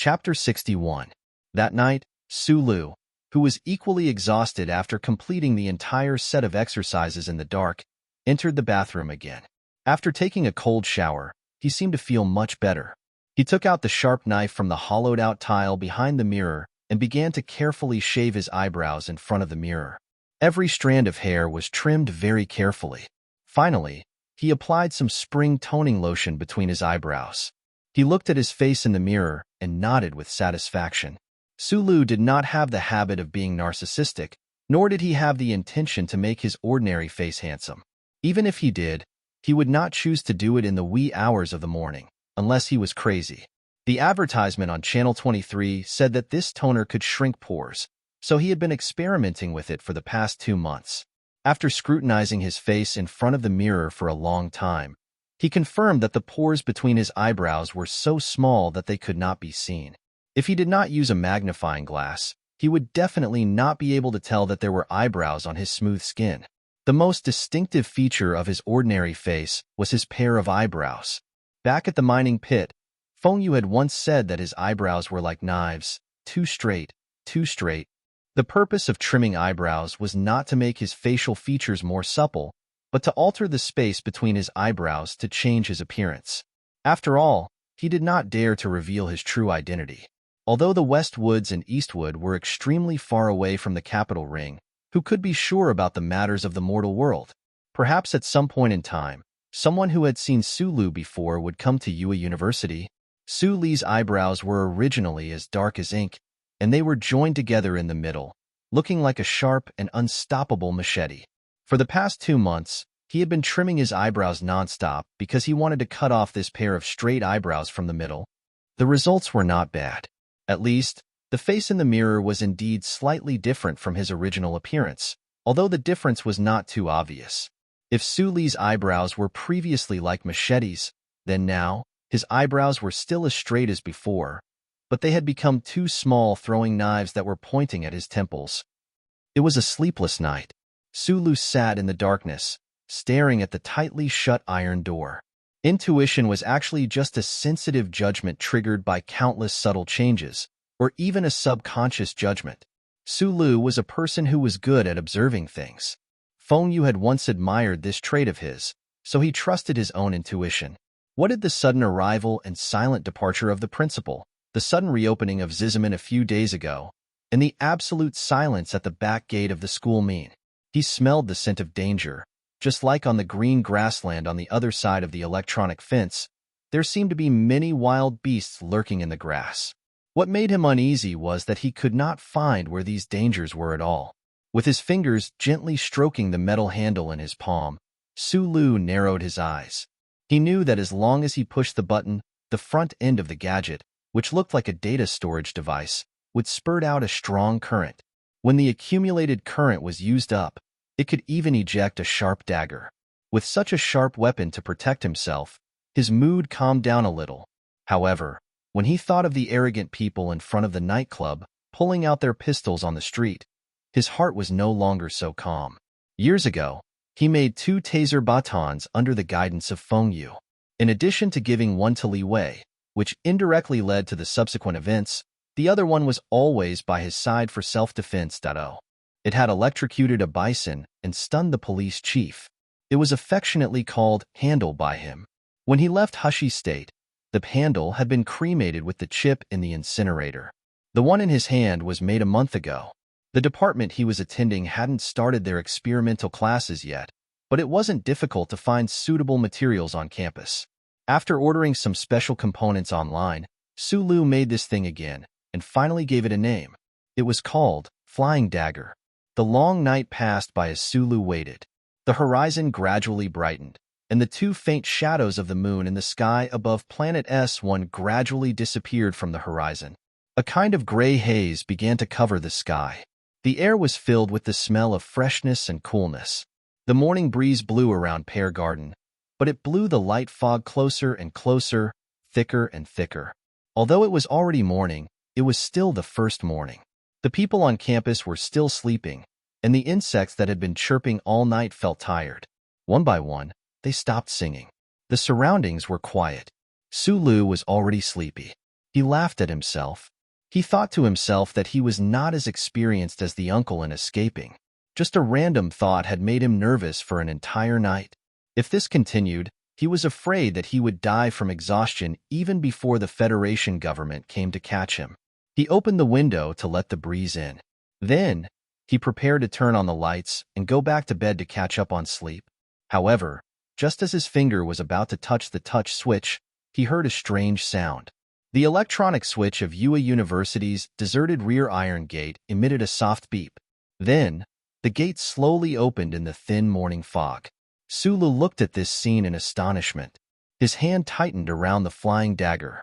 Chapter 61. That night, Sulu, who was equally exhausted after completing the entire set of exercises in the dark, entered the bathroom again. After taking a cold shower, he seemed to feel much better. He took out the sharp knife from the hollowed-out tile behind the mirror and began to carefully shave his eyebrows in front of the mirror. Every strand of hair was trimmed very carefully. Finally, he applied some spring toning lotion between his eyebrows. He looked at his face in the mirror and nodded with satisfaction. Sulu did not have the habit of being narcissistic, nor did he have the intention to make his ordinary face handsome. Even if he did, he would not choose to do it in the wee hours of the morning, unless he was crazy. The advertisement on Channel 23 said that this toner could shrink pores, so he had been experimenting with it for the past 2 months. After scrutinizing his face in front of the mirror for a long time, he confirmed that the pores between his eyebrows were so small that they could not be seen. If he did not use a magnifying glass, he would definitely not be able to tell that there were eyebrows on his smooth skin. The most distinctive feature of his ordinary face was his pair of eyebrows. Back at the mining pit, Feng Yu had once said that his eyebrows were like knives, too straight, too straight. The purpose of trimming eyebrows was not to make his facial features more supple, but to alter the space between his eyebrows to change his appearance. After all, he did not dare to reveal his true identity. Although the Westwoods and Eastwood were extremely far away from the capital ring, who could be sure about the matters of the mortal world? Perhaps at some point in time, someone who had seen Sulu before would come to Yue University. Suli's eyebrows were originally as dark as ink, and they were joined together in the middle, looking like a sharp and unstoppable machete. For the past 2 months, he had been trimming his eyebrows nonstop because he wanted to cut off this pair of straight eyebrows from the middle. The results were not bad. At least, the face in the mirror was indeed slightly different from his original appearance, although the difference was not too obvious. If Suli's eyebrows were previously like machetes, then now, his eyebrows were still as straight as before, but they had become too small, throwing knives that were pointing at his temples. It was a sleepless night. Sulu sat in the darkness, staring at the tightly shut iron door. Intuition was actually just a sensitive judgment triggered by countless subtle changes, or even a subconscious judgment. Sulu was a person who was good at observing things. Feng Yu had once admired this trait of his, so he trusted his own intuition. What did the sudden arrival and silent departure of the principal, the sudden reopening of Zizaman a few days ago, and the absolute silence at the back gate of the school mean? He smelled the scent of danger. Just like on the green grassland on the other side of the electronic fence, there seemed to be many wild beasts lurking in the grass. What made him uneasy was that he could not find where these dangers were at all. With his fingers gently stroking the metal handle in his palm, Sulu narrowed his eyes. He knew that as long as he pushed the button, the front end of the gadget, which looked like a data storage device, would spurt out a strong current. When the accumulated current was used up, it could even eject a sharp dagger. With such a sharp weapon to protect himself, his mood calmed down a little. However, when he thought of the arrogant people in front of the nightclub pulling out their pistols on the street, his heart was no longer so calm. Years ago, he made 2 taser batons under the guidance of Feng Yu. In addition to giving one to Li Wei, which indirectly led to the subsequent events, the other one was always by his side for self-defense. It had electrocuted a bison and stunned the police chief. It was affectionately called Handle by him. When he left Hushy State, the handle had been cremated with the chip in the incinerator. The one in his hand was made a month ago. The department he was attending hadn't started their experimental classes yet, but it wasn't difficult to find suitable materials on campus. After ordering some special components online, Sulu made this thing again and finally gave it a name. It was called Flying Dagger. The long night passed by as Sulu waited. The horizon gradually brightened, and the 2 faint shadows of the moon in the sky above planet S1 gradually disappeared from the horizon. A kind of gray haze began to cover the sky. The air was filled with the smell of freshness and coolness. The morning breeze blew around Pear Garden, but it blew the light fog closer and closer, thicker and thicker. Although it was already morning, it was still the first morning. The people on campus were still sleeping, and the insects that had been chirping all night felt tired. One by one, they stopped singing. The surroundings were quiet. Sulu was already sleepy. He laughed at himself. He thought to himself that he was not as experienced as the uncle in escaping. Just a random thought had made him nervous for an entire night. If this continued, he was afraid that he would die from exhaustion even before the Federation government came to catch him. He opened the window to let the breeze in. Then, he prepared to turn on the lights and go back to bed to catch up on sleep. However, just as his finger was about to touch the touch switch, he heard a strange sound. The electronic switch of UA University's deserted rear iron gate emitted a soft beep. Then, the gate slowly opened in the thin morning fog. Sulu looked at this scene in astonishment. His hand tightened around the flying dagger.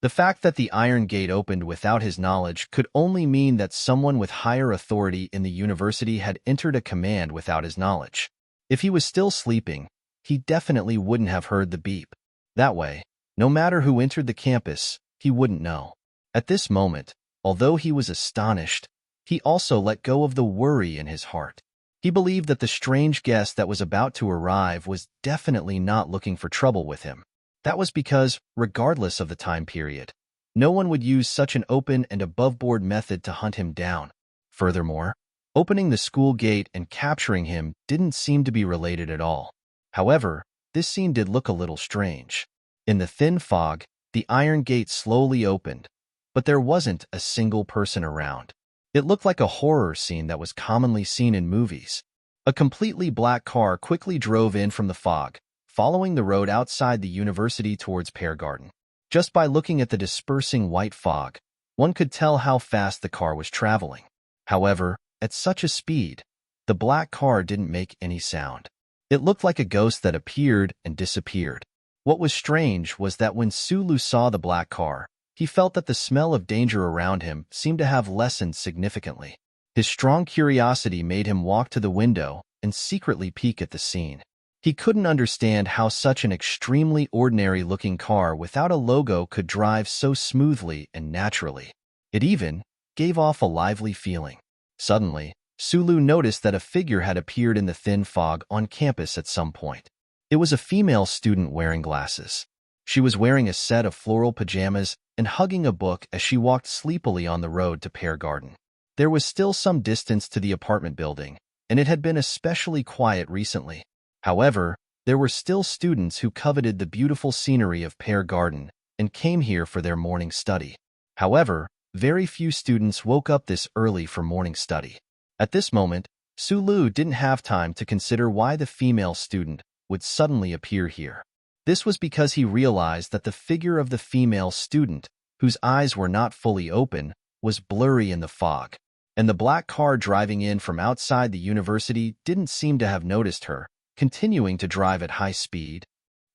The fact that the iron gate opened without his knowledge could only mean that someone with higher authority in the university had entered a command without his knowledge. If he was still sleeping, he definitely wouldn't have heard the beep. That way, no matter who entered the campus, he wouldn't know. At this moment, although he was astonished, he also let go of the worry in his heart. He believed that the strange guest that was about to arrive was definitely not looking for trouble with him. That was because, regardless of the time period, no one would use such an open and above-board method to hunt him down. Furthermore, opening the school gate and capturing him didn't seem to be related at all. However, this scene did look a little strange. In the thin fog, the iron gate slowly opened, but there wasn't a single person around. It looked like a horror scene that was commonly seen in movies. A completely black car quickly drove in from the fog, following the road outside the university towards Pear Garden. Just by looking at the dispersing white fog, one could tell how fast the car was traveling. However, at such a speed, the black car didn't make any sound. It looked like a ghost that appeared and disappeared. What was strange was that when Sulu saw the black car, he felt that the smell of danger around him seemed to have lessened significantly. His strong curiosity made him walk to the window and secretly peek at the scene. He couldn't understand how such an extremely ordinary-looking car without a logo could drive so smoothly and naturally. It even gave off a lively feeling. Suddenly, Sulu noticed that a figure had appeared in the thin fog on campus at some point. It was a female student wearing glasses. She was wearing a set of floral pajamas and hugging a book as she walked sleepily on the road to Pear Garden. There was still some distance to the apartment building, and it had been especially quiet recently. However, there were still students who coveted the beautiful scenery of Pear Garden and came here for their morning study. However, very few students woke up this early for morning study. At this moment, Sulu didn't have time to consider why the female student would suddenly appear here. This was because he realized that the figure of the female student, whose eyes were not fully open, was blurry in the fog, and the black car driving in from outside the university didn't seem to have noticed her, continuing to drive at high speed.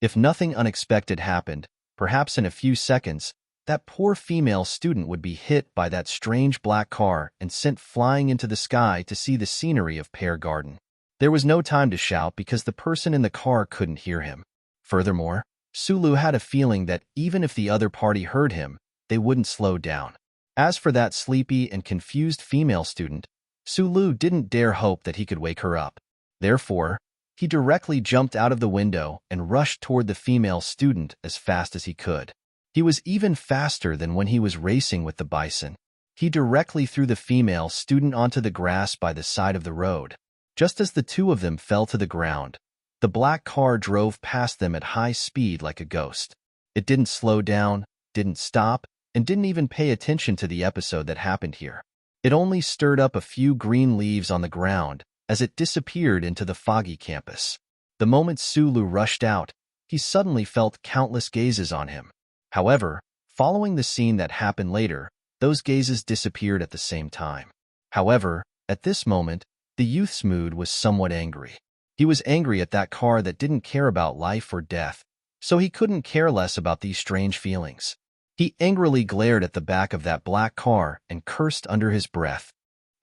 If nothing unexpected happened, perhaps in a few seconds, that poor female student would be hit by that strange black car and sent flying into the sky to see the scenery of Pear Garden. There was no time to shout because the person in the car couldn't hear him. Furthermore, Sulu had a feeling that even if the other party heard him, they wouldn't slow down. As for that sleepy and confused female student, Sulu didn't dare hope that he could wake her up. Therefore, he directly jumped out of the window and rushed toward the female student as fast as he could. He was even faster than when he was racing with the bison. He directly threw the female student onto the grass by the side of the road. Just as the two of them fell to the ground, the black car drove past them at high speed like a ghost. It didn't slow down, didn't stop, and didn't even pay attention to the episode that happened here. It only stirred up a few green leaves on the ground as it disappeared into the foggy campus. The moment Sulu rushed out, he suddenly felt countless gazes on him. However, following the scene that happened later, those gazes disappeared at the same time. However, at this moment, the youth's mood was somewhat angry. He was angry at that car that didn't care about life or death, so he couldn't care less about these strange feelings. He angrily glared at the back of that black car and cursed under his breath.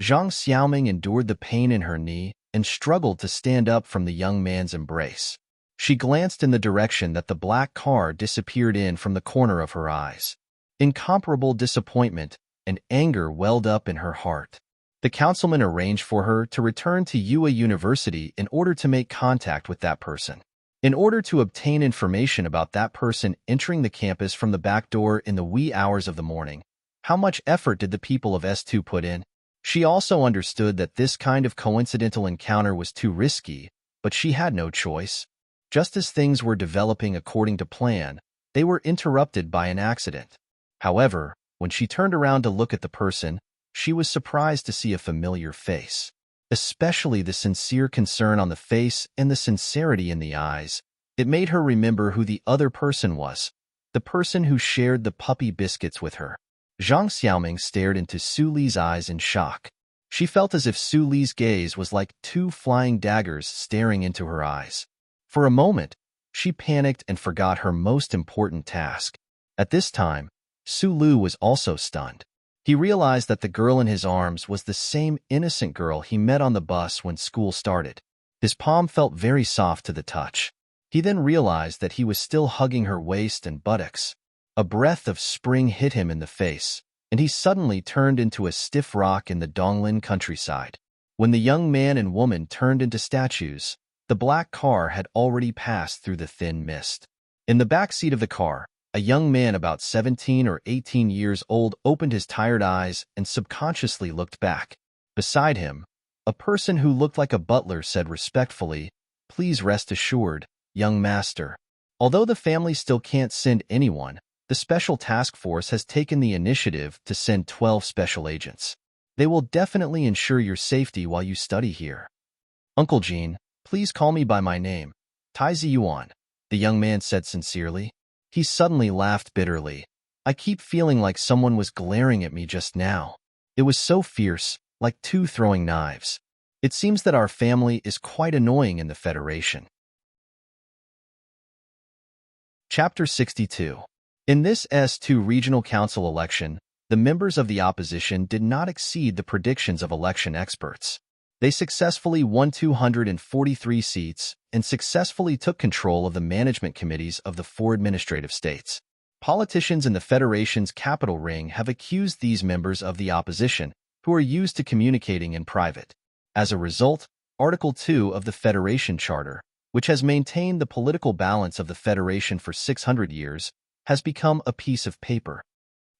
Zhang Xiaoming endured the pain in her knee and struggled to stand up from the young man's embrace. She glanced in the direction that the black car disappeared in from the corner of her eyes. Incomparable disappointment and anger welled up in her heart. The councilman arranged for her to return to UA University in order to make contact with that person. In order to obtain information about that person entering the campus from the back door in the wee hours of the morning, how much effort did the people of S2 put in? She also understood that this kind of coincidental encounter was too risky, but she had no choice. Just as things were developing according to plan, they were interrupted by an accident. However, when she turned around to look at the person, she was surprised to see a familiar face. Especially the sincere concern on the face and the sincerity in the eyes. It made her remember who the other person was, the person who shared the puppy biscuits with her. Zhang Xiaoming stared into Su Li's eyes in shock. She felt as if Su Li's gaze was like two flying daggers staring into her eyes. For a moment, she panicked and forgot her most important task. At this time, Su Lu was also stunned. He realized that the girl in his arms was the same innocent girl he met on the bus when school started. His palm felt very soft to the touch. He then realized that he was still hugging her waist and buttocks. A breath of spring hit him in the face, and he suddenly turned into a stiff rock in the Donglin countryside. When the young man and woman turned into statues, the black car had already passed through the thin mist. In the back seat of the car, a young man about 17 or 18 years old opened his tired eyes and subconsciously looked back. Beside him, a person who looked like a butler said respectfully, "Please rest assured, young master. Although the family still can't send anyone, the Special Task Force has taken the initiative to send 12 special agents. They will definitely ensure your safety while you study here. Uncle Jean, please call me by my name, Tai Ziyuan," the young man said sincerely. He suddenly laughed bitterly. "I keep feeling like someone was glaring at me just now. It was so fierce, like two throwing knives. It seems that our family is quite annoying in the Federation." Chapter 62. In this S2 Regional Council election, the members of the opposition did not exceed the predictions of election experts. They successfully won 243 seats and successfully took control of the management committees of the 4 administrative states. Politicians in the Federation's capital ring have accused these members of the opposition, who are used to communicating in private. As a result, Article 2 of the Federation Charter, which has maintained the political balance of the Federation for 600 years, has become a piece of paper.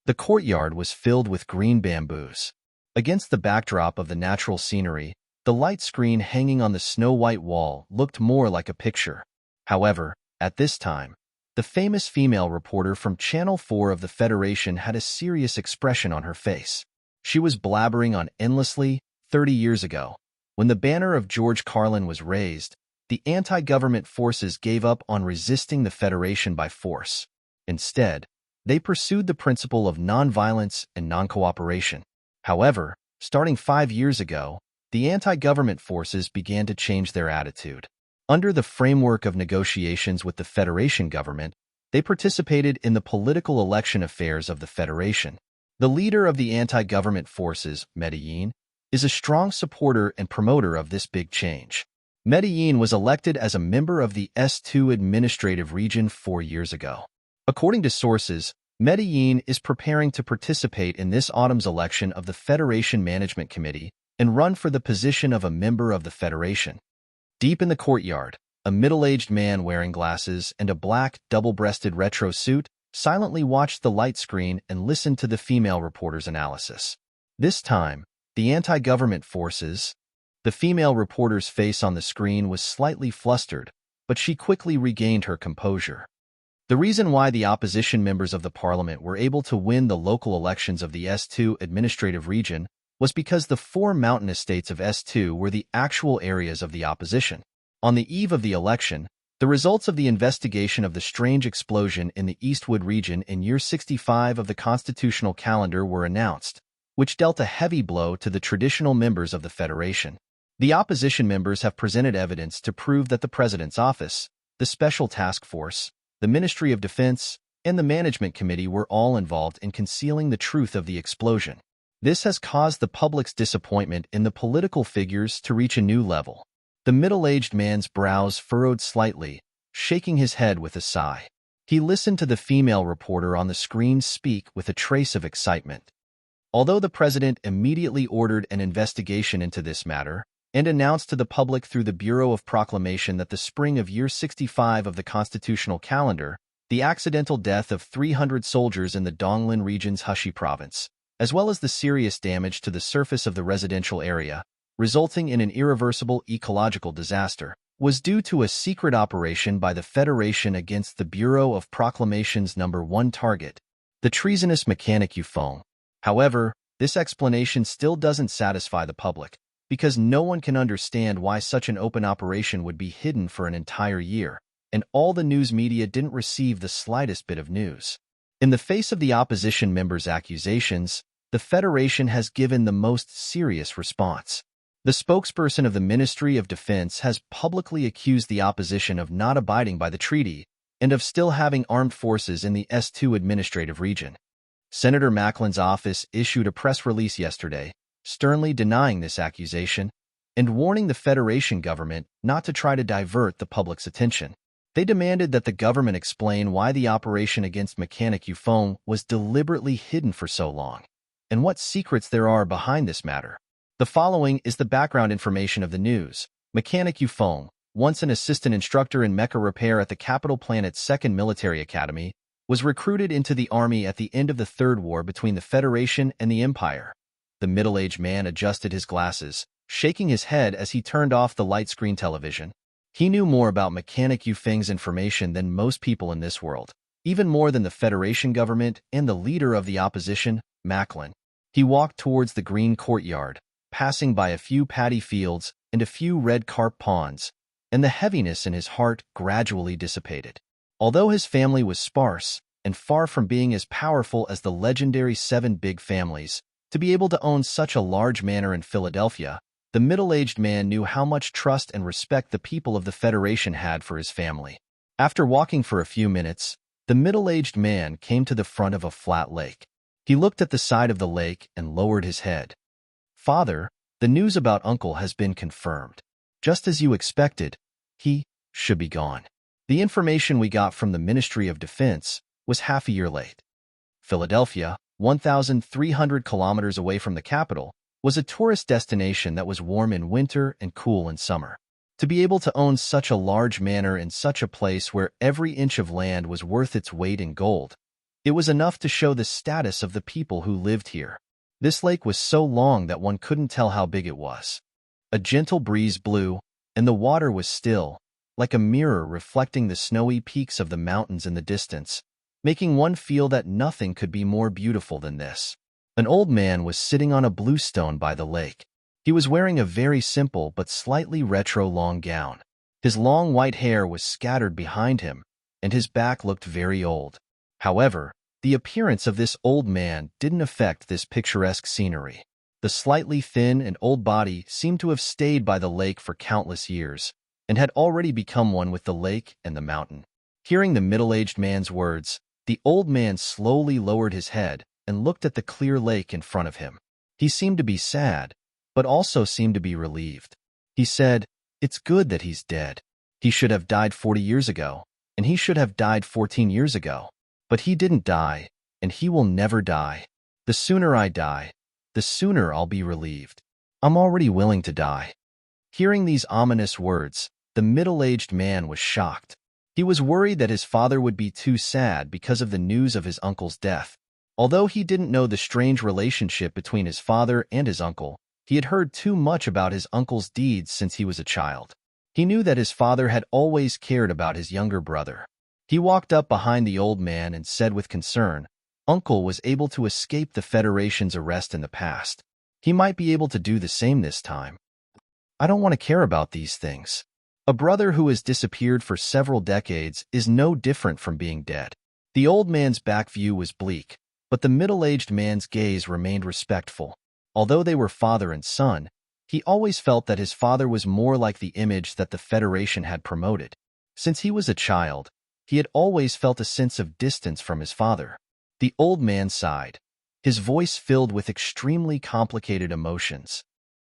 The courtyard was filled with green bamboos. Against the backdrop of the natural scenery, the light screen hanging on the snow-white wall looked more like a picture. However, at this time, the famous female reporter from Channel 4 of the Federation had a serious expression on her face. She was blabbering on endlessly. 30 years ago, when the banner of George Carlin was raised, the anti-government forces gave up on resisting the Federation by force. Instead, they pursued the principle of nonviolence and non-cooperation. However, starting 5 years ago, the anti-government forces began to change their attitude. Under the framework of negotiations with the Federation government, they participated in the political election affairs of the Federation. The leader of the anti-government forces, Medellin, is a strong supporter and promoter of this big change. Medellin was elected as a member of the S2 administrative region 4 years ago. According to sources, Medellin is preparing to participate in this autumn's election of the Federation Management Committee and run for the position of a member of the Federation. Deep in the courtyard, a middle-aged man wearing glasses and a black, double-breasted retro suit silently watched the light screen and listened to the female reporter's analysis. This time, the anti-government forces. The female reporter's face on the screen was slightly flustered, but she quickly regained her composure. The reason why the opposition members of the parliament were able to win the local elections of the S2 administrative region was because the 4 mountainous states of S2 were the actual areas of the opposition. On the eve of the election, the results of the investigation of the strange explosion in the Eastwood region in year 65 of the constitutional calendar were announced, which dealt a heavy blow to the traditional members of the Federation. The opposition members have presented evidence to prove that the President's office, the Special Task Force, the Ministry of Defense, and the Management Committee were all involved in concealing the truth of the explosion. This has caused the public's disappointment in the political figures to reach a new level. The middle-aged man's brows furrowed slightly, shaking his head with a sigh. He listened to the female reporter on the screen speak with a trace of excitement. Although the president immediately ordered an investigation into this matter, and announced to the public through the Bureau of Proclamation that the spring of year 65 of the constitutional calendar, the accidental death of 300 soldiers in the Donglin region's Hushi province, as well as the serious damage to the surface of the residential area, resulting in an irreversible ecological disaster, was due to a secret operation by the Federation against the Bureau of Proclamation's #1 target, the treasonous mechanic Yufeng. However, this explanation still doesn't satisfy the public, because no one can understand why such an open operation would be hidden for an entire year, and all the news media didn't receive the slightest bit of news. In the face of the opposition members' accusations, the Federation has given the most serious response. The spokesperson of the Ministry of Defense has publicly accused the opposition of not abiding by the treaty and of still having armed forces in the S2 administrative region. Senator Macklin's office issued a press release yesterday, sternly denying this accusation and warning the Federation government not to try to divert the public's attention. They demanded that the government explain why the operation against mechanic Yufeng was deliberately hidden for so long, and what secrets there are behind this matter. The following is the background information of the news. Mechanic Yufeng, once an assistant instructor in mecha repair at the capital planet's 2nd Military Academy, was recruited into the army at the end of the Third War between the Federation and the Empire. The middle-aged man adjusted his glasses, shaking his head as he turned off the light-screen television. He knew more about Mechanic Yufeng's information than most people in this world, even more than the Federation government and the leader of the opposition, Macklin. He walked towards the green courtyard, passing by a few paddy fields and a few red carp ponds, and the heaviness in his heart gradually dissipated. Although his family was sparse and far from being as powerful as the legendary 7 big families, to be able to own such a large manor in Philadelphia, the middle-aged man knew how much trust and respect the people of the Federation had for his family. After walking for a few minutes, the middle-aged man came to the front of a flat lake. He looked at the side of the lake and lowered his head. "Father, the news about Uncle has been confirmed. Just as you expected, he should be gone. The information we got from the Ministry of Defense was half a year late." Philadelphia, 1,300 kilometers away from the capital, was a tourist destination that was warm in winter and cool in summer. To be able to own such a large manor in such a place where every inch of land was worth its weight in gold, it was enough to show the status of the people who lived here. This lake was so long that one couldn't tell how big it was. A gentle breeze blew, and the water was still, like a mirror reflecting the snowy peaks of the mountains in the distance, making one feel that nothing could be more beautiful than this. An old man was sitting on a blue stone by the lake. He was wearing a very simple but slightly retro long gown. His long white hair was scattered behind him, and his back looked very old. However, the appearance of this old man didn't affect this picturesque scenery. The slightly thin and old body seemed to have stayed by the lake for countless years, and had already become one with the lake and the mountain. Hearing the middle-aged man's words, the old man slowly lowered his head and looked at the clear lake in front of him. He seemed to be sad, but also seemed to be relieved. He said, "It's good that he's dead. He should have died 40 years ago, and he should have died 14 years ago. But he didn't die, and he will never die. The sooner I die, the sooner I'll be relieved. I'm already willing to die." Hearing these ominous words, the middle-aged man was shocked. He was worried that his father would be too sad because of the news of his uncle's death. Although he didn't know the strange relationship between his father and his uncle, he had heard too much about his uncle's deeds since he was a child. He knew that his father had always cared about his younger brother. He walked up behind the old man and said with concern, "Uncle was able to escape the Federation's arrest in the past. He might be able to do the same this time. I don't want to care about these things. A brother who has disappeared for several decades is no different from being dead." The old man's back view was bleak, but the middle-aged man's gaze remained respectful. Although they were father and son, he always felt that his father was more like the image that the Federation had promoted. Since he was a child, he had always felt a sense of distance from his father. The old man sighed, his voice filled with extremely complicated emotions.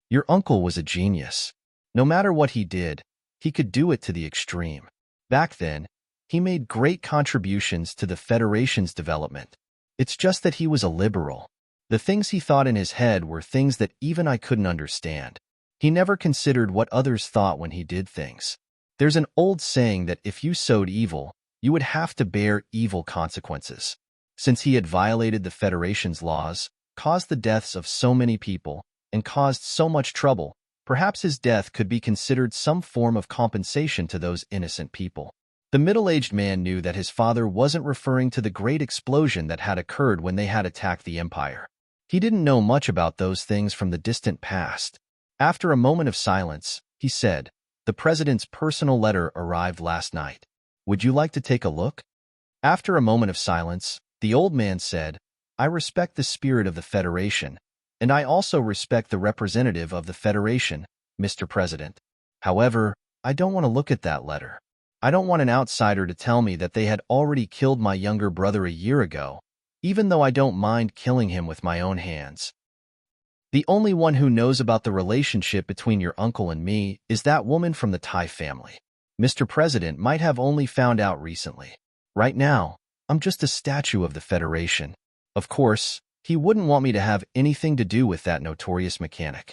"Your uncle was a genius. No matter what he did, he could do it to the extreme. Back then, he made great contributions to the Federation's development. It's just that he was a liberal. The things he thought in his head were things that even I couldn't understand. He never considered what others thought when he did things. There's an old saying that if you sowed evil, you would have to bear evil consequences. Since he had violated the Federation's laws, caused the deaths of so many people, and caused so much trouble, perhaps his death could be considered some form of compensation to those innocent people. The middle-aged man knew that his father wasn't referring to the great explosion that had occurred when they had attacked the Empire. He didn't know much about those things from the distant past. After a moment of silence, he said, "The president's personal letter arrived last night. Would you like to take a look?" After a moment of silence, the old man said, "I respect the spirit of the Federation, and I also respect the representative of the Federation, Mr. President. However, I don't want to look at that letter. I don't want an outsider to tell me that they had already killed my younger brother a year ago, even though I don't mind killing him with my own hands. The only one who knows about the relationship between your uncle and me is that woman from the Thai family. Mr. President might have only found out recently. Right now, I'm just a statue of the Federation. Of course, he wouldn't want me to have anything to do with that notorious mechanic.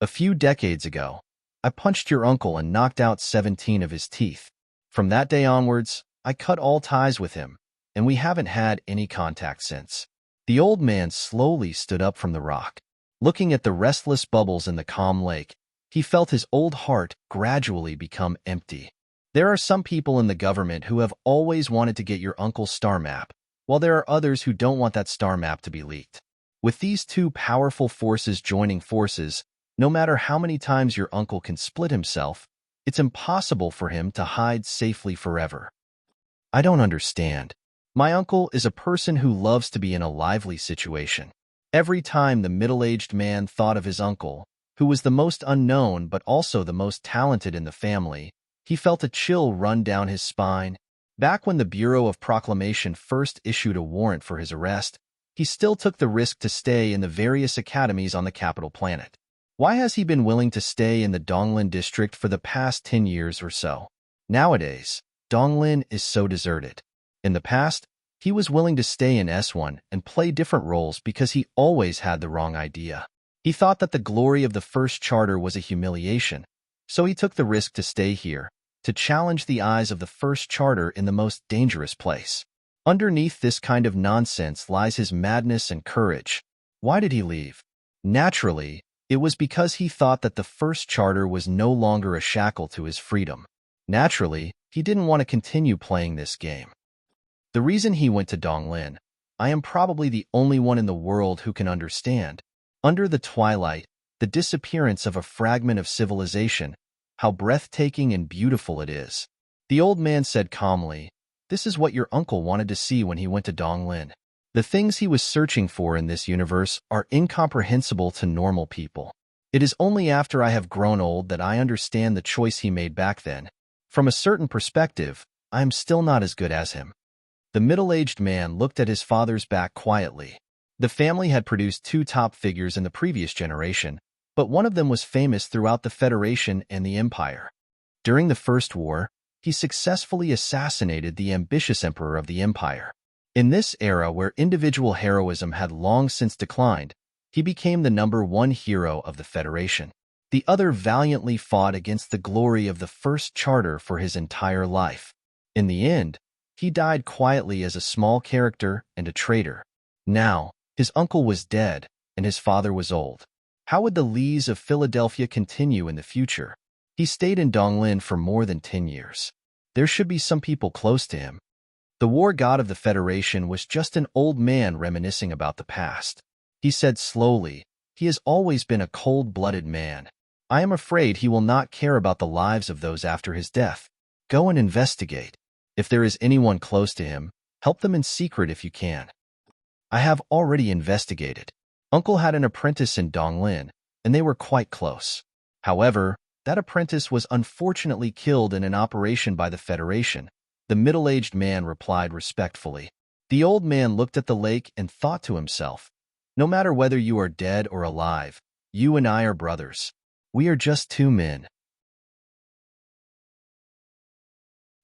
A few decades ago, I punched your uncle and knocked out 17 of his teeth. From that day onwards, I cut all ties with him, and we haven't had any contact since." The old man slowly stood up from the rock. Looking at the restless bubbles in the calm lake, he felt his old heart gradually become empty. There are some people in the government who have always wanted to get your uncle's star map, while there are others who don't want that star map to be leaked. With these two powerful forces joining forces, no matter how many times your uncle can split himself, it's impossible for him to hide safely forever. I don't understand. My uncle is a person who loves to be in a lively situation. Every time the middle-aged man thought of his uncle, who was the most unknown but also the most talented in the family, he felt a chill run down his spine. Back when the Bureau of Proclamation first issued a warrant for his arrest, he still took the risk to stay in the various academies on the capital planet. Why has he been willing to stay in the Donglin district for the past 10 years or so? Nowadays, Donglin is so deserted. In the past, he was willing to stay in S1 and play different roles because he always had the wrong idea. He thought that the glory of the first charter was a humiliation, so he took the risk to stay here, to challenge the eyes of the first charter in the most dangerous place. Underneath this kind of nonsense lies his madness and courage. Why did he leave? Naturally, it was because he thought that the first charter was no longer a shackle to his freedom. Naturally, he didn't want to continue playing this game. The reason he went to Donglin, I am probably the only one in the world who can understand. Under the twilight, the disappearance of a fragment of civilization, how breathtaking and beautiful it is. The old man said calmly, "This is what your uncle wanted to see when he went to Donglin. The things he was searching for in this universe are incomprehensible to normal people. It is only after I have grown old that I understand the choice he made back then. From a certain perspective, I am still not as good as him." The middle-aged man looked at his father's back quietly. The family had produced two top figures in the previous generation, but one of them was famous throughout the Federation and the Empire. During the First War, he successfully assassinated the ambitious emperor of the Empire. In this era where individual heroism had long since declined, he became the #1 hero of the Federation. The other valiantly fought against the glory of the First Charter for his entire life. In the end, he died quietly as a small character and a traitor. Now, his uncle was dead, and his father was old. How would the Lees of Philadelphia continue in the future? He stayed in Donglin for more than 10 years. There should be some people close to him. The war god of the Federation was just an old man reminiscing about the past. He said slowly, "He has always been a cold-blooded man. I am afraid he will not care about the lives of those after his death. Go and investigate. If there is anyone close to him, help them in secret if you can." I have already investigated. Uncle had an apprentice in Donglin, and they were quite close. However, that apprentice was unfortunately killed in an operation by the Federation. The middle-aged man replied respectfully. The old man looked at the lake and thought to himself, "No matter whether you are dead or alive, you and I are brothers. We are just two men."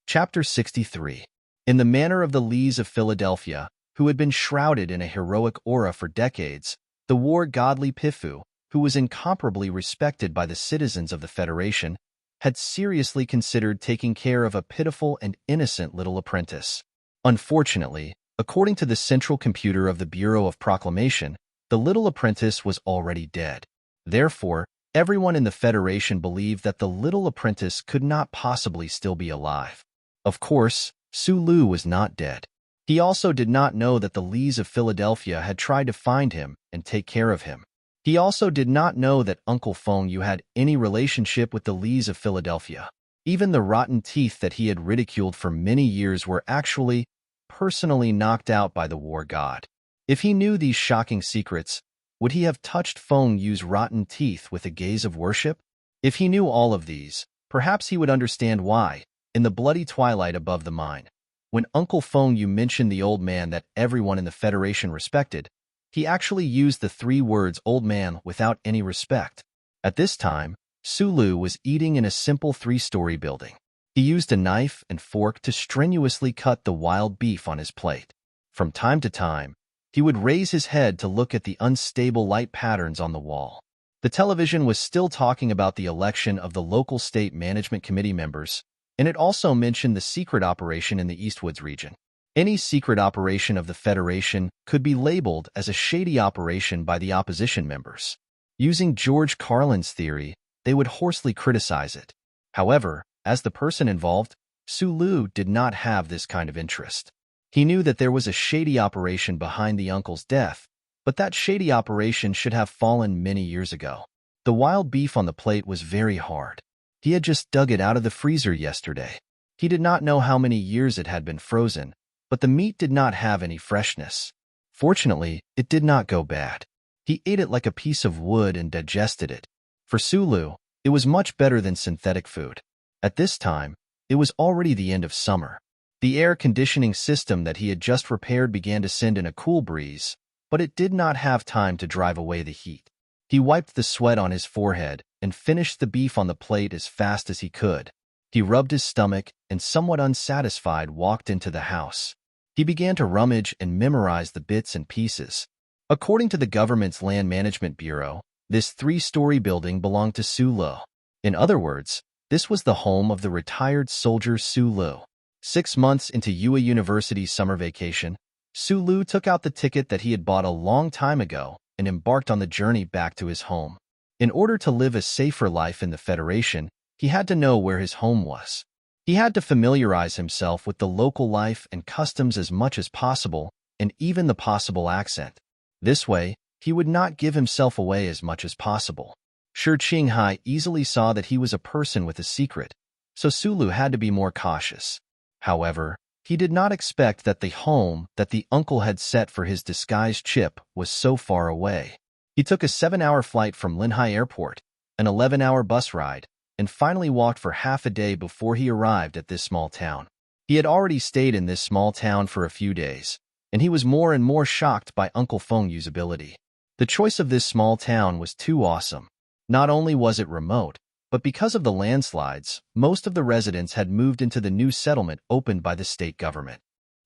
Chapter 63. In the manner of the Lees of Philadelphia, who had been shrouded in a heroic aura for decades, the war godly Pifu, who was incomparably respected by the citizens of the Federation, had seriously considered taking care of a pitiful and innocent little apprentice. Unfortunately, according to the central computer of the Bureau of Proclamation, the little apprentice was already dead. Therefore, everyone in the Federation believed that the little apprentice could not possibly still be alive. Of course, Sulu was not dead. He also did not know that the Lees of Philadelphia had tried to find him and take care of him. He also did not know that Uncle Feng Yu had any relationship with the Lees of Philadelphia. Even the rotten teeth that he had ridiculed for many years were actually personally knocked out by the war god. If he knew these shocking secrets, would he have touched Feng Yu's rotten teeth with a gaze of worship? If he knew all of these, perhaps he would understand why, in the bloody twilight above the mine, when Uncle Feng Yu mentioned the old man that everyone in the Federation respected, he actually used the 3 words old man without any respect. At this time, Sulu was eating in a simple 3-story building. He used a knife and fork to strenuously cut the wild beef on his plate. From time to time, he would raise his head to look at the unstable light patterns on the wall. The television was still talking about the election of the local state management committee members, and it also mentioned the secret operation in the Eastwoods region. Any secret operation of the Federation could be labeled as a shady operation by the opposition members. Using George Carlin's theory, they would hoarsely criticize it. However, as the person involved, Sulu did not have this kind of interest. He knew that there was a shady operation behind the uncle's death, but that shady operation should have fallen many years ago. The wild beef on the plate was very hard. He had just dug it out of the freezer yesterday. He did not know how many years it had been frozen, but the meat did not have any freshness. Fortunately, it did not go bad. He ate it like a piece of wood and digested it. For Sulu, it was much better than synthetic food. At this time, it was already the end of summer. The air conditioning system that he had just repaired began to send in a cool breeze, but it did not have time to drive away the heat. He wiped the sweat on his forehead and finished the beef on the plate as fast as he could. He rubbed his stomach and, somewhat unsatisfied, walked into the house. He began to rummage and memorize the bits and pieces. According to the government's Land Management Bureau, this 3-story building belonged to Sulu. In other words, this was the home of the retired soldier Sulu. 6 months into Yue University's summer vacation, Sulu took out the ticket that he had bought a long time ago and embarked on the journey back to his home. In order to live a safer life in the Federation, he had to know where his home was. He had to familiarize himself with the local life and customs as much as possible, and even the possible accent. This way, he would not give himself away as much as possible. Shi Qinghai easily saw that he was a person with a secret, so Sulu had to be more cautious. However, he did not expect that the home that the uncle had set for his disguised chip was so far away. He took a 7-hour flight from Linhai Airport, an 11-hour bus ride, and finally walked for half a day before he arrived at this small town. He had already stayed in this small town for a few days, and he was more and more shocked by Uncle Feng Yu's ability. The choice of this small town was too awesome. Not only was it remote, but because of the landslides, most of the residents had moved into the new settlement opened by the state government.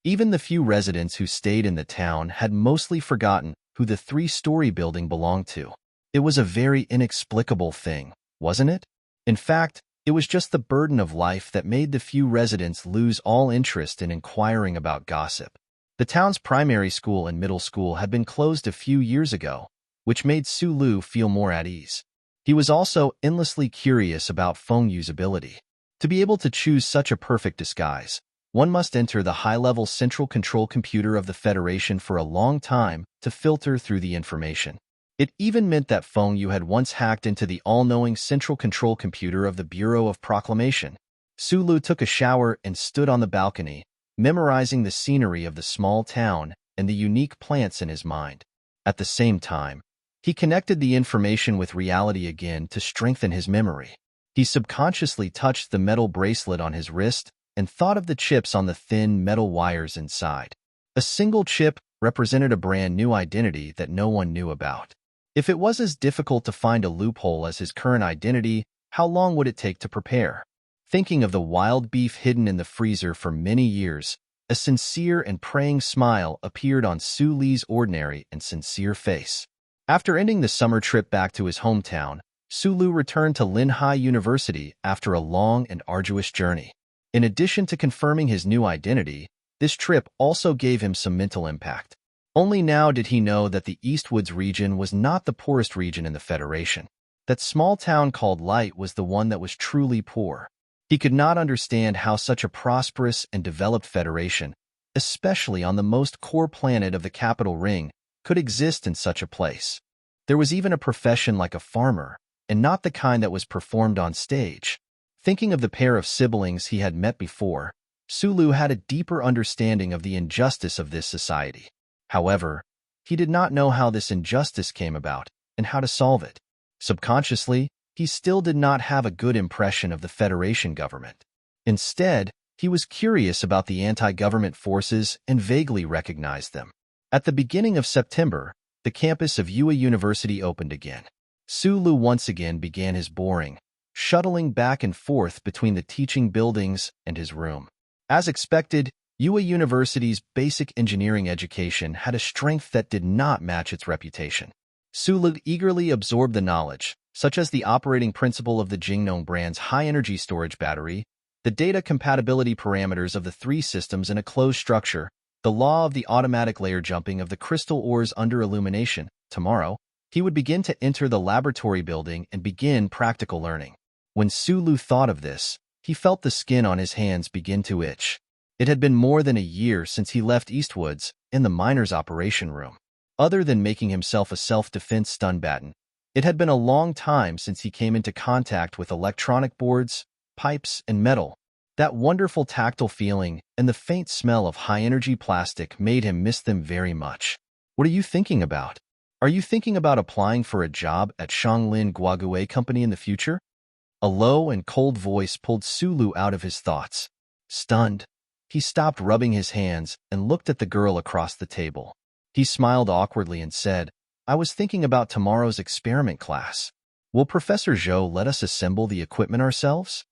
Even the few residents who stayed in the town had mostly forgotten who the 3-story building belonged to. It was a very inexplicable thing, wasn't it? In fact, it was just the burden of life that made the few residents lose all interest in inquiring about gossip. The town's primary school and middle school had been closed a few years ago, which made Sulu feel more at ease. He was also endlessly curious about Feng Yu's ability. To be able to choose such a perfect disguise, one must enter the high-level central control computer of the Federation for a long time to filter through the information. It even meant that Feng Yu had once hacked into the all-knowing central control computer of the Bureau of Proclamation. Sulu took a shower and stood on the balcony, memorizing the scenery of the small town and the unique plants in his mind. At the same time, he connected the information with reality again to strengthen his memory. He subconsciously touched the metal bracelet on his wrist and thought of the chips on the thin metal wires inside. A single chip represented a brand new identity that no one knew about. If it was as difficult to find a loophole as his current identity, how long would it take to prepare? Thinking of the wild beef hidden in the freezer for many years, a sincere and praying smile appeared on Su Li's ordinary and sincere face. After ending the summer trip back to his hometown, Sulu returned to Linhai University after a long and arduous journey. In addition to confirming his new identity, this trip also gave him some mental impact. Only now did he know that the Eastwoods region was not the poorest region in the Federation. That small town called Light was the one that was truly poor. He could not understand how such a prosperous and developed Federation, especially on the most core planet of the capital ring, could exist in such a place. There was even a profession like a farmer, and not the kind that was performed on stage. Thinking of the pair of siblings he had met before, Sulu had a deeper understanding of the injustice of this society. However, he did not know how this injustice came about and how to solve it. Subconsciously, he still did not have a good impression of the Federation government. Instead, he was curious about the anti-government forces and vaguely recognized them. At the beginning of September, the campus of Ua University opened again. Sulu once again began his boring, shuttling back and forth between the teaching buildings and his room. As expected, Ua University's basic engineering education had a strength that did not match its reputation. Sulu eagerly absorbed the knowledge, such as the operating principle of the Jingnong brand's high-energy storage battery, the data compatibility parameters of the three systems in a closed structure, the law of the automatic layer jumping of the crystal ores under illumination. Tomorrow, he would begin to enter the laboratory building and begin practical learning. When Sulu thought of this, he felt the skin on his hands begin to itch. It had been more than a year since he left Eastwoods in the miner's operation room. Other than making himself a self-defense stun baton, it had been a long time since he came into contact with electronic boards, pipes, and metal. That wonderful tactile feeling and the faint smell of high-energy plastic made him miss them very much. What are you thinking about? Are you thinking about applying for a job at Shanglin Guague Company in the future? A low and cold voice pulled Sulu out of his thoughts. Stunned, he stopped rubbing his hands and looked at the girl across the table. He smiled awkwardly and said, I was thinking about tomorrow's experiment class. Will Professor Zhou let us assemble the equipment ourselves?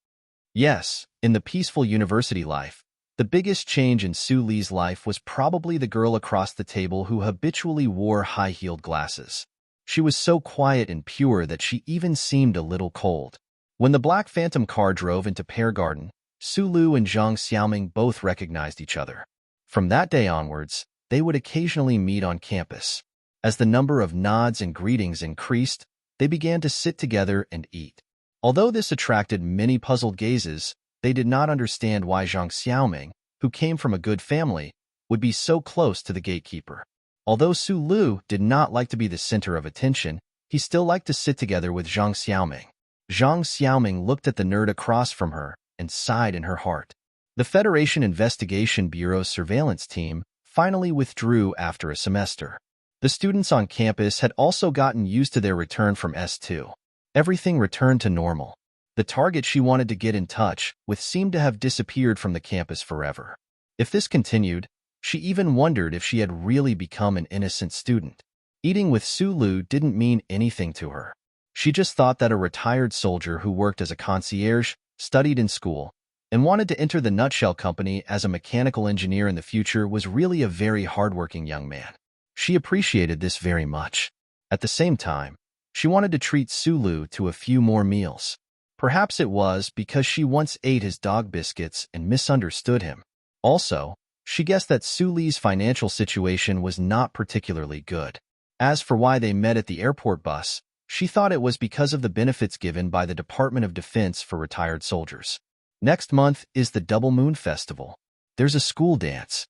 Yes, in the peaceful university life, the biggest change in Su Li's life was probably the girl across the table who habitually wore high-heeled glasses. She was so quiet and pure that she even seemed a little cold. When the Black Phantom car drove into Pear Garden, Sulu and Zhang Xiaoming both recognized each other. From that day onwards, they would occasionally meet on campus. As the number of nods and greetings increased, they began to sit together and eat. Although this attracted many puzzled gazes, they did not understand why Zhang Xiaoming, who came from a good family, would be so close to the gatekeeper. Although Sulu did not like to be the center of attention, he still liked to sit together with Zhang Xiaoming. Zhang Xiaoming looked at the nerd across from her and sighed in her heart. The Federation Investigation Bureau's surveillance team finally withdrew after a semester. The students on campus had also gotten used to their return from S2. Everything returned to normal. The target she wanted to get in touch with seemed to have disappeared from the campus forever. If this continued, she even wondered if she had really become an innocent student. Eating with Sulu didn't mean anything to her. She just thought that a retired soldier who worked as a concierge, studied in school, and wanted to enter the Nutshell Company as a mechanical engineer in the future was really a very hardworking young man. She appreciated this very much. At the same time, she wanted to treat Sulu to a few more meals. Perhaps it was because she once ate his dog biscuits and misunderstood him. Also, she guessed that Suli's financial situation was not particularly good. As for why they met at the airport bus, she thought it was because of the benefits given by the Department of Defense for retired soldiers. Next month is the Double Moon Festival. There's a school dance.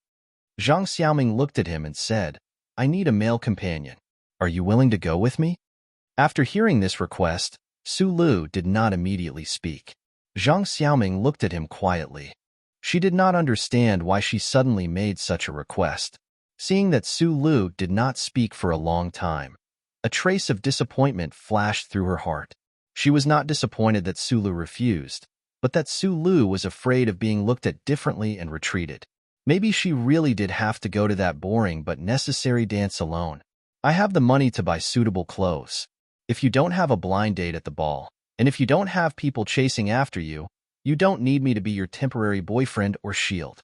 Zhang Xiaoming looked at him and said, I need a male companion. Are you willing to go with me? After hearing this request, Sulu did not immediately speak. Zhang Xiaoming looked at him quietly. She did not understand why she suddenly made such a request. Seeing that Sulu did not speak for a long time, a trace of disappointment flashed through her heart. She was not disappointed that Sulu refused, but that Sulu was afraid of being looked at differently and retreated. Maybe she really did have to go to that boring but necessary dance alone. I have the money to buy suitable clothes. If you don't have a blind date at the ball, and if you don't have people chasing after you, you don't need me to be your temporary boyfriend or shield.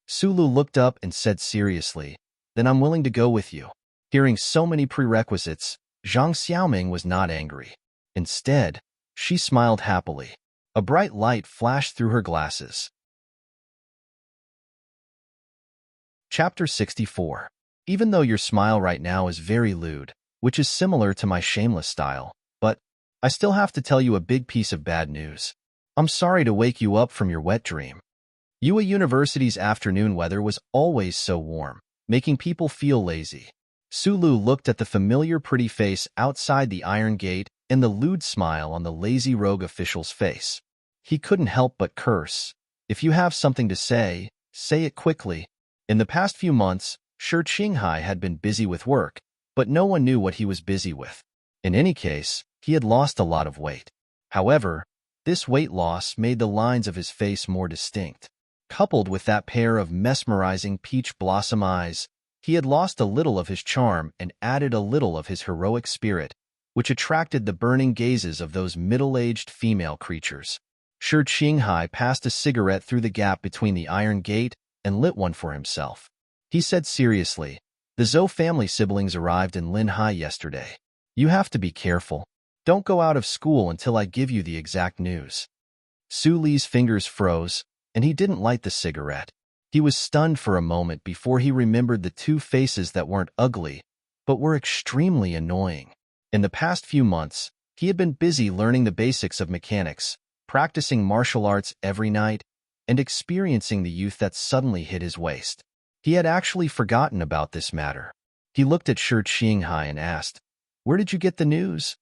Sulu looked up and said seriously, then I'm willing to go with you. Hearing so many prerequisites, Zhang Xiaoming was not angry. Instead, she smiled happily. A bright light flashed through her glasses. Chapter 64. Even though your smile right now is very lewd, which is similar to my shameless style, but I still have to tell you a big piece of bad news. I'm sorry to wake you up from your wet dream. UA University's afternoon weather was always so warm, making people feel lazy. Sulu looked at the familiar pretty face outside the iron gate and the lewd smile on the lazy rogue official's face. He couldn't help but curse. If you have something to say it quickly. In the past few months, Shi Qinghai had been busy with work, but no one knew what he was busy with. In any case, he had lost a lot of weight. However, this weight loss made the lines of his face more distinct. Coupled with that pair of mesmerizing peach blossom eyes, he had lost a little of his charm and added a little of his heroic spirit, which attracted the burning gazes of those middle-aged female creatures. Shi Qinghai passed a cigarette through the gap between the iron gate and lit one for himself. He said seriously, "The Zhou family siblings arrived in Linhai yesterday. You have to be careful. Don't go out of school until I give you the exact news." Su Li's fingers froze, and he didn't light the cigarette. He was stunned for a moment before he remembered the two faces that weren't ugly, but were extremely annoying. In the past few months, he had been busy learning the basics of mechanics, practicing martial arts every night, and experiencing the youth that suddenly hit his waist. He had actually forgotten about this matter. He looked at Shi Qinghai and asked, "Where did you get the news?"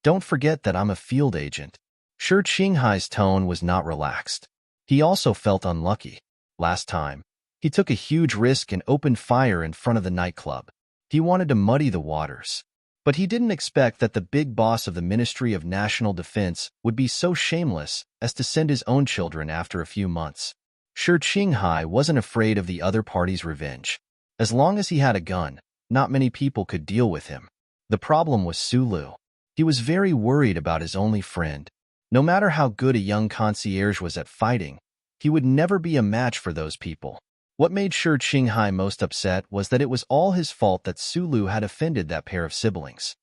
"Don't forget that I'm a field agent." Shi Qinghai's tone was not relaxed. He also felt unlucky. Last time, he took a huge risk and opened fire in front of the nightclub. He wanted to muddy the waters. But he didn't expect that the big boss of the Ministry of National Defense would be so shameless as to send his own children after a few months. Shi Qinghai wasn't afraid of the other party's revenge. As long as he had a gun, not many people could deal with him. The problem was Sulu. He was very worried about his only friend. No matter how good a young concierge was at fighting, he would never be a match for those people. What made Shi Qinghai most upset was that it was all his fault that Sulu had offended that pair of siblings.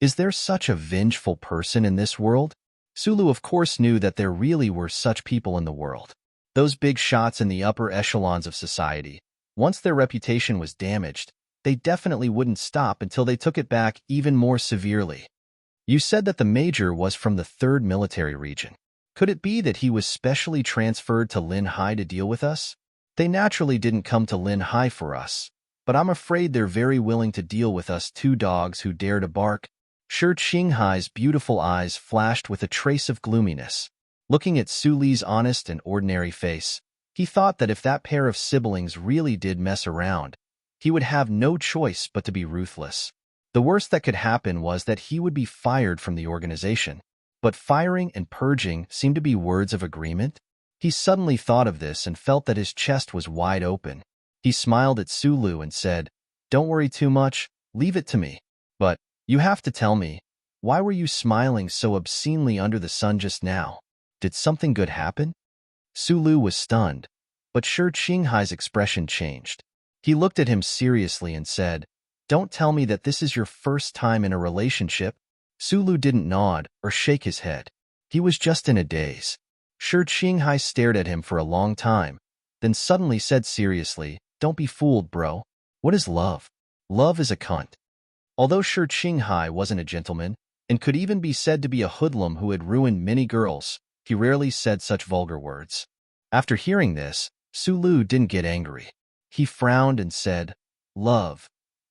Is there such a vengeful person in this world? Sulu of course knew that there really were such people in the world. Those big shots in the upper echelons of society, once their reputation was damaged, they definitely wouldn't stop until they took it back even more severely. You said that the major was from the 3rd military region. Could it be that he was specially transferred to Linhai to deal with us? They naturally didn't come to Linhai for us, but I'm afraid they're very willing to deal with us two dogs who dare to bark. Shi Qinghai's beautiful eyes flashed with a trace of gloominess. Looking at Su Li's honest and ordinary face, he thought that if that pair of siblings really did mess around, he would have no choice but to be ruthless. The worst that could happen was that he would be fired from the organization. But firing and purging seemed to be words of agreement. He suddenly thought of this and felt that his chest was wide open. He smiled at Sulu and said, "Don't worry too much, leave it to me. But, you have to tell me, why were you smiling so obscenely under the sun just now? Did something good happen?" Sulu was stunned, but Shi Qinghai's expression changed. He looked at him seriously and said, "Don't tell me that this is your first time in a relationship." Sulu didn't nod or shake his head. He was just in a daze. Shi Qinghai stared at him for a long time, then suddenly said seriously, "Don't be fooled, bro. What is love? Love is a cunt." Although Shi Qinghai wasn't a gentleman, and could even be said to be a hoodlum who had ruined many girls, he rarely said such vulgar words. After hearing this, Sulu didn't get angry. He frowned and said, "Love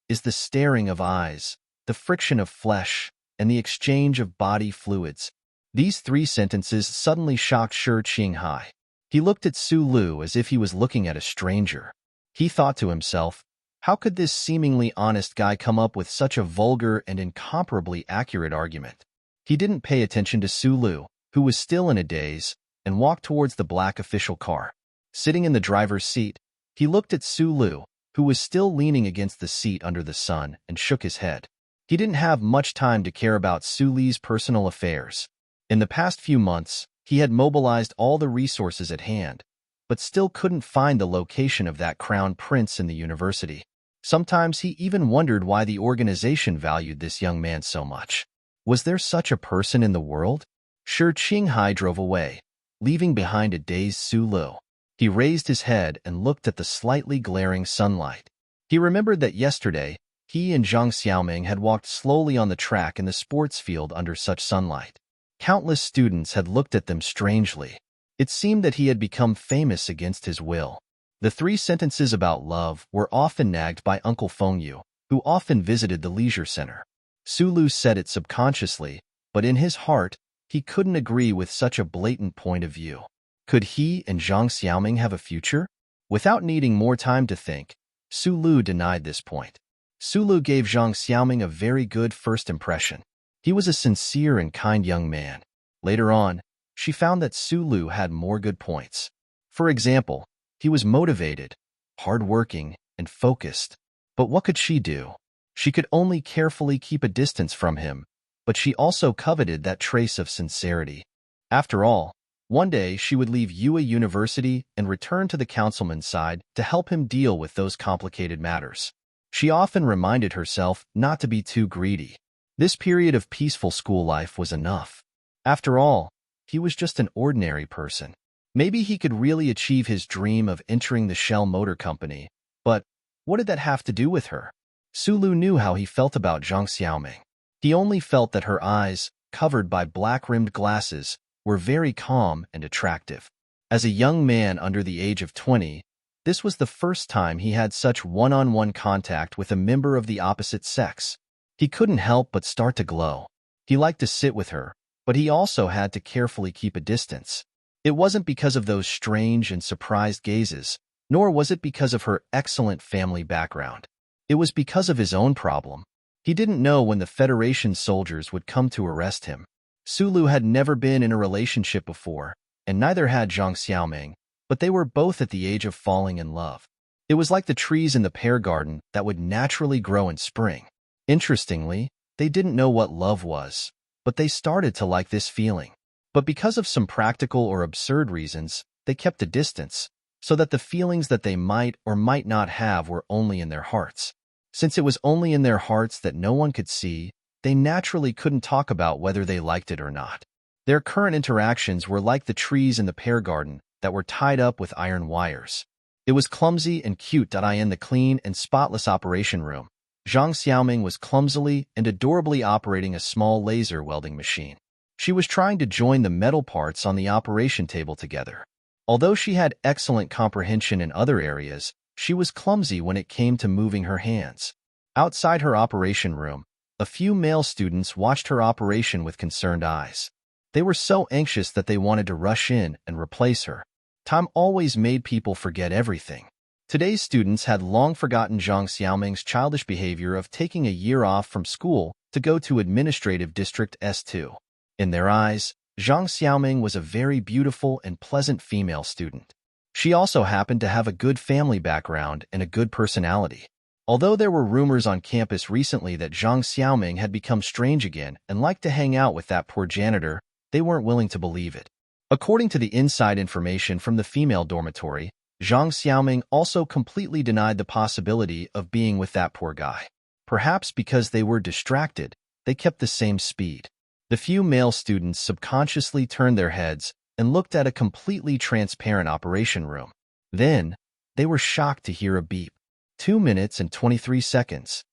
is the staring of eyes, the friction of flesh, and the exchange of body fluids." These 3 sentences suddenly shocked Shi Qinghai. He looked at Sulu as if he was looking at a stranger. He thought to himself, how could this seemingly honest guy come up with such a vulgar and incomparably accurate argument? He didn't pay attention to Sulu, who was still in a daze, and walked towards the black official car. Sitting in the driver's seat, he looked at Sulu, who was still leaning against the seat under the sun, and shook his head. He didn't have much time to care about Su Li's personal affairs. In the past few months, he had mobilized all the resources at hand, but still couldn't find the location of that crown prince in the university. Sometimes he even wondered why the organization valued this young man so much. Was there such a person in the world? Shi Qinghai drove away, leaving behind a dazed Su Lu. He raised his head and looked at the slightly glaring sunlight. He remembered that yesterday, he and Zhang Xiaoming had walked slowly on the track in the sports field under such sunlight. Countless students had looked at them strangely. It seemed that he had become famous against his will. The 3 sentences about love were often nagged by Uncle Fengyu, who often visited the leisure center. Su Lu said it subconsciously, but in his heart, he couldn't agree with such a blatant point of view. Could he and Zhang Xiaoming have a future? Without needing more time to think, Su Lu denied this point. Su Lu gave Zhang Xiaoming a very good first impression. He was a sincere and kind young man. Later on, she found that Su Lu had more good points. For example, he was motivated, hardworking, and focused. But what could she do? She could only carefully keep a distance from him, but she also coveted that trace of sincerity. After all, one day she would leave Yue University and return to the councilman's side to help him deal with those complicated matters. She often reminded herself not to be too greedy. This period of peaceful school life was enough. After all, he was just an ordinary person. Maybe he could really achieve his dream of entering the Shell Motor Company, but what did that have to do with her? Su Lu knew how he felt about Zhang Xiaoming. He only felt that her eyes, covered by black-rimmed glasses, were very calm and attractive. As a young man under the age of 20, this was the first time he had such one-on-one contact with a member of the opposite sex. He couldn't help but start to glow. He liked to sit with her, but he also had to carefully keep a distance. It wasn't because of those strange and surprised gazes, nor was it because of her excellent family background. It was because of his own problem. He didn't know when the Federation soldiers would come to arrest him. Su Lu had never been in a relationship before, and neither had Zhang Xiaoming, but they were both at the age of falling in love. It was like the trees in the pear garden that would naturally grow in spring. Interestingly, they didn't know what love was, but they started to like this feeling. But because of some practical or absurd reasons, they kept a distance, so that the feelings that they might or might not have were only in their hearts. Since it was only in their hearts that no one could see, they naturally couldn't talk about whether they liked it or not. Their current interactions were like the trees in the pear garden that were tied up with iron wires. It was clumsy and cute. In the clean and spotless operation room, Zhang Xiaoming was clumsily and adorably operating a small laser welding machine. She was trying to join the metal parts on the operation table together. Although she had excellent comprehension in other areas, she was clumsy when it came to moving her hands. Outside her operation room, a few male students watched her operation with concerned eyes. They were so anxious that they wanted to rush in and replace her. Time always made people forget everything. Today's students had long forgotten Zhang Xiaoming's childish behavior of taking a year off from school to go to Administrative District S2. In their eyes, Zhang Xiaoming was a very beautiful and pleasant female student. She also happened to have a good family background and a good personality. Although there were rumors on campus recently that Zhang Xiaoming had become strange again and liked to hang out with that poor janitor, they weren't willing to believe it. According to the inside information from the female dormitory, Zhang Xiaoming also completely denied the possibility of being with that poor guy. Perhaps because they were distracted, they kept the same speed. The few male students subconsciously turned their heads and looked at a completely transparent operation room. Then, they were shocked to hear a beep. 2 minutes and 23 seconds.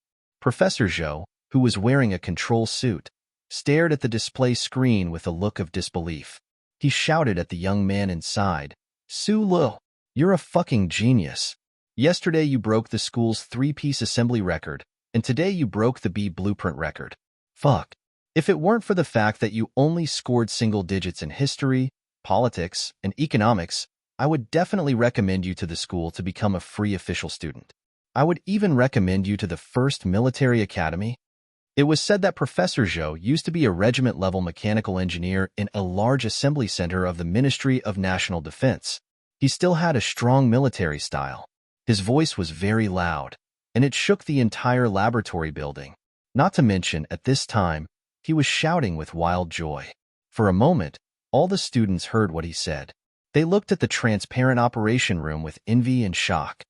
Professor Zhou, who was wearing a control suit, stared at the display screen with a look of disbelief. He shouted at the young man inside, "Su Lu, you're a fucking genius. Yesterday you broke the school's 3-piece assembly record, and today you broke the B blueprint record. Fuck. If it weren't for the fact that you only scored single digits in history, politics, and economics, I would definitely recommend you to the school to become a free official student. I would even recommend you to the first military academy." It was said that Professor Zhou used to be a regiment-level mechanical engineer in a large assembly center of the Ministry of National Defense. He still had a strong military style. His voice was very loud, and it shook the entire laboratory building. Not to mention, at this time, he was shouting with wild joy. For a moment, all the students heard what he said. They looked at the transparent operation room with envy and shock.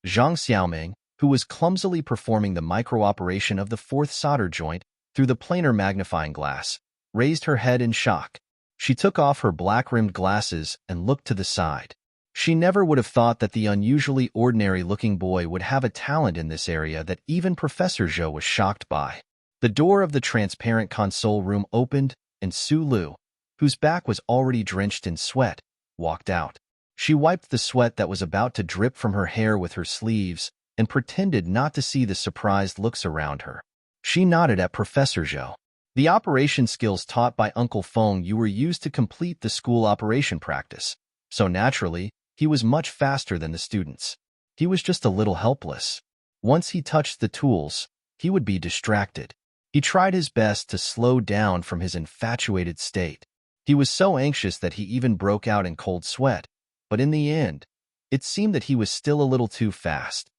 Zhang Xiaoming, who was clumsily performing the micro-operation of the fourth solder joint through the planar magnifying glass, raised her head in shock. She took off her black-rimmed glasses and looked to the side. She never would have thought that the unusually ordinary-looking boy would have a talent in this area that even Professor Zhou was shocked by. The door of the transparent console room opened, and Su Lu, whose back was already drenched in sweat, walked out. She wiped the sweat that was about to drip from her hair with her sleeves and pretended not to see the surprised looks around her. She nodded at Professor Zhou. The operation skills taught by Uncle Feng you were used to complete the school operation practice, so naturally, he was much faster than the students. He was just a little helpless. Once he touched the tools, he would be distracted. He tried his best to slow down from his infatuated state. He was so anxious that he even broke out in cold sweat, but in the end, it seemed that he was still a little too fast.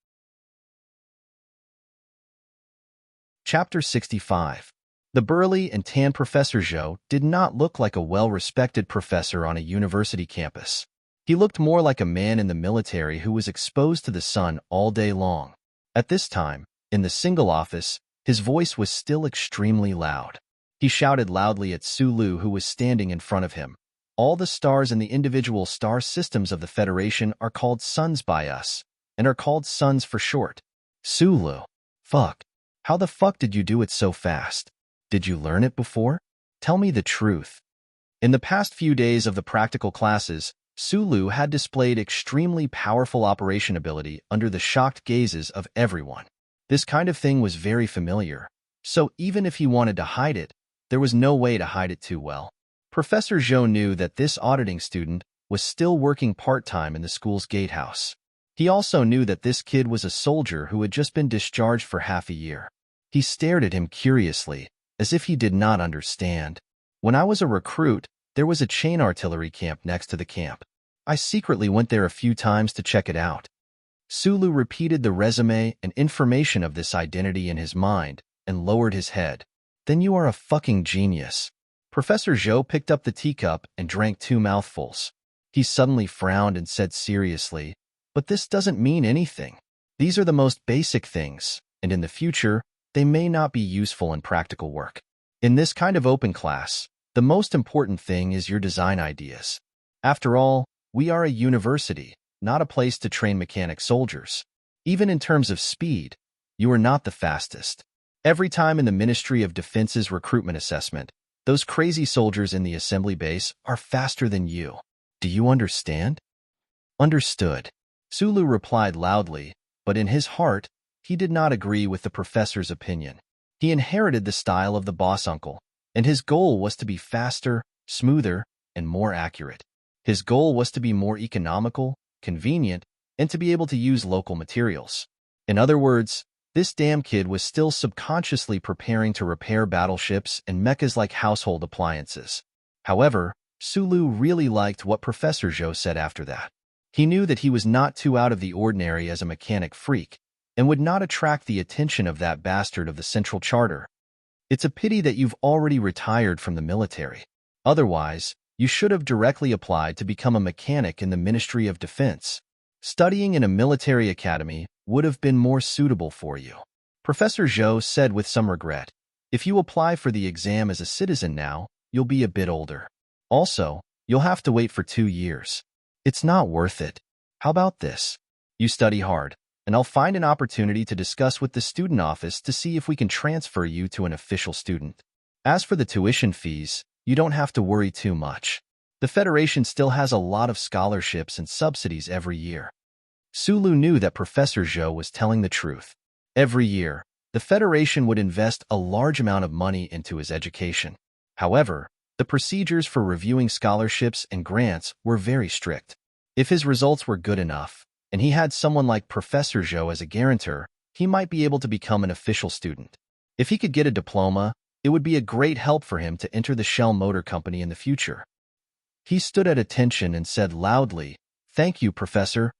Chapter 65. The burly and tan Professor Zhou did not look like a well-respected professor on a university campus. He looked more like a man in the military who was exposed to the sun all day long. At this time, in the single office, his voice was still extremely loud. He shouted loudly at Su Lu, who was standing in front of him. All the stars in the individual star systems of the Federation are called suns by us, and are called suns for short. Su Lu. Fuck. How the fuck did you do it so fast? Did you learn it before? Tell me the truth. In the past few days of the practical classes, Su Lu had displayed extremely powerful operation ability under the shocked gazes of everyone. This kind of thing was very familiar, so even if he wanted to hide it, there was no way to hide it too well. Professor Zhou knew that this auditing student was still working part-time in the school's gatehouse. He also knew that this kid was a soldier who had just been discharged for half a year. He stared at him curiously, as if he did not understand. When I was a recruit, there was a chain artillery camp next to the camp. I secretly went there a few times to check it out. Su Lu repeated the resume and information of this identity in his mind and lowered his head. Then you are a fucking genius. Professor Zhou picked up the teacup and drank 2 mouthfuls. He suddenly frowned and said seriously, "But this doesn't mean anything. These are the most basic things, and in the future, they may not be useful in practical work. In this kind of open class, the most important thing is your design ideas. After all, we are a university, not a place to train mechanic soldiers. Even in terms of speed, you are not the fastest. Every time in the Ministry of Defense's recruitment assessment, those crazy soldiers in the assembly base are faster than you. Do you understand?" "Understood," Su Lu replied loudly, but in his heart, he did not agree with the professor's opinion. He inherited the style of the boss uncle, and his goal was to be faster, smoother, and more accurate. His goal was to be more economical, convenient, and to be able to use local materials. In other words, this damn kid was still subconsciously preparing to repair battleships and mechas like household appliances. However, Su Lu really liked what Professor Zhou said after that. He knew that he was not too out of the ordinary as a mechanic freak, and would not attract the attention of that bastard of the Central Charter. It's a pity that you've already retired from the military. Otherwise, you should have directly applied to become a mechanic in the Ministry of Defense. Studying in a military academy would have been more suitable for you. Professor Zhou said with some regret, "If you apply for the exam as a citizen now, you'll be a bit older. Also, you'll have to wait for 2 years. It's not worth it. How about this? You study hard, and I'll find an opportunity to discuss with the student office to see if we can transfer you to an official student. As for the tuition fees, you don't have to worry too much. The Federation still has a lot of scholarships and subsidies every year." Su Lu knew that Professor Zhou was telling the truth. Every year, the Federation would invest a large amount of money into his education. However, the procedures for reviewing scholarships and grants were very strict. If his results were good enough, and he had someone like Professor Zhou as a guarantor, he might be able to become an official student. If he could get a diploma, it would be a great help for him to enter the Shell Motor Company in the future. He stood at attention and said loudly, "Thank you, Professor.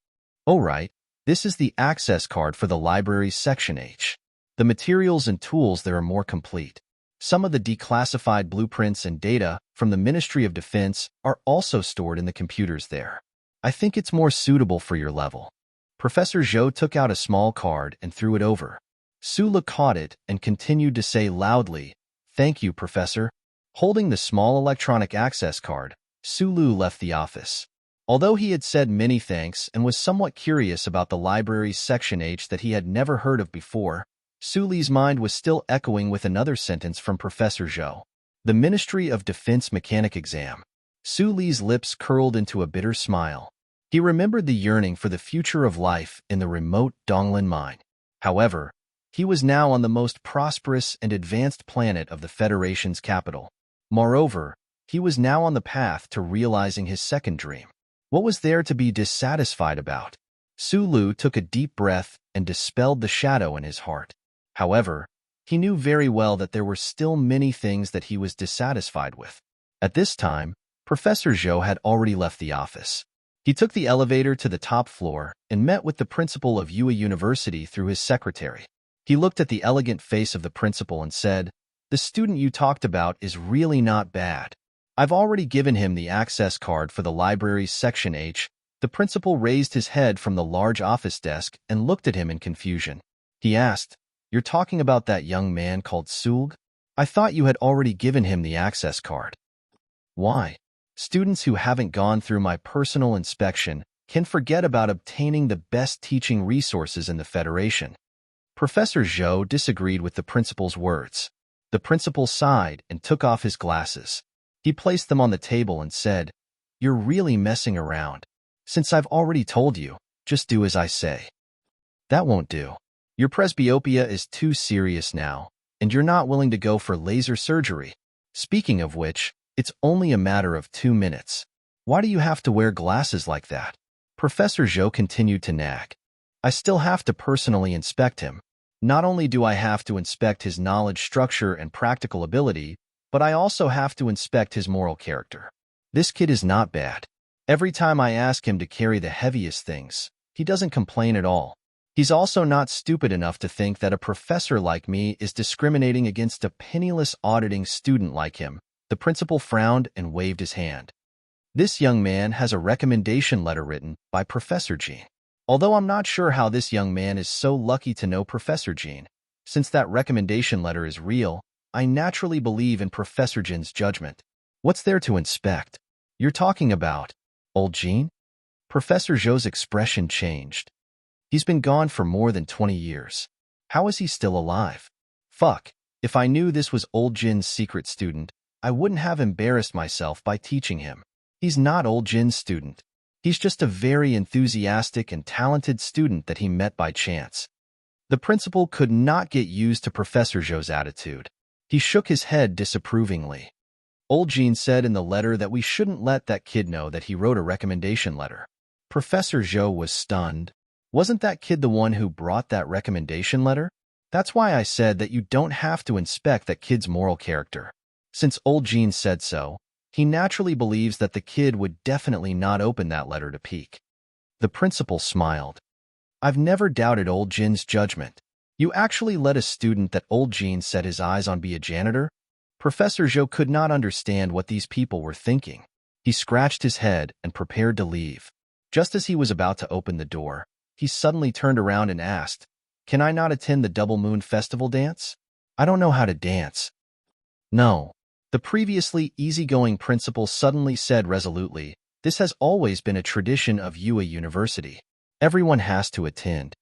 All right, this is the access card for the library's Section H. The materials and tools there are more complete. Some of the declassified blueprints and data from the Ministry of Defense are also stored in the computers there. I think it's more suitable for your level." Professor Zhou took out a small card and threw it over. Sulu caught it and continued to say loudly, "Thank you, Professor." Holding the small electronic access card, Sulu left the office. Although he had said many thanks and was somewhat curious about the library's Section H that he had never heard of before, Sulu's mind was still echoing with another sentence from Professor Zhou. The Ministry of Defense Mechanic Exam. Sulu's lips curled into a bitter smile. He remembered the yearning for the future of life in the remote Donglin mine. However, he was now on the most prosperous and advanced planet of the Federation's capital. Moreover, he was now on the path to realizing his second dream. What was there to be dissatisfied about? Sulu took a deep breath and dispelled the shadow in his heart. However, he knew very well that there were still many things that he was dissatisfied with. At this time, Professor Zhou had already left the office. He took the elevator to the top floor and met with the principal of Yue University through his secretary. He looked at the elegant face of the principal and said, "The student you talked about is really not bad. I've already given him the access card for the library's Section H." The principal raised his head from the large office desk and looked at him in confusion. He asked, "You're talking about that young man called Sulg? I thought you had already given him the access card." "Why? Students who haven't gone through my personal inspection can forget about obtaining the best teaching resources in the Federation." Professor Zhou disagreed with the principal's words. The principal sighed and took off his glasses. He placed them on the table and said, "You're really messing around. Since I've already told you, just do as I say." "That won't do. Your presbyopia is too serious now, and you're not willing to go for laser surgery. Speaking of which, it's only a matter of 2 minutes. Why do you have to wear glasses like that?" Professor Zhou continued to nag. "I still have to personally inspect him. Not only do I have to inspect his knowledge structure and practical ability, but I also have to inspect his moral character. This kid is not bad. Every time I ask him to carry the heaviest things, he doesn't complain at all. He's also not stupid enough to think that a professor like me is discriminating against a penniless auditing student like him." The principal frowned and waved his hand. "This young man has a recommendation letter written by Professor Jean. Although I'm not sure how this young man is so lucky to know Professor Jean. Since that recommendation letter is real, I naturally believe in Professor Jean's judgment. What's there to inspect? You're talking about old Jean?" Professor Zhou's expression changed. "He's been gone for more than 20 years. How is he still alive? Fuck, if I knew this was old Jin's secret student, I wouldn't have embarrassed myself by teaching him. He's not old Jin's student. He's just a very enthusiastic and talented student that he met by chance." The principal could not get used to Professor Zhou's attitude. He shook his head disapprovingly. "Old Jean said in the letter that we shouldn't let that kid know that he wrote a recommendation letter." Professor Zhou was stunned. "Wasn't that kid the one who brought that recommendation letter? That's why I said that you don't have to inspect that kid's moral character. Since old Jean said so, he naturally believes that the kid would definitely not open that letter to peek." The principal smiled. "I've never doubted old Jin's judgment. You actually let a student that old Jean set his eyes on be a janitor?" Professor Zhou could not understand what these people were thinking. He scratched his head and prepared to leave. Just as he was about to open the door, he suddenly turned around and asked, "Can I not attend the Double Moon Festival dance? I don't know how to dance." "No." The previously easygoing principal suddenly said resolutely, "This has always been a tradition of Yue University. Everyone has to attend."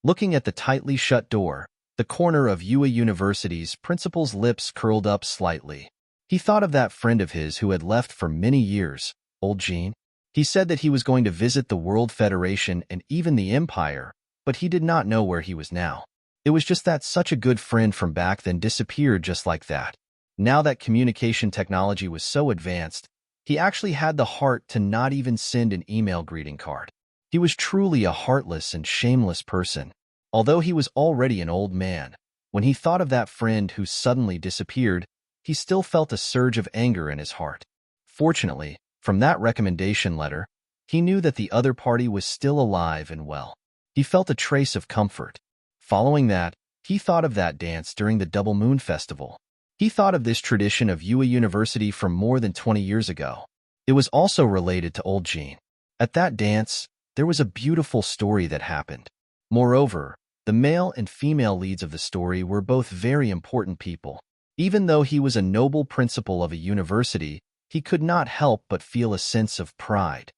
Looking at the tightly shut door, the corner of Yue University's principal's lips curled up slightly. He thought of that friend of his who had left for many years, old Jean. He said that he was going to visit the World Federation and even the Empire, but he did not know where he was now. It was just that such a good friend from back then disappeared just like that. Now that communication technology was so advanced, he actually had the heart to not even send an email greeting card. He was truly a heartless and shameless person. Although he was already an old man, when he thought of that friend who suddenly disappeared, he still felt a surge of anger in his heart. Fortunately, from that recommendation letter, he knew that the other party was still alive and well. He felt a trace of comfort. Following that, he thought of that dance during the Double Moon Festival. He thought of this tradition of Yue University from more than 20 years ago. It was also related to old Jean. At that dance, there was a beautiful story that happened. Moreover, the male and female leads of the story were both very important people. Even though he was a noble principal of a university, he could not help but feel a sense of pride.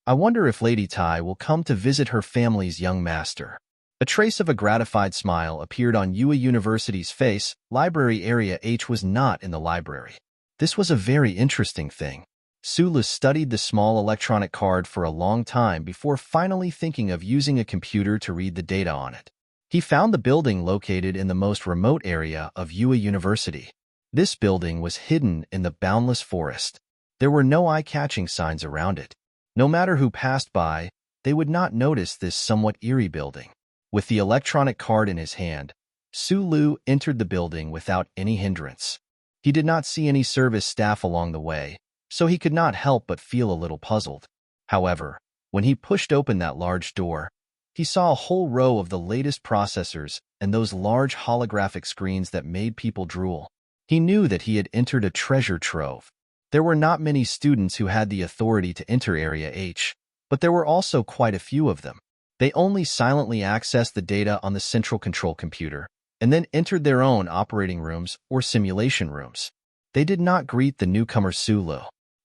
I wonder if Lady Tai will come to visit her family's young master. A trace of a gratified smile appeared on Yue University's face. Library Area H was not in the library. This was a very interesting thing. Sulu studied the small electronic card for a long time before finally thinking of using a computer to read the data on it. He found the building located in the most remote area of Yue University. This building was hidden in the boundless forest. There were no eye-catching signs around it. No matter who passed by, they would not notice this somewhat eerie building. With the electronic card in his hand, Sulu entered the building without any hindrance. He did not see any service staff along the way, so he could not help but feel a little puzzled. However, when he pushed open that large door, he saw a whole row of the latest processors and those large holographic screens that made people drool. He knew that he had entered a treasure trove. There were not many students who had the authority to enter Area H, but there were also quite a few of them. They only silently accessed the data on the central control computer and then entered their own operating rooms or simulation rooms. They did not greet the newcomer Sulu.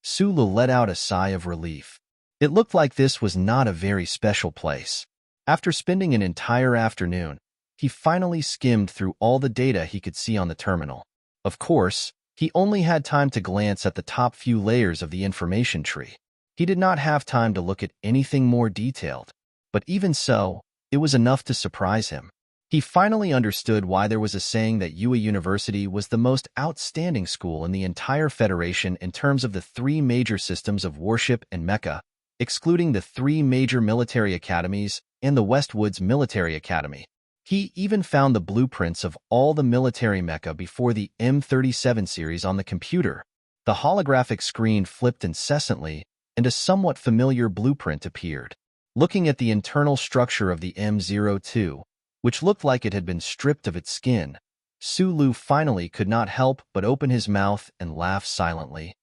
Sulu let out a sigh of relief. It looked like this was not a very special place. After spending an entire afternoon, he finally skimmed through all the data he could see on the terminal. Of course, he only had time to glance at the top few layers of the information tree. He did not have time to look at anything more detailed, but even so, it was enough to surprise him. He finally understood why there was a saying that Yue University was the most outstanding school in the entire Federation in terms of the three major systems of warship and mecha, excluding the three major military academies and the Westwoods Military Academy. He even found the blueprints of all the military mecha before the M37 series on the computer. The holographic screen flipped incessantly, and a somewhat familiar blueprint appeared. Looking at the internal structure of the M02, which looked like it had been stripped of its skin, Sulu finally could not help but open his mouth and laugh silently.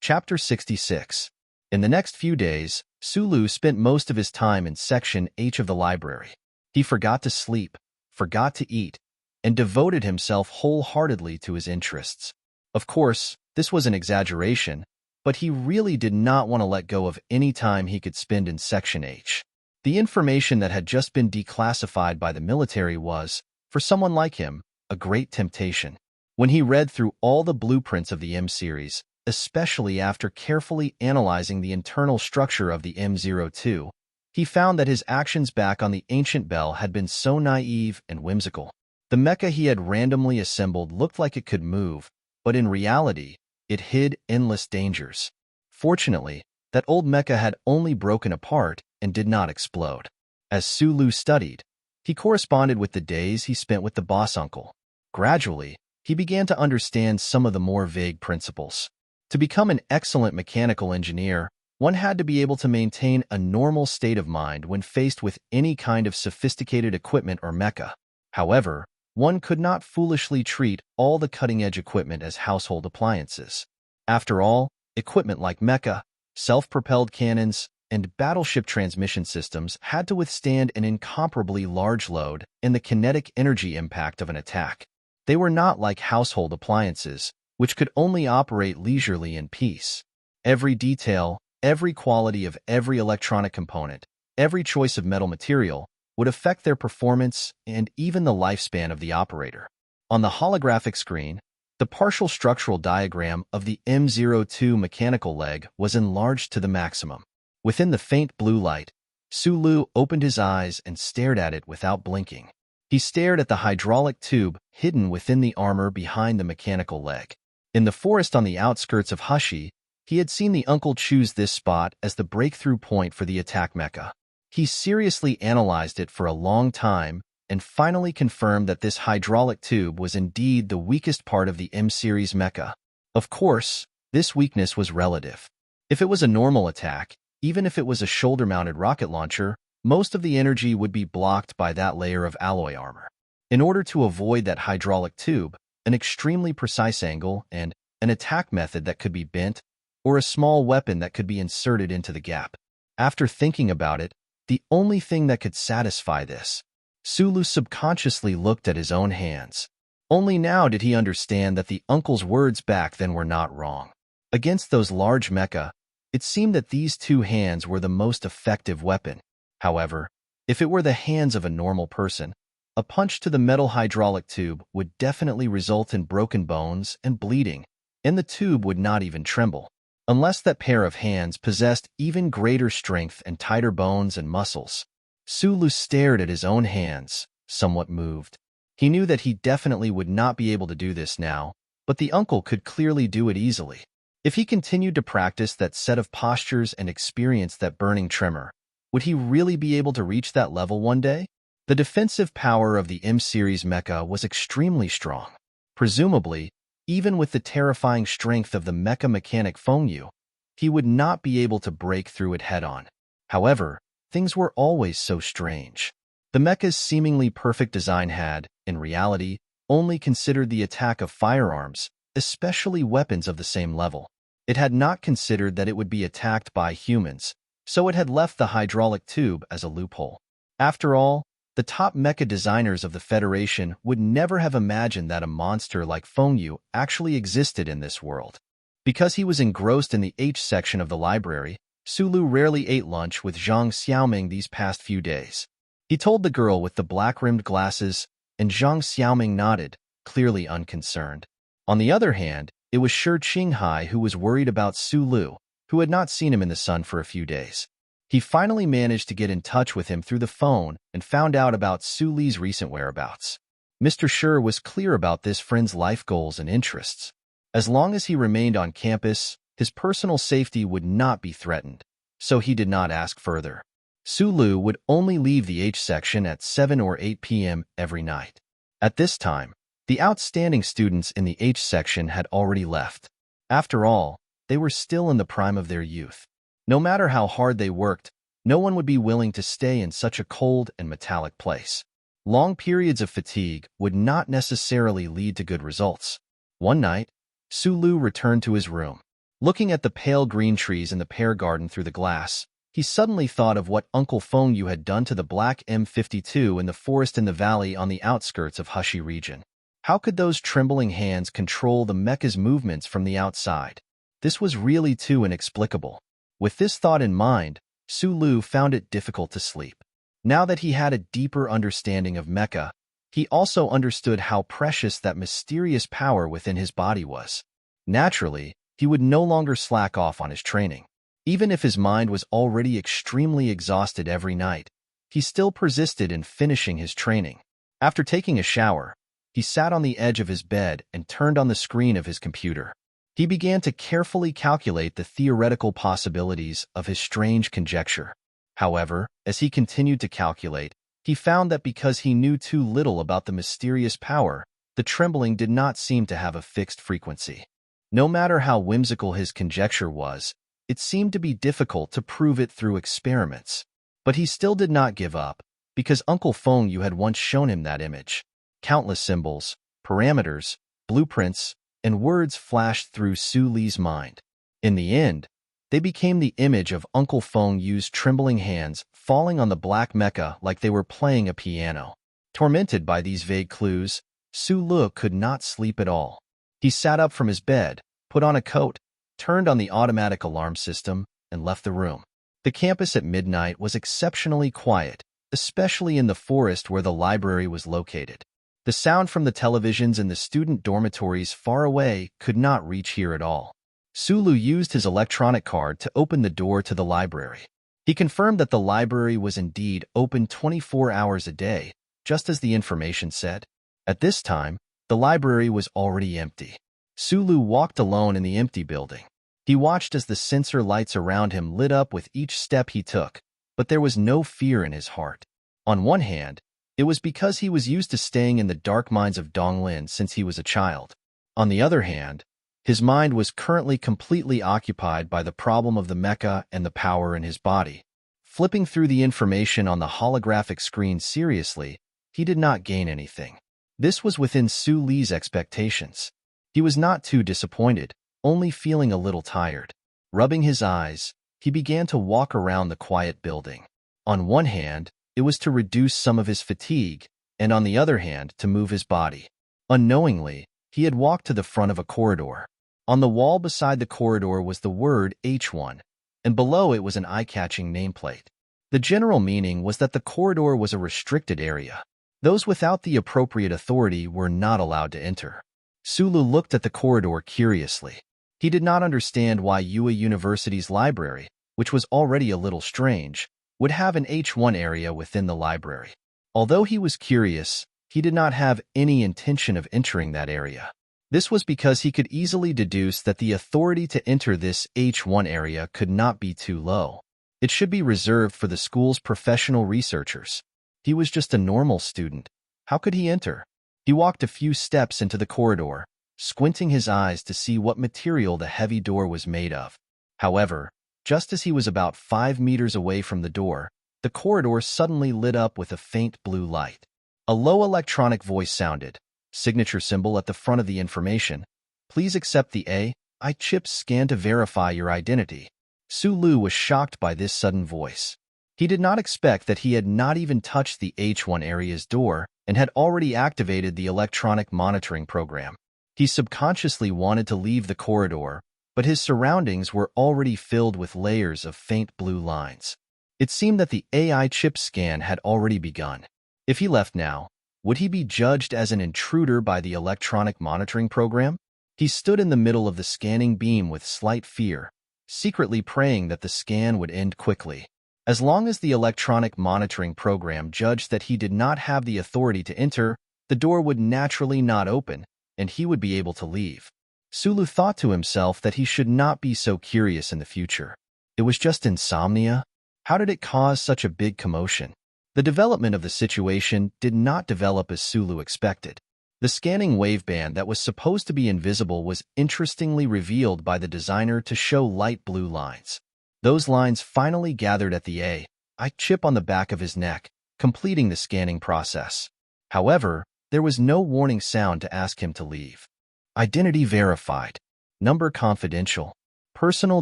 Chapter 66. In the next few days, Sulu spent most of his time in Section H of the library. He forgot to sleep, forgot to eat, and devoted himself wholeheartedly to his interests. Of course, this was an exaggeration, but he really did not want to let go of any time he could spend in Section H. The information that had just been declassified by the military was, for someone like him, a great temptation. When he read through all the blueprints of the M series, especially after carefully analyzing the internal structure of the M02, he found that his actions back on the ancient bell had been so naive and whimsical. The mecha he had randomly assembled looked like it could move, but in reality, it hid endless dangers. Fortunately, that old mecha had only broken apart and did not explode. As Sulu studied, he corresponded with the days he spent with the boss uncle. Gradually, he began to understand some of the more vague principles. To become an excellent mechanical engineer, one had to be able to maintain a normal state of mind when faced with any kind of sophisticated equipment or mecha. However, one could not foolishly treat all the cutting-edge equipment as household appliances. After all, equipment like mecha, self-propelled cannons, and battleship transmission systems had to withstand an incomparably large load and the kinetic energy impact of an attack. They were not like household appliances, which could only operate leisurely in peace. Every detail, every quality of every electronic component, every choice of metal material would affect their performance and even the lifespan of the operator. On the holographic screen, the partial structural diagram of the M02 mechanical leg was enlarged to the maximum. Within the faint blue light, Sulu opened his eyes and stared at it without blinking. He stared at the hydraulic tube hidden within the armor behind the mechanical leg. In the forest on the outskirts of Hushi, he had seen the uncle choose this spot as the breakthrough point for the attack mecha. He seriously analyzed it for a long time and finally confirmed that this hydraulic tube was indeed the weakest part of the M-series mecha. Of course, this weakness was relative. If it was a normal attack, even if it was a shoulder-mounted rocket launcher, most of the energy would be blocked by that layer of alloy armor. In order to avoid that hydraulic tube, an extremely precise angle, and an attack method that could be bent, or a small weapon that could be inserted into the gap. After thinking about it, the only thing that could satisfy this, Sulu subconsciously looked at his own hands. Only now did he understand that the uncle's words back then were not wrong. Against those large mecha, it seemed that these two hands were the most effective weapon. However, if it were the hands of a normal person, a punch to the metal hydraulic tube would definitely result in broken bones and bleeding, and the tube would not even tremble. Unless that pair of hands possessed even greater strength and tighter bones and muscles. Sulu stared at his own hands, somewhat moved. He knew that he definitely would not be able to do this now, but the uncle could clearly do it easily. If he continued to practice that set of postures and experience that burning tremor, would he really be able to reach that level one day? The defensive power of the M-series mecha was extremely strong. Presumably, even with the terrifying strength of the mecha mechanic Fengyu, he would not be able to break through it head-on. However, things were always so strange. The mecha's seemingly perfect design had, in reality, only considered the attack of firearms, especially weapons of the same level. It had not considered that it would be attacked by humans, so it had left the hydraulic tube as a loophole. After all, the top mecha designers of the Federation would never have imagined that a monster like Fengyu actually existed in this world. Because he was engrossed in the H section of the library, Sulu rarely ate lunch with Zhang Xiaoming these past few days. He told the girl with the black-rimmed glasses, and Zhang Xiaoming nodded, clearly unconcerned. On the other hand, it was Shi Qinghai who was worried about Sulu, who had not seen him in the sun for a few days. He finally managed to get in touch with him through the phone and found out about Su Li's recent whereabouts. Mr. Shi was clear about this friend's life goals and interests. As long as he remained on campus, his personal safety would not be threatened, so he did not ask further. Sulu would only leave the H section at 7 or 8 p.m. every night. At this time, the outstanding students in the H section had already left. After all, they were still in the prime of their youth. No matter how hard they worked, no one would be willing to stay in such a cold and metallic place. Long periods of fatigue would not necessarily lead to good results. One night, Sulu returned to his room. Looking at the pale green trees in the pear garden through the glass, he suddenly thought of what Uncle Fengyu had done to the black M52 in the forest in the valley on the outskirts of Hushi region. How could those trembling hands control the mecha's movements from the outside? This was really too inexplicable. With this thought in mind, Sulu found it difficult to sleep. Now that he had a deeper understanding of mecha, he also understood how precious that mysterious power within his body was. Naturally, he would no longer slack off on his training. Even if his mind was already extremely exhausted every night, he still persisted in finishing his training. After taking a shower, he sat on the edge of his bed and turned on the screen of his computer. He began to carefully calculate the theoretical possibilities of his strange conjecture. However, as he continued to calculate, he found that because he knew too little about the mysterious power, the trembling did not seem to have a fixed frequency. No matter how whimsical his conjecture was, it seemed to be difficult to prove it through experiments. But he still did not give up, because Uncle Fengyu had once shown him that image. Countless symbols, parameters, blueprints, and words flashed through Su Li's mind. In the end, they became the image of Uncle Fengyu's trembling hands falling on the black mecha like they were playing a piano. Tormented by these vague clues, Su Lu could not sleep at all. He sat up from his bed, put on a coat, turned on the automatic alarm system, and left the room. The campus at midnight was exceptionally quiet, especially in the forest where the library was located. The sound from the televisions in the student dormitories far away could not reach here at all. Sulu used his electronic card to open the door to the library. He confirmed that the library was indeed open 24 hours a day, just as the information said. At this time, the library was already empty. Sulu walked alone in the empty building. He watched as the sensor lights around him lit up with each step he took, but there was no fear in his heart. On one hand, it was because he was used to staying in the dark mines of Donglin since he was a child. On the other hand, his mind was currently completely occupied by the problem of the mecha and the power in his body. Flipping through the information on the holographic screen seriously, he did not gain anything. This was within Su Li's expectations. He was not too disappointed, only feeling a little tired. Rubbing his eyes, he began to walk around the quiet building. On one hand, it was to reduce some of his fatigue, and on the other hand, to move his body. Unknowingly, he had walked to the front of a corridor. On the wall beside the corridor was the word H1, and below it was an eye-catching nameplate. The general meaning was that the corridor was a restricted area. Those without the appropriate authority were not allowed to enter. Sulu looked at the corridor curiously. He did not understand why UA University's library, which was already a little strange, would have an H1 area within the library. Although he was curious, he did not have any intention of entering that area. This was because he could easily deduce that the authority to enter this H1 area could not be too low. It should be reserved for the school's professional researchers. He was just a normal student. How could he enter? He walked a few steps into the corridor, squinting his eyes to see what material the heavy door was made of. However, just as he was about 5 meters away from the door, the corridor suddenly lit up with a faint blue light. A low electronic voice sounded, signature symbol at the front of the information. Please accept the AI chip scan to verify your identity. Sulu was shocked by this sudden voice. He did not expect that he had not even touched the H1 area's door and had already activated the electronic monitoring program. He subconsciously wanted to leave the corridor, but his surroundings were already filled with layers of faint blue lines. It seemed that the AI chip scan had already begun. If he left now, would he be judged as an intruder by the electronic monitoring program? He stood in the middle of the scanning beam with slight fear, secretly praying that the scan would end quickly. As long as the electronic monitoring program judged that he did not have the authority to enter, the door would naturally not open, and he would be able to leave. Sulu thought to himself that he should not be so curious in the future. It was just insomnia? How did it cause such a big commotion? The development of the situation did not develop as Sulu expected. The scanning waveband that was supposed to be invisible was interestingly revealed by the designer to show light blue lines. Those lines finally gathered at the AI chip on the back of his neck, completing the scanning process. However, there was no warning sound to ask him to leave. Identity verified. Number confidential. Personal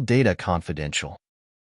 data confidential.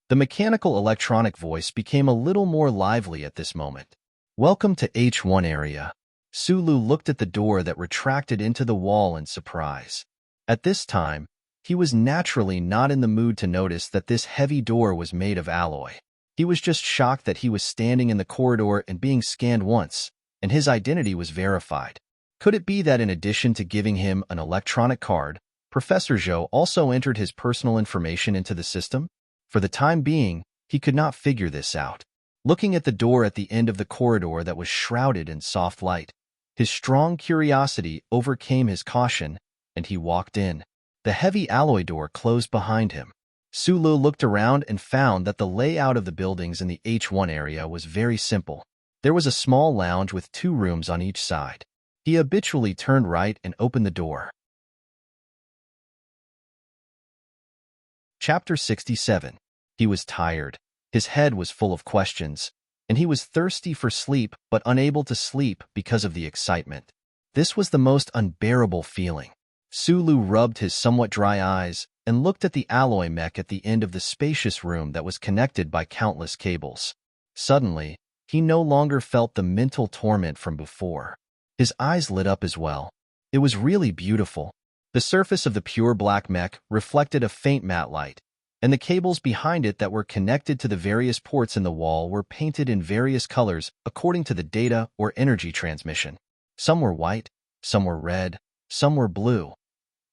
The mechanical electronic voice became a little more lively at this moment. Welcome to H1 area. Sulu looked at the door that retracted into the wall in surprise. At this time, he was naturally not in the mood to notice that this heavy door was made of alloy. He was just shocked that he was standing in the corridor and being scanned once, and his identity was verified. Could it be that in addition to giving him an electronic card, Professor Zhou also entered his personal information into the system? For the time being, he could not figure this out. Looking at the door at the end of the corridor that was shrouded in soft light, his strong curiosity overcame his caution, and he walked in. The heavy alloy door closed behind him. Sulu looked around and found that the layout of the buildings in the H1 area was very simple. There was a small lounge with 2 rooms on each side. He habitually turned right and opened the door. Chapter 67. He was tired. His head was full of questions, and he was thirsty for sleep but unable to sleep because of the excitement. This was the most unbearable feeling. Sulu rubbed his somewhat dry eyes and looked at the alloy mech at the end of the spacious room that was connected by countless cables. Suddenly, he no longer felt the mental torment from before. His eyes lit up as well. It was really beautiful. The surface of the pure black mech reflected a faint matte light, and the cables behind it that were connected to the various ports in the wall were painted in various colors according to the data or energy transmission. Some were white, some were red, some were blue.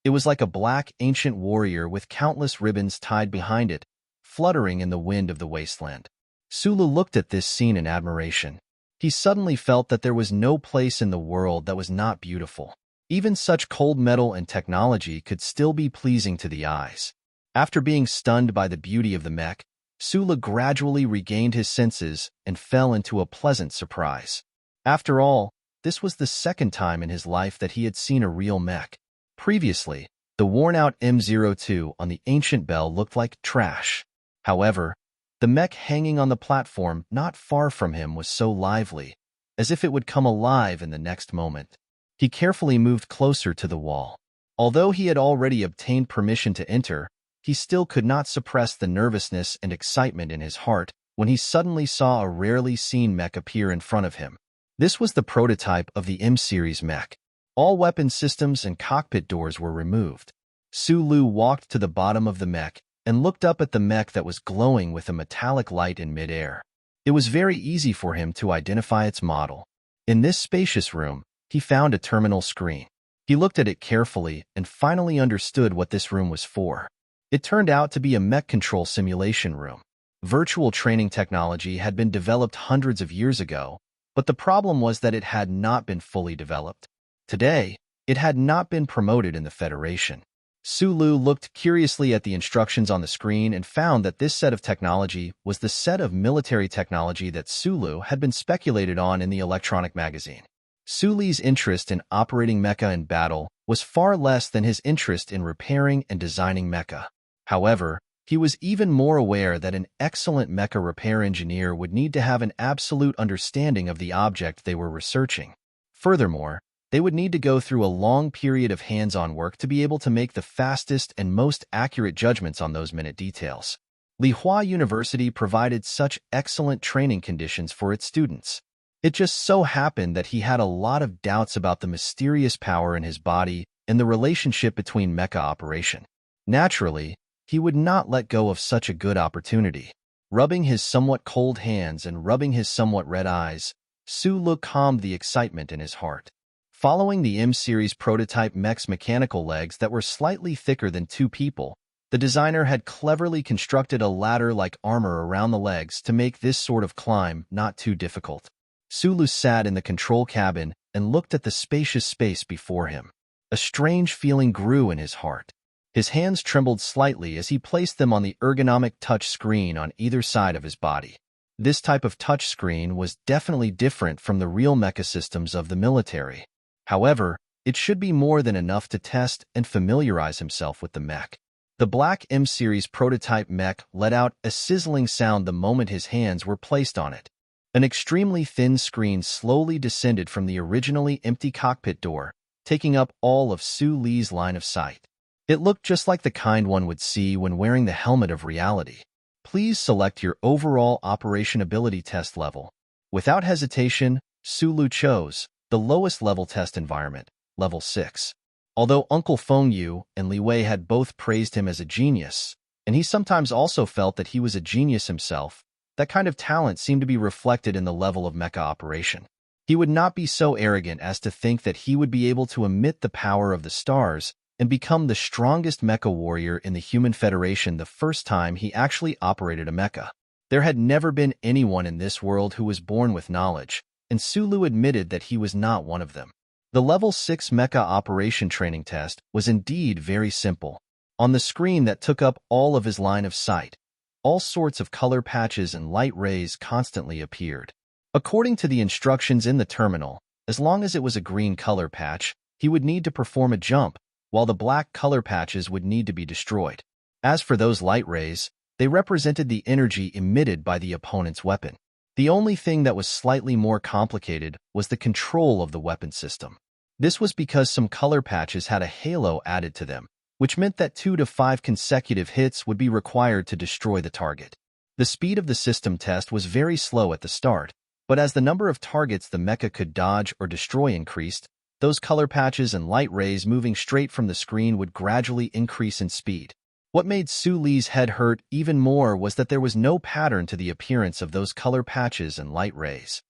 It was like a black ancient warrior with countless ribbons tied behind it, fluttering in the wind of the wasteland. Sulu looked at this scene in admiration. He suddenly felt that there was no place in the world that was not beautiful. Even such cold metal and technology could still be pleasing to the eyes. After being stunned by the beauty of the mech, Sulu gradually regained his senses and fell into a pleasant surprise. After all, this was the second time in his life that he had seen a real mech. Previously, the worn-out M02 on the ancient bell looked like trash. However, the mech hanging on the platform not far from him was so lively, as if it would come alive in the next moment. He carefully moved closer to the wall. Although he had already obtained permission to enter, he still could not suppress the nervousness and excitement in his heart when he suddenly saw a rarely seen mech appear in front of him. This was the prototype of the M-series mech. All weapon systems and cockpit doors were removed. Sulu walked to the bottom of the mech and looked up at the mech that was glowing with a metallic light in midair. It was very easy for him to identify its model. In this spacious room, he found a terminal screen. He looked at it carefully and finally understood what this room was for. It turned out to be a mech control simulation room. Virtual training technology had been developed hundreds of years ago, but the problem was that it had not been fully developed. Today, it had not been promoted in the Federation. Sulu looked curiously at the instructions on the screen and found that this set of technology was the set of military technology that Sulu had been speculated on in the electronic magazine. Sulu's interest in operating mecha in battle was far less than his interest in repairing and designing mecha. However, he was even more aware that an excellent mecha repair engineer would need to have an absolute understanding of the object they were researching. Furthermore, they would need to go through a long period of hands-on work to be able to make the fastest and most accurate judgments on those minute details. Lihua University provided such excellent training conditions for its students. It just so happened that he had a lot of doubts about the mysterious power in his body and the relationship between mecha operation. Naturally, he would not let go of such a good opportunity. Rubbing his somewhat cold hands and rubbing his somewhat red eyes, Sulu calmed the excitement in his heart. Following the M-series prototype mech's mechanical legs that were slightly thicker than two people, the designer had cleverly constructed a ladder-like armor around the legs to make this sort of climb not too difficult. Sulu sat in the control cabin and looked at the spacious space before him. A strange feeling grew in his heart. His hands trembled slightly as he placed them on the ergonomic touch screen on either side of his body. This type of touch screen was definitely different from the real mecha systems of the military. However, it should be more than enough to test and familiarize himself with the mech. The black M-series prototype mech let out a sizzling sound the moment his hands were placed on it. An extremely thin screen slowly descended from the originally empty cockpit door, taking up all of Sulu's line of sight. It looked just like the kind one would see when wearing the helmet of reality. Please select your overall operation ability test level. Without hesitation, Sulu chose the lowest level test environment, level 6. Although Uncle Feng Yu and Li Wei had both praised him as a genius, and he sometimes also felt that he was a genius himself, that kind of talent seemed to be reflected in the level of mecha operation. He would not be so arrogant as to think that he would be able to emit the power of the stars and become the strongest mecha warrior in the Human Federation the first time he actually operated a mecha. There had never been anyone in this world who was born with knowledge, and Sulu admitted that he was not one of them. The Level 6 Mecha Operation Training Test was indeed very simple. On the screen that took up all of his line of sight, all sorts of color patches and light rays constantly appeared. According to the instructions in the terminal, as long as it was a green color patch, he would need to perform a jump, while the black color patches would need to be destroyed. As for those light rays, they represented the energy emitted by the opponent's weapon. The only thing that was slightly more complicated was the control of the weapon system. This was because some color patches had a halo added to them, which meant that 2 to 5 consecutive hits would be required to destroy the target. The speed of the system test was very slow at the start, but as the number of targets the mecha could dodge or destroy increased, those color patches and light rays moving straight from the screen would gradually increase in speed. What made Sulu's head hurt even more was that there was no pattern to the appearance of those color patches and light rays.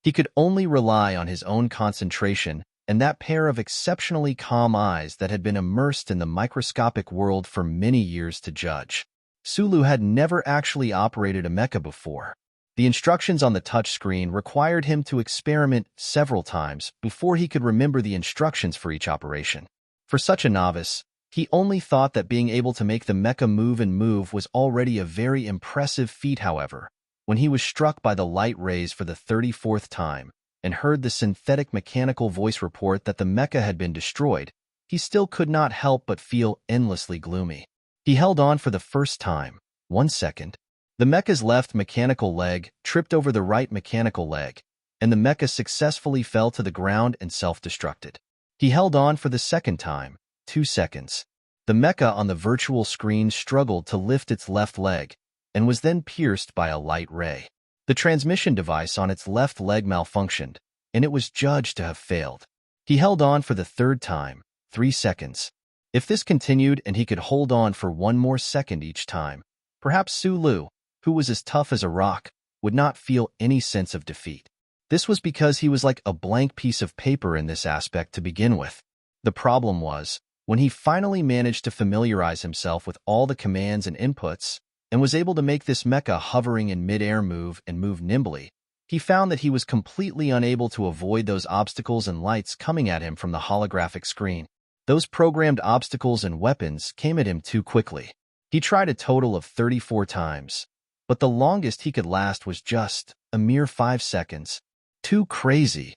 He could only rely on his own concentration and that pair of exceptionally calm eyes that had been immersed in the microscopic world for many years to judge. Sulu had never actually operated a mecha before. The instructions on the touch screen required him to experiment several times before he could remember the instructions for each operation. For such a novice, he only thought that being able to make the mecha move was already a very impressive feat. However, when he was struck by the light rays for the 34th time and heard the synthetic mechanical voice report that the mecha had been destroyed, he still could not help but feel endlessly gloomy. He held on for the first time. 1 second. The mecha's left mechanical leg tripped over the right mechanical leg, and the mecha successfully fell to the ground and self-destructed. He held on for the second time. 2 seconds. The mecha on the virtual screen struggled to lift its left leg and was then pierced by a light ray. The transmission device on its left leg malfunctioned, and it was judged to have failed. He held on for the third time, 3 seconds. If this continued and he could hold on for 1 more second each time, perhaps Sulu, who was as tough as a rock, would not feel any sense of defeat. This was because he was like a blank piece of paper in this aspect to begin with. The problem was, when he finally managed to familiarize himself with all the commands and inputs, and was able to make this mecha hovering in mid-air move and move nimbly, he found that he was completely unable to avoid those obstacles and lights coming at him from the holographic screen. Those programmed obstacles and weapons came at him too quickly. He tried a total of 34 times, but the longest he could last was just a mere 5 seconds. Too crazy.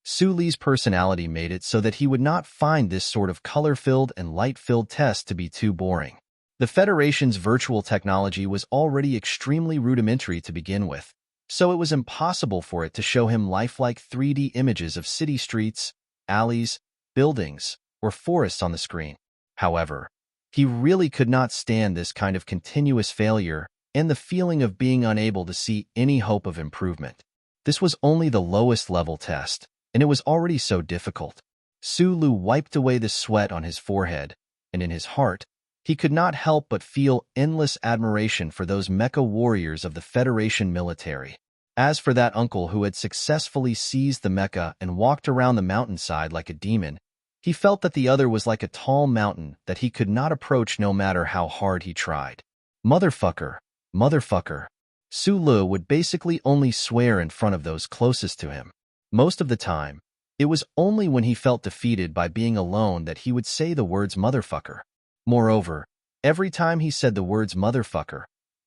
Su Li's personality made it so that he would not find this sort of color-filled and light-filled test to be too boring. The Federation's virtual technology was already extremely rudimentary to begin with, so it was impossible for it to show him lifelike 3D images of city streets, alleys, buildings, or forests on the screen. However, he really could not stand this kind of continuous failure and the feeling of being unable to see any hope of improvement. This was only the lowest level test, and it was already so difficult. Sulu wiped away the sweat on his forehead, and in his heart, he could not help but feel endless admiration for those mecha warriors of the Federation military. As for that uncle who had successfully seized the mecha and walked around the mountainside like a demon, he felt that the other was like a tall mountain that he could not approach no matter how hard he tried. Motherfucker, motherfucker. Sulu would basically only swear in front of those closest to him. Most of the time, it was only when he felt defeated by being alone that he would say the words motherfucker. Moreover, every time he said the words motherfucker,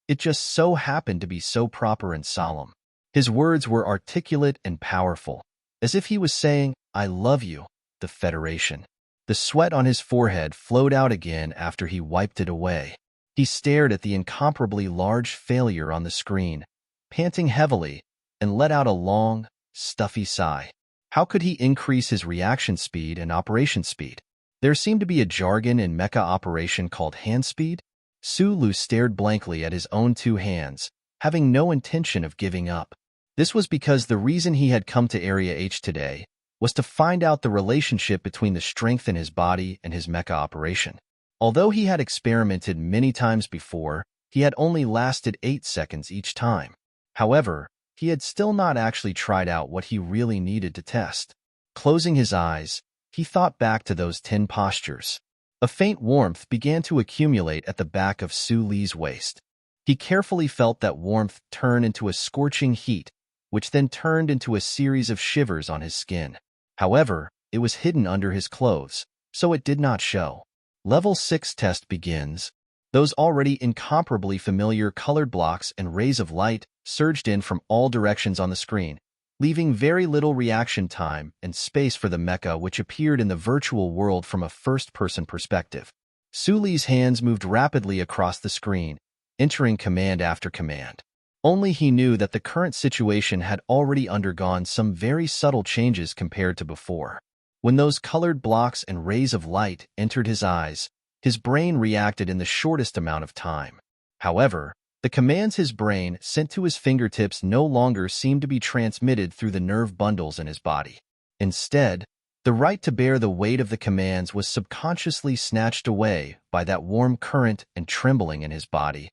it just so happened to be so proper and solemn. His words were articulate and powerful, as if he was saying, "I love you, the Federation." The sweat on his forehead flowed out again after he wiped it away. He stared at the incomparably large failure on the screen, panting heavily, and let out a long, stuffy sigh. How could he increase his reaction speed and operation speed? There seemed to be a jargon in mecha operation called hand speed. Sulu stared blankly at his own 2 hands, having no intention of giving up. This was because the reason he had come to Area H today was to find out the relationship between the strength in his body and his mecha operation. Although he had experimented many times before, he had only lasted 8 seconds each time. However, he had still not actually tried out what he really needed to test. Closing his eyes, he thought back to those 10 postures. A faint warmth began to accumulate at the back of Su Li's waist. He carefully felt that warmth turn into a scorching heat, which then turned into a series of shivers on his skin. However, it was hidden under his clothes, so it did not show. Level 6 test begins. Those already incomparably familiar colored blocks and rays of light surged in from all directions on the screen, leaving very little reaction time and space for the mecha which appeared in the virtual world from a first-person perspective. Su Li's hands moved rapidly across the screen, entering command after command. Only he knew that the current situation had already undergone some very subtle changes compared to before. When those colored blocks and rays of light entered his eyes, his brain reacted in the shortest amount of time. However, the commands his brain sent to his fingertips no longer seemed to be transmitted through the nerve bundles in his body. Instead, the right to bear the weight of the commands was subconsciously snatched away by that warm current and trembling in his body.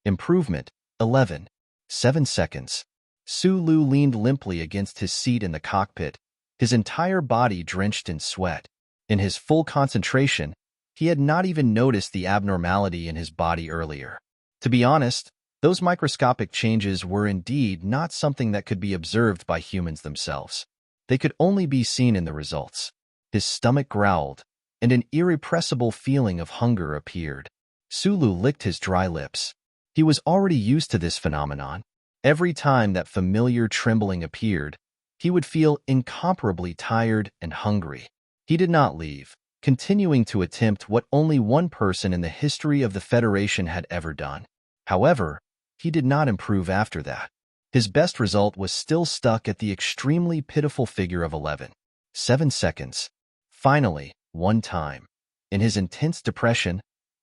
Improvement, 11. 7 seconds. Sulu leaned limply against his seat in the cockpit, his entire body drenched in sweat. In his full concentration, he had not even noticed the abnormality in his body earlier. To be honest, those microscopic changes were indeed not something that could be observed by humans themselves. They could only be seen in the results. His stomach growled, and an irrepressible feeling of hunger appeared. Sulu licked his dry lips. He was already used to this phenomenon. Every time that familiar trembling appeared, he would feel incomparably tired and hungry. He did not leave, continuing to attempt what only one person in the history of the Federation had ever done. However, he did not improve after that. His best result was still stuck at the extremely pitiful figure of 11. 7 seconds. Finally, one time, in his intense depression,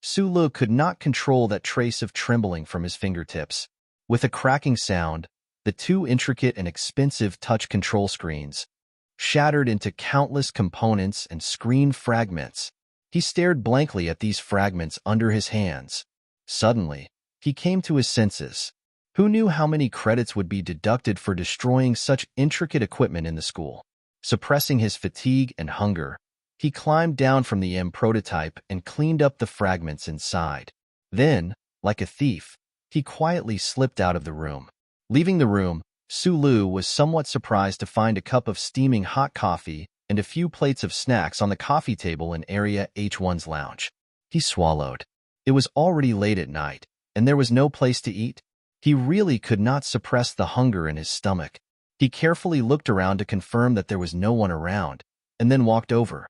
Sulu could not control that trace of trembling from his fingertips. With a cracking sound, the two intricate and expensive touch control screens shattered into countless components and screen fragments. He stared blankly at these fragments under his hands. Suddenly, he came to his senses. Who knew how many credits would be deducted for destroying such intricate equipment in the school? Suppressing his fatigue and hunger, he climbed down from the M prototype and cleaned up the fragments inside. Then, like a thief, he quietly slipped out of the room. Leaving the room, Sulu was somewhat surprised to find a cup of steaming hot coffee and a few plates of snacks on the coffee table in Area H1's lounge. He swallowed. It was already late at night, and there was no place to eat. He really could not suppress the hunger in his stomach. He carefully looked around to confirm that there was no one around, and then walked over.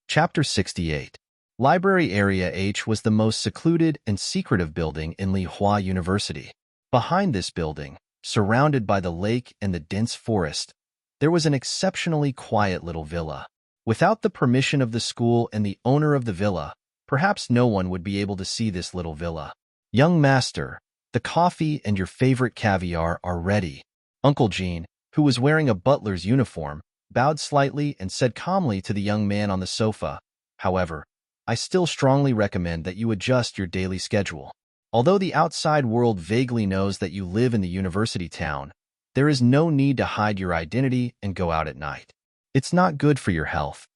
Chapter 68. Library Area H was the most secluded and secretive building in Lihua University. Behind this building, surrounded by the lake and the dense forest, there was an exceptionally quiet little villa. Without the permission of the school and the owner of the villa, perhaps no one would be able to see this little villa. "Young master, the coffee and your favorite caviar are ready." Uncle Jean, who was wearing a butler's uniform, bowed slightly and said calmly to the young man on the sofa, "However, I still strongly recommend that you adjust your daily schedule. Although the outside world vaguely knows that you live in the university town, there is no need to hide your identity and go out at night. It's not good for your health."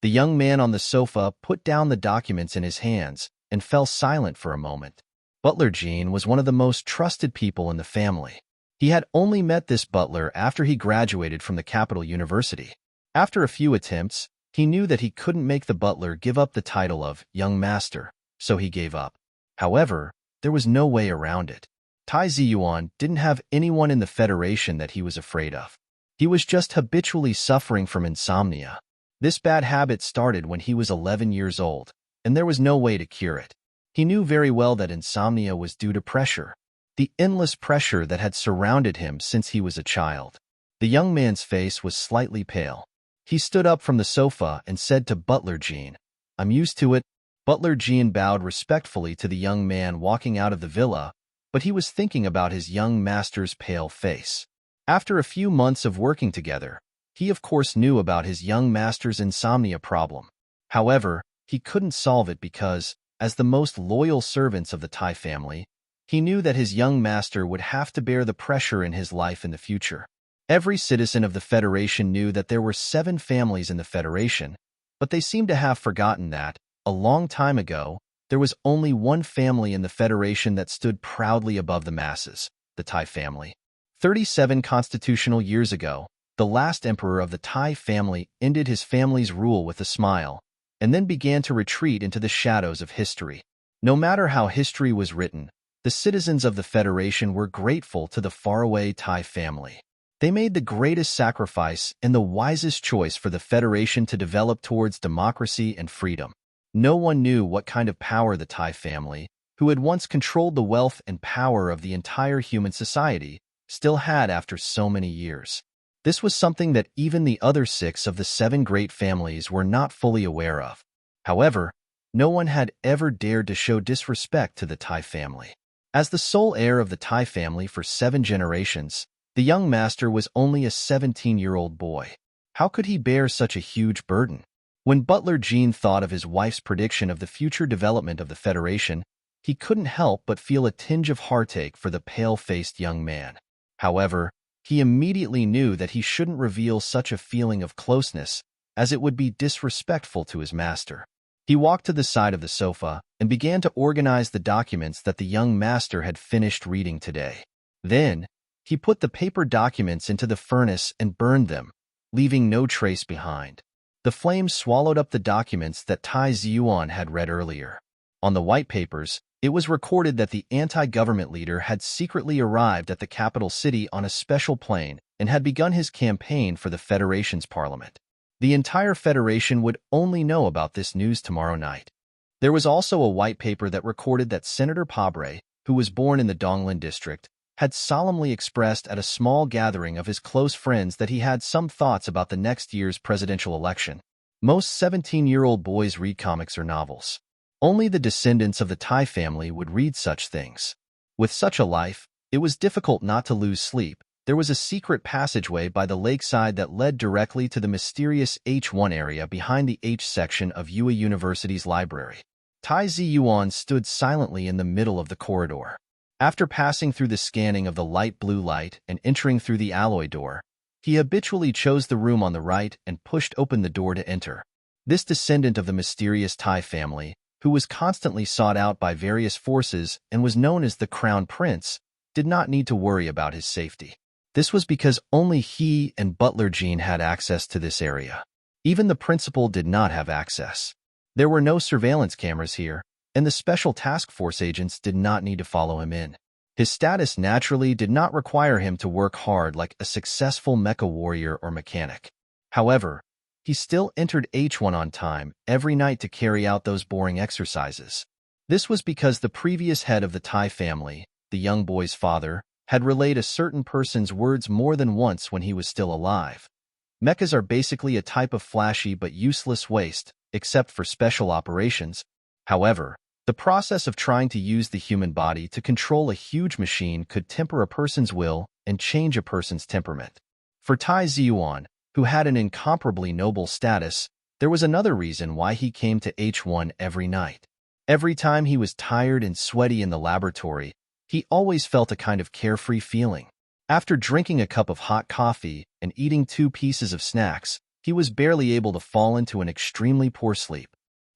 The young man on the sofa put down the documents in his hands and fell silent for a moment. Butler Jean was one of the most trusted people in the family. He had only met this butler after he graduated from the capital university. After a few attempts, he knew that he couldn't make the butler give up the title of young master, so he gave up. However, there was no way around it. Tai Ziyuan didn't have anyone in the Federation that he was afraid of. He was just habitually suffering from insomnia. This bad habit started when he was 11 years old, and there was no way to cure it. He knew very well that insomnia was due to pressure, the endless pressure that had surrounded him since he was a child. The young man's face was slightly pale. He stood up from the sofa and said to Butler Jean, "I'm used to it." Butler Jean bowed respectfully to the young man walking out of the villa, but he was thinking about his young master's pale face. After a few months of working together, he of course knew about his young master's insomnia problem. However, he couldn't solve it because, as the most loyal servants of the Tai family, he knew that his young master would have to bear the pressure in his life in the future. Every citizen of the Federation knew that there were 7 families in the Federation, but they seemed to have forgotten that, a long time ago, there was only one family in the Federation that stood proudly above the masses, the Tai family. 37 constitutional years ago, the last emperor of the Tai family ended his family's rule with a smile, and then began to retreat into the shadows of history. No matter how history was written, the citizens of the Federation were grateful to the faraway Tai family. They made the greatest sacrifice and the wisest choice for the Federation to develop towards democracy and freedom. No one knew what kind of power the Tai family, who had once controlled the wealth and power of the entire human society, still had after so many years. This was something that even the other 6 of the 7 great families were not fully aware of. However, no one had ever dared to show disrespect to the Tai family. As the sole heir of the Tai family for 7 generations, the young master was only a 17-year-old boy. How could he bear such a huge burden? When Butler Jean thought of his wife's prediction of the future development of the Federation, he couldn't help but feel a tinge of heartache for the pale-faced young man. However, he immediately knew that he shouldn't reveal such a feeling of closeness, as it would be disrespectful to his master. He walked to the side of the sofa and began to organize the documents that the young master had finished reading today. Then, he put the paper documents into the furnace and burned them, leaving no trace behind. The flames swallowed up the documents that Tai Ziyuan had read earlier. On the white papers, it was recorded that the anti-government leader had secretly arrived at the capital city on a special plane and had begun his campaign for the Federation's parliament. The entire Federation would only know about this news tomorrow night. There was also a white paper that recorded that Senator Pabre, who was born in the Donglin district, had solemnly expressed at a small gathering of his close friends that he had some thoughts about the next year's presidential election. Most 17-year-old boys read comics or novels. Only the descendants of the Tai family would read such things. With such a life, it was difficult not to lose sleep. There was a secret passageway by the lakeside that led directly to the mysterious H1 area behind the H section of UA University's library. Tai Ziyuan stood silently in the middle of the corridor. After passing through the scanning of the light blue light and entering through the alloy door, he habitually chose the room on the right and pushed open the door to enter. This descendant of the mysterious Tai family, who was constantly sought out by various forces and was known as the Crown Prince, did not need to worry about his safety. This was because only he and Butler Jean had access to this area. Even the principal did not have access. There were no surveillance cameras here, and the special task force agents did not need to follow him in. His status naturally did not require him to work hard like a successful mecha warrior or mechanic. However, he still entered H1 on time every night to carry out those boring exercises. This was because the previous head of the Tai family, the young boy's father, had relayed a certain person's words more than once when he was still alive. Mechas are basically a type of flashy but useless waste, except for special operations. However, the process of trying to use the human body to control a huge machine could temper a person's will and change a person's temperament. For Tai Ziyuan, who had an incomparably noble status, there was another reason why he came to H1 every night. Every time he was tired and sweaty in the laboratory, he always felt a kind of carefree feeling. After drinking a cup of hot coffee and eating 2 pieces of snacks, he was barely able to fall into an extremely poor sleep.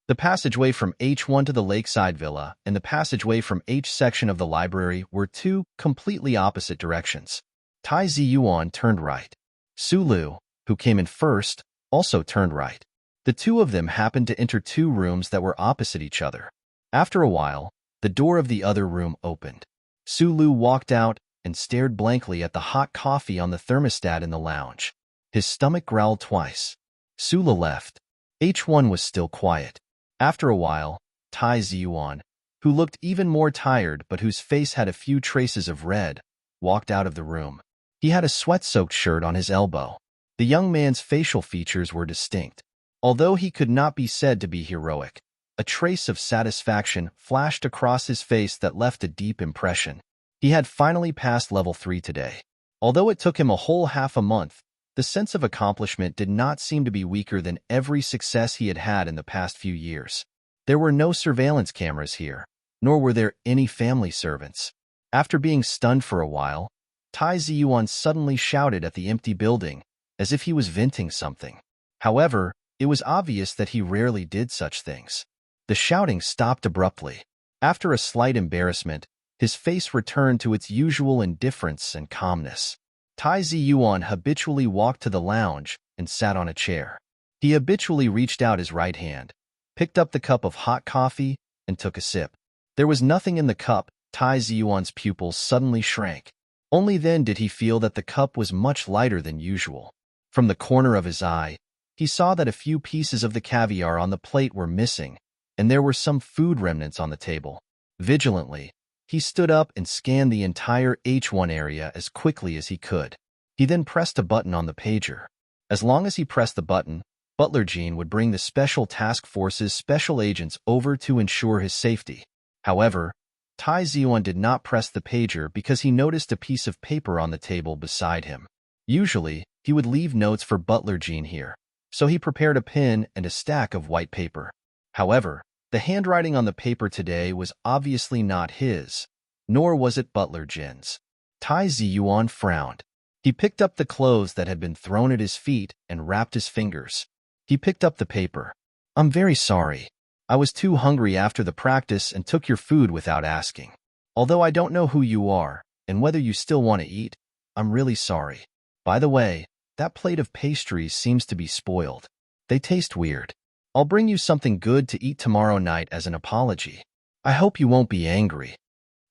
The passageway from H1 to the lakeside villa and the passageway from H section of the library were 2 completely opposite directions. Tai Ziyuan turned right. Su Lu, who came in first, also turned right. The 2 of them happened to enter 2 rooms that were opposite each other. After a while, the door of the other room opened. Su Lu walked out and stared blankly at the hot coffee on the thermostat in the lounge. His stomach growled twice. Su Lu left. H1 was still quiet. After a while, Tai Ziyuan, who looked even more tired but whose face had a few traces of red, walked out of the room. He had a sweat-soaked shirt on his elbow. The young man's facial features were distinct. Although he could not be said to be heroic, a trace of satisfaction flashed across his face that left a deep impression. He had finally passed level 3 today. Although it took him a whole half a month, the sense of accomplishment did not seem to be weaker than every success he had had in the past few years. There were no surveillance cameras here, nor were there any family servants. After being stunned for a while, Tai Ziyuan suddenly shouted at the empty building, as if he was venting something. However, it was obvious that he rarely did such things. The shouting stopped abruptly. After a slight embarrassment, his face returned to its usual indifference and calmness. Tai Ziyuan habitually walked to the lounge and sat on a chair. He habitually reached out his right hand, picked up the cup of hot coffee, and took a sip. There was nothing in the cup. Tai Ziyuan's pupils suddenly shrank. Only then did he feel that the cup was much lighter than usual. From the corner of his eye, he saw that a few pieces of the caviar on the plate were missing, and there were some food remnants on the table. Vigilantly, he stood up and scanned the entire H1 area as quickly as he could. He then pressed a button on the pager. As long as he pressed the button, Butler Jean would bring the Special Task Force's special agents over to ensure his safety. However, Tai Ziyuan did not press the pager because he noticed a piece of paper on the table beside him. Usually, he would leave notes for Butler Jean here, so he prepared a pen and a stack of white paper. However, the handwriting on the paper today was obviously not his, nor was it Butler Jean's. Tai Ziyuan frowned. He picked up the clothes that had been thrown at his feet and wrapped his fingers. He picked up the paper. "I'm very sorry. I was too hungry after the practice and took your food without asking. Although I don't know who you are and whether you still want to eat, I'm really sorry. By the way, that plate of pastries seems to be spoiled. They taste weird. I'll bring you something good to eat tomorrow night as an apology. I hope you won't be angry."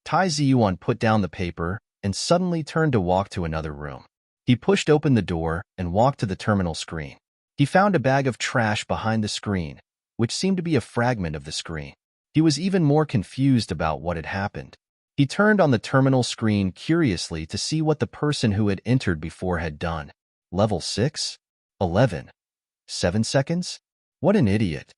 Tai Ziyuan put down the paper and suddenly turned to walk to another room. He pushed open the door and walked to the terminal screen. He found a bag of trash behind the screen, which seemed to be a fragment of the screen. He was even more confused about what had happened. He turned on the terminal screen curiously to see what the person who had entered before had done. Level 6? 11. 7 seconds? What an idiot.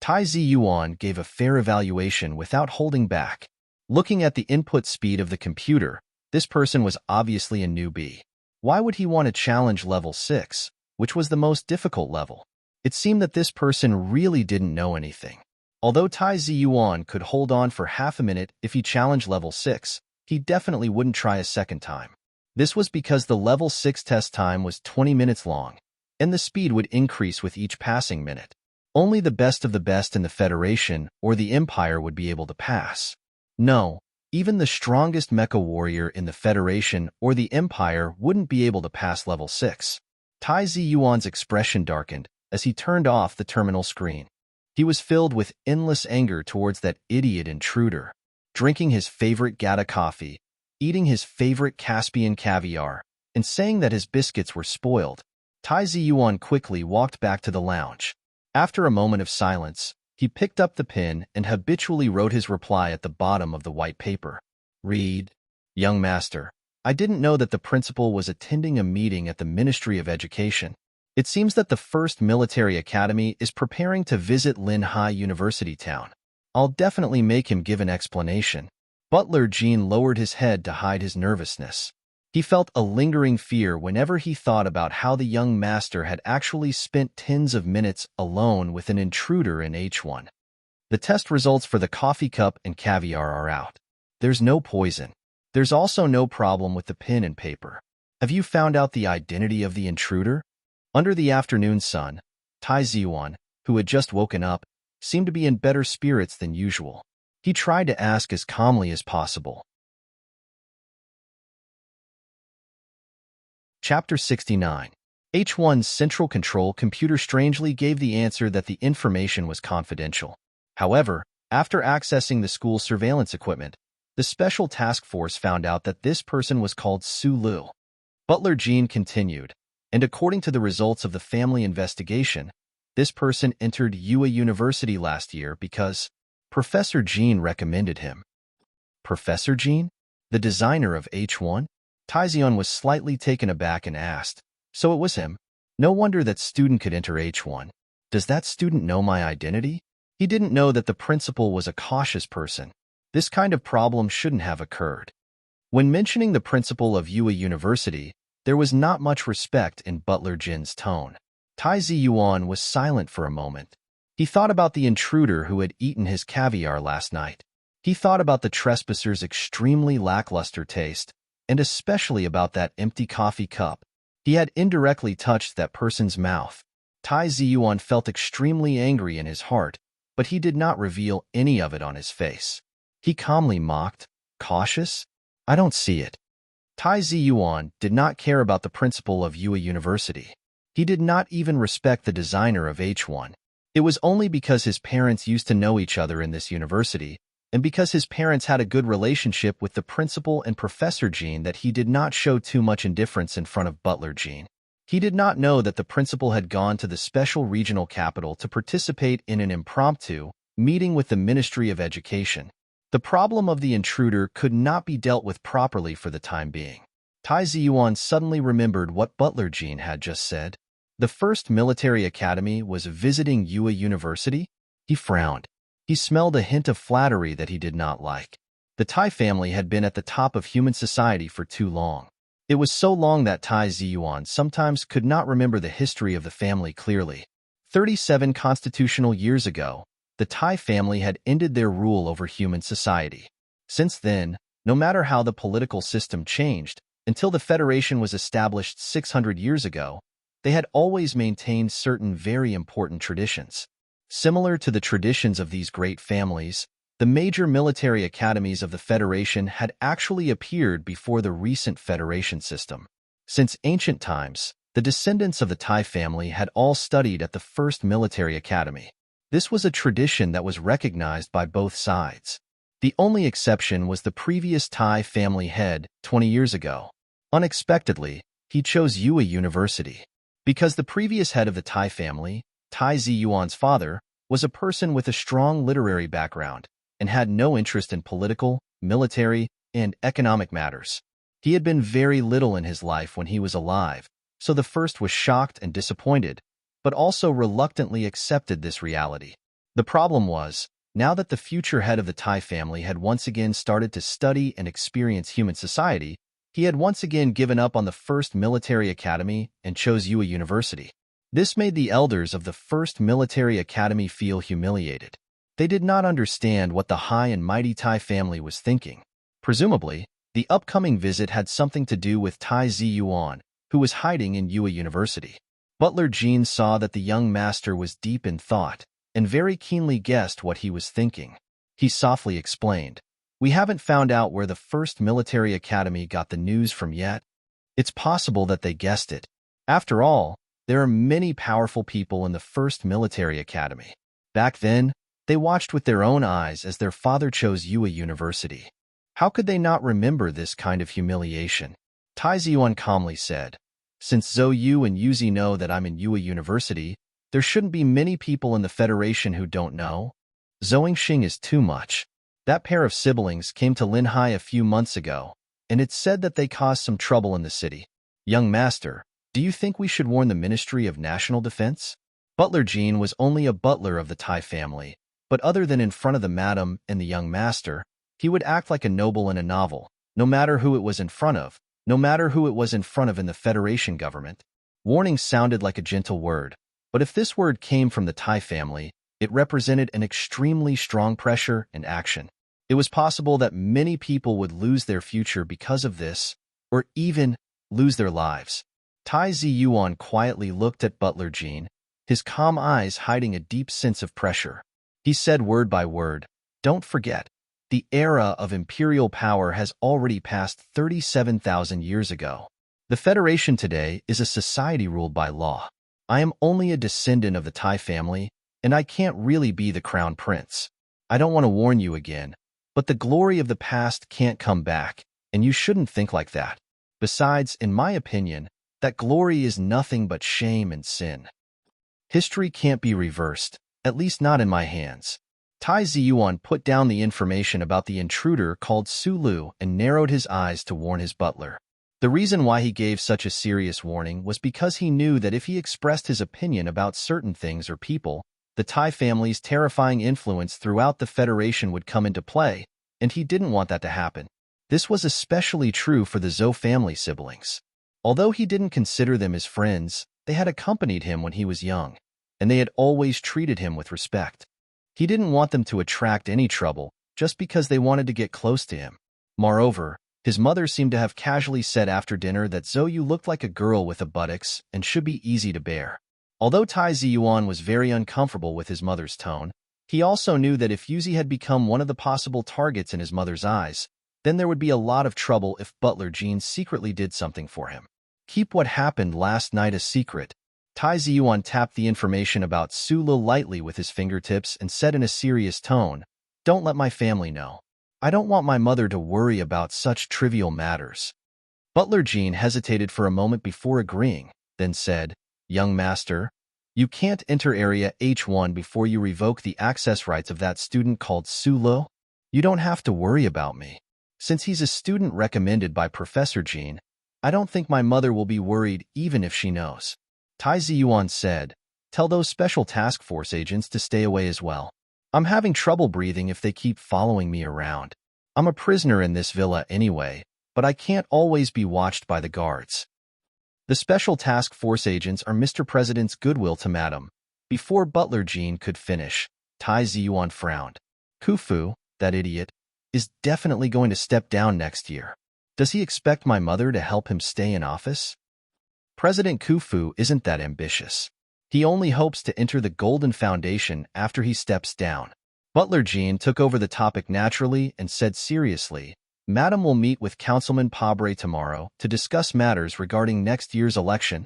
Tai Ziyuan gave a fair evaluation without holding back. Looking at the input speed of the computer, this person was obviously a newbie. Why would he want to challenge level 6, which was the most difficult level? It seemed that this person really didn't know anything. Although Tai Ziyuan could hold on for half a minute if he challenged level 6, he definitely wouldn't try a second time. This was because the level 6 test time was 20 minutes long, and the speed would increase with each passing minute. Only the best of the best in the Federation or the Empire would be able to pass. No, even the strongest mecha warrior in the Federation or the Empire wouldn't be able to pass level 6. Tai Ziyuan's expression darkened as he turned off the terminal screen. He was filled with endless anger towards that idiot intruder. Drinking his favorite Gata coffee, eating his favorite Caspian caviar, and saying that his biscuits were spoiled, Tai Ziyuan quickly walked back to the lounge. After a moment of silence, he picked up the pen and habitually wrote his reply at the bottom of the white paper. Read, young master, I didn't know that the principal was attending a meeting at the Ministry of Education. It seems that the First Military Academy is preparing to visit Linhai University Town. I'll definitely make him give an explanation. Butler Jean lowered his head to hide his nervousness. He felt a lingering fear whenever he thought about how the young master had actually spent tens of minutes alone with an intruder in H1. The test results for the coffee cup and caviar are out. There's no poison. There's also no problem with the pen and paper. Have you found out the identity of the intruder? Under the afternoon sun, Tai Ziyuan, who had just woken up, seemed to be in better spirits than usual. He tried to ask as calmly as possible. Chapter 69. H1's central control computer strangely gave the answer that the information was confidential. However, after accessing the school's surveillance equipment, the special task force found out that this person was called Su Lu. Butler Jean continued, and according to the results of the family investigation, this person entered UA University last year because Professor Jean recommended him. Professor Jean? The designer of H1? Tai Ziyuan was slightly taken aback and asked, so it was him? No wonder that student could enter H1. Does that student know my identity? He didn't know that the principal was a cautious person. This kind of problem shouldn't have occurred. When mentioning the principal of UA University, there was not much respect in Butler Jin's tone. Tai Ziyuan was silent for a moment. He thought about the intruder who had eaten his caviar last night. He thought about the trespasser's extremely lackluster taste, and especially about that empty coffee cup. He had indirectly touched that person's mouth. Tai Ziyuan felt extremely angry in his heart, but he did not reveal any of it on his face. He calmly mocked, cautious? I don't see it. Tai Ziyuan did not care about the principal of UA University. He did not even respect the designer of H1. It was only because his parents used to know each other in this university, and because his parents had a good relationship with the principal and Professor Jean that he did not show too much indifference in front of Butler Jean. He did not know that the principal had gone to the special regional capital to participate in an impromptu meeting with the Ministry of Education. The problem of the intruder could not be dealt with properly for the time being. Tai Ziyuan suddenly remembered what Butler Jean had just said. The First Military Academy was visiting UA University? He frowned. He smelled a hint of flattery that he did not like. The Tai family had been at the top of human society for too long. It was so long that Tai Ziyuan sometimes could not remember the history of the family clearly. 37 constitutional years ago, the Tai family had ended their rule over human society. Since then, no matter how the political system changed, until the Federation was established 600 years ago, they had always maintained certain very important traditions. Similar to the traditions of these great families, the major military academies of the Federation had actually appeared before the recent Federation system. Since ancient times, the descendants of the Tai family had all studied at the First Military Academy. This was a tradition that was recognized by both sides. The only exception was the previous Tai family head 20 years ago. Unexpectedly, he chose UA University. Because the previous head of the Tai family, Tai Ziyuan's father, was a person with a strong literary background and had no interest in political, military, and economic matters. He had been very little in his life when he was alive, so the first was shocked and disappointed, but also reluctantly accepted this reality. The problem was, now that the future head of the Tai family had once again started to study and experience human society, he had once again given up on the first military academy and chose Yue University. This made the elders of the first military academy feel humiliated. They did not understand what the high and mighty Tai family was thinking. Presumably, the upcoming visit had something to do with Tai Ziyuan, who was hiding in Yue University. Butler Jean saw that the young master was deep in thought and very keenly guessed what he was thinking. He softly explained, "We haven't found out where the first military academy got the news from yet. It's possible that they guessed it. After all, there are many powerful people in the first military academy. Back then, they watched with their own eyes as their father chose Yue University. How could they not remember this kind of humiliation?" Tai Ziyuan calmly said, "Since Zhou Yu and Yuzi know that I'm in Yue University, there shouldn't be many people in the Federation who don't know. Zhou Xing is too much. That pair of siblings came to Linhai a few months ago, and it's said that they caused some trouble in the city. Young master, do you think we should warn the Ministry of National Defense?" Butler Jean was only a butler of the Tai family, but other than in front of the madam and the young master, he would act like a noble in a novel, no matter who it was in front of, no matter who it was in front of in the Federation government. Warning sounded like a gentle word, but if this word came from the Tai family, it represented an extremely strong pressure and action. It was possible that many people would lose their future because of this, or even lose their lives. Tai Ziyuan quietly looked at Butler Jean, his calm eyes hiding a deep sense of pressure. He said word by word, "Don't forget, the era of imperial power has already passed 37,000 years ago. The Federation today is a society ruled by law. I am only a descendant of the Tai family, and I can't really be the crown prince. I don't want to warn you again, but the glory of the past can't come back, and you shouldn't think like that. Besides, in my opinion, that glory is nothing but shame and sin. History can't be reversed, at least not in my hands." Tai Ziyuan put down the information about the intruder called Su Lu and narrowed his eyes to warn his butler. The reason why he gave such a serious warning was because he knew that if he expressed his opinion about certain things or people, the Tai family's terrifying influence throughout the Federation would come into play, and he didn't want that to happen. This was especially true for the Zhou family siblings. Although he didn't consider them his friends, they had accompanied him when he was young, and they had always treated him with respect. He didn't want them to attract any trouble just because they wanted to get close to him. Moreover, his mother seemed to have casually said after dinner that Zhou Yu looked like a girl with a buttocks and should be easy to bear. Although Tai Ziyuan was very uncomfortable with his mother's tone, he also knew that if Yuzi had become one of the possible targets in his mother's eyes, then there would be a lot of trouble if Butler Jean secretly did something for him. "Keep what happened last night a secret." Tai Ziyuan tapped the information about Su Lu lightly with his fingertips and said in a serious tone, "Don't let my family know. I don't want my mother to worry about such trivial matters." Butler Jean hesitated for a moment before agreeing, then said, "Young master, you can't enter Area H1 before you revoke the access rights of that student called Su Lu. You don't have to worry about me. Since he's a student recommended by Professor Jean, I don't think my mother will be worried even if she knows." Tai Ziyuan said, "Tell those special task force agents to stay away as well. I'm having trouble breathing if they keep following me around. I'm a prisoner in this villa anyway, but I can't always be watched by the guards." The special task force agents are Mr. President's goodwill to Madam. Before Butler Jean could finish, Tai Ziyuan frowned. "Kufu, that idiot, is definitely going to step down next year. Does he expect my mother to help him stay in office? President Kufu isn't that ambitious. He only hopes to enter the Golden Foundation after he steps down." Butler Jean took over the topic naturally and said seriously, "Madam will meet with Councilman Pabre tomorrow to discuss matters regarding next year's election.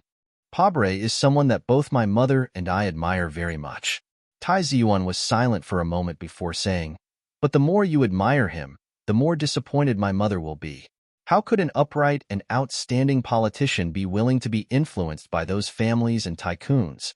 Pabre is someone that both my mother and I admire very much." Tai Ziyuan was silent for a moment before saying, "But the more you admire him, the more disappointed my mother will be. How could an upright and outstanding politician be willing to be influenced by those families and tycoons?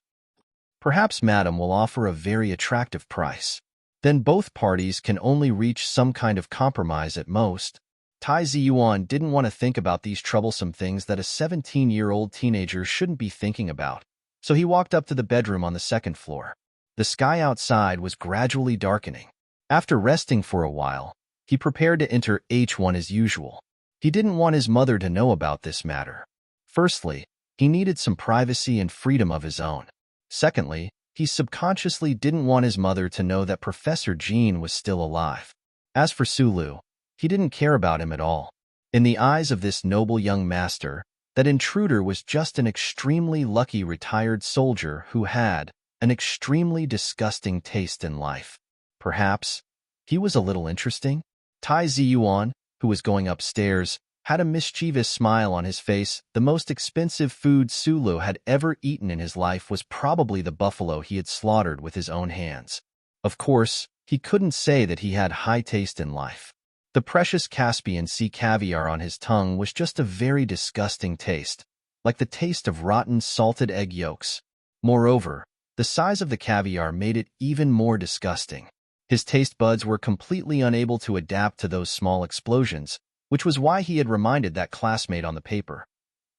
Perhaps Madam will offer a very attractive price. Then both parties can only reach some kind of compromise at most." Tai Ziyuan didn't want to think about these troublesome things that a 17-year-old teenager shouldn't be thinking about, so he walked up to the bedroom on the second floor. The sky outside was gradually darkening. After resting for a while, he prepared to enter H1 as usual. He didn't want his mother to know about this matter. Firstly, he needed some privacy and freedom of his own. Secondly, he subconsciously didn't want his mother to know that Professor Jean was still alive. As for Sulu, he didn't care about him at all. In the eyes of this noble young master, that intruder was just an extremely lucky retired soldier who had an extremely disgusting taste in life. Perhaps he was a little interesting? Tai Ziyuan, who was going upstairs, had a mischievous smile on his face. The most expensive food Sulu had ever eaten in his life was probably the buffalo he had slaughtered with his own hands. Of course, he couldn't say that he had high taste in life. The precious Caspian Sea caviar on his tongue was just a very disgusting taste, like the taste of rotten salted egg yolks. Moreover, the size of the caviar made it even more disgusting. His taste buds were completely unable to adapt to those small explosions, which was why he had reminded that classmate on the paper.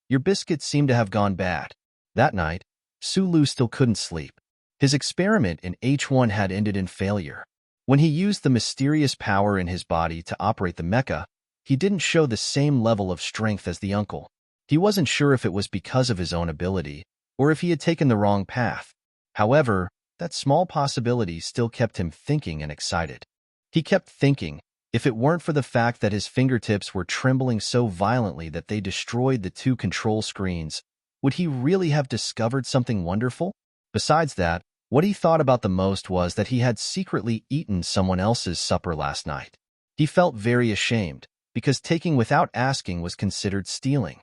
Your biscuits seem to have gone bad. That night, Sulu still couldn't sleep. His experiment in H1 had ended in failure. When he used the mysterious power in his body to operate the mecha, he didn't show the same level of strength as the uncle. He wasn't sure if it was because of his own ability, or if he had taken the wrong path. However, that small possibility still kept him thinking and excited. He kept thinking, if it weren't for the fact that his fingertips were trembling so violently that they destroyed the two control screens, would he really have discovered something wonderful? Besides that, what he thought about the most was that he had secretly eaten someone else's supper last night. He felt very ashamed, because taking without asking was considered stealing.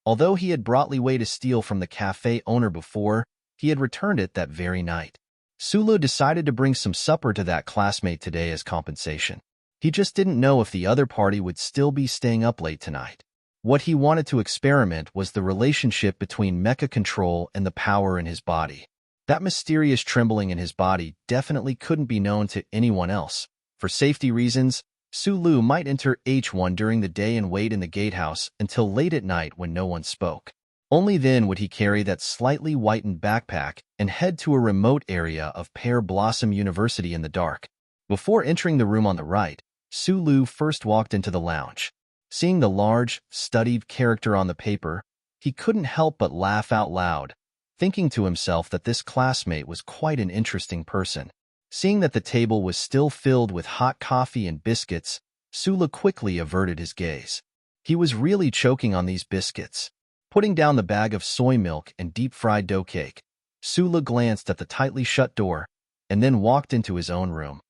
Although he had brought Li Wei to steal from the cafe owner before, he had returned it that very night. Sulu decided to bring some supper to that classmate today as compensation. He just didn't know if the other party would still be staying up late tonight. What he wanted to experiment was the relationship between mecha control and the power in his body. That mysterious trembling in his body definitely couldn't be known to anyone else. For safety reasons, Sulu might enter H1 during the day and wait in the gatehouse until late at night when no one spoke. Only then would he carry that slightly whitened backpack and head to a remote area of Pear Blossom University in the dark. Before entering the room on the right, Sulu first walked into the lounge. Seeing the large, studied character on the paper, he couldn't help but laugh out loud, thinking to himself that this classmate was quite an interesting person. Seeing that the table was still filled with hot coffee and biscuits, Sulu quickly averted his gaze. He was really choking on these biscuits. Putting down the bag of soy milk and deep-fried dough cake, Sulu glanced at the tightly shut door and then walked into his own room.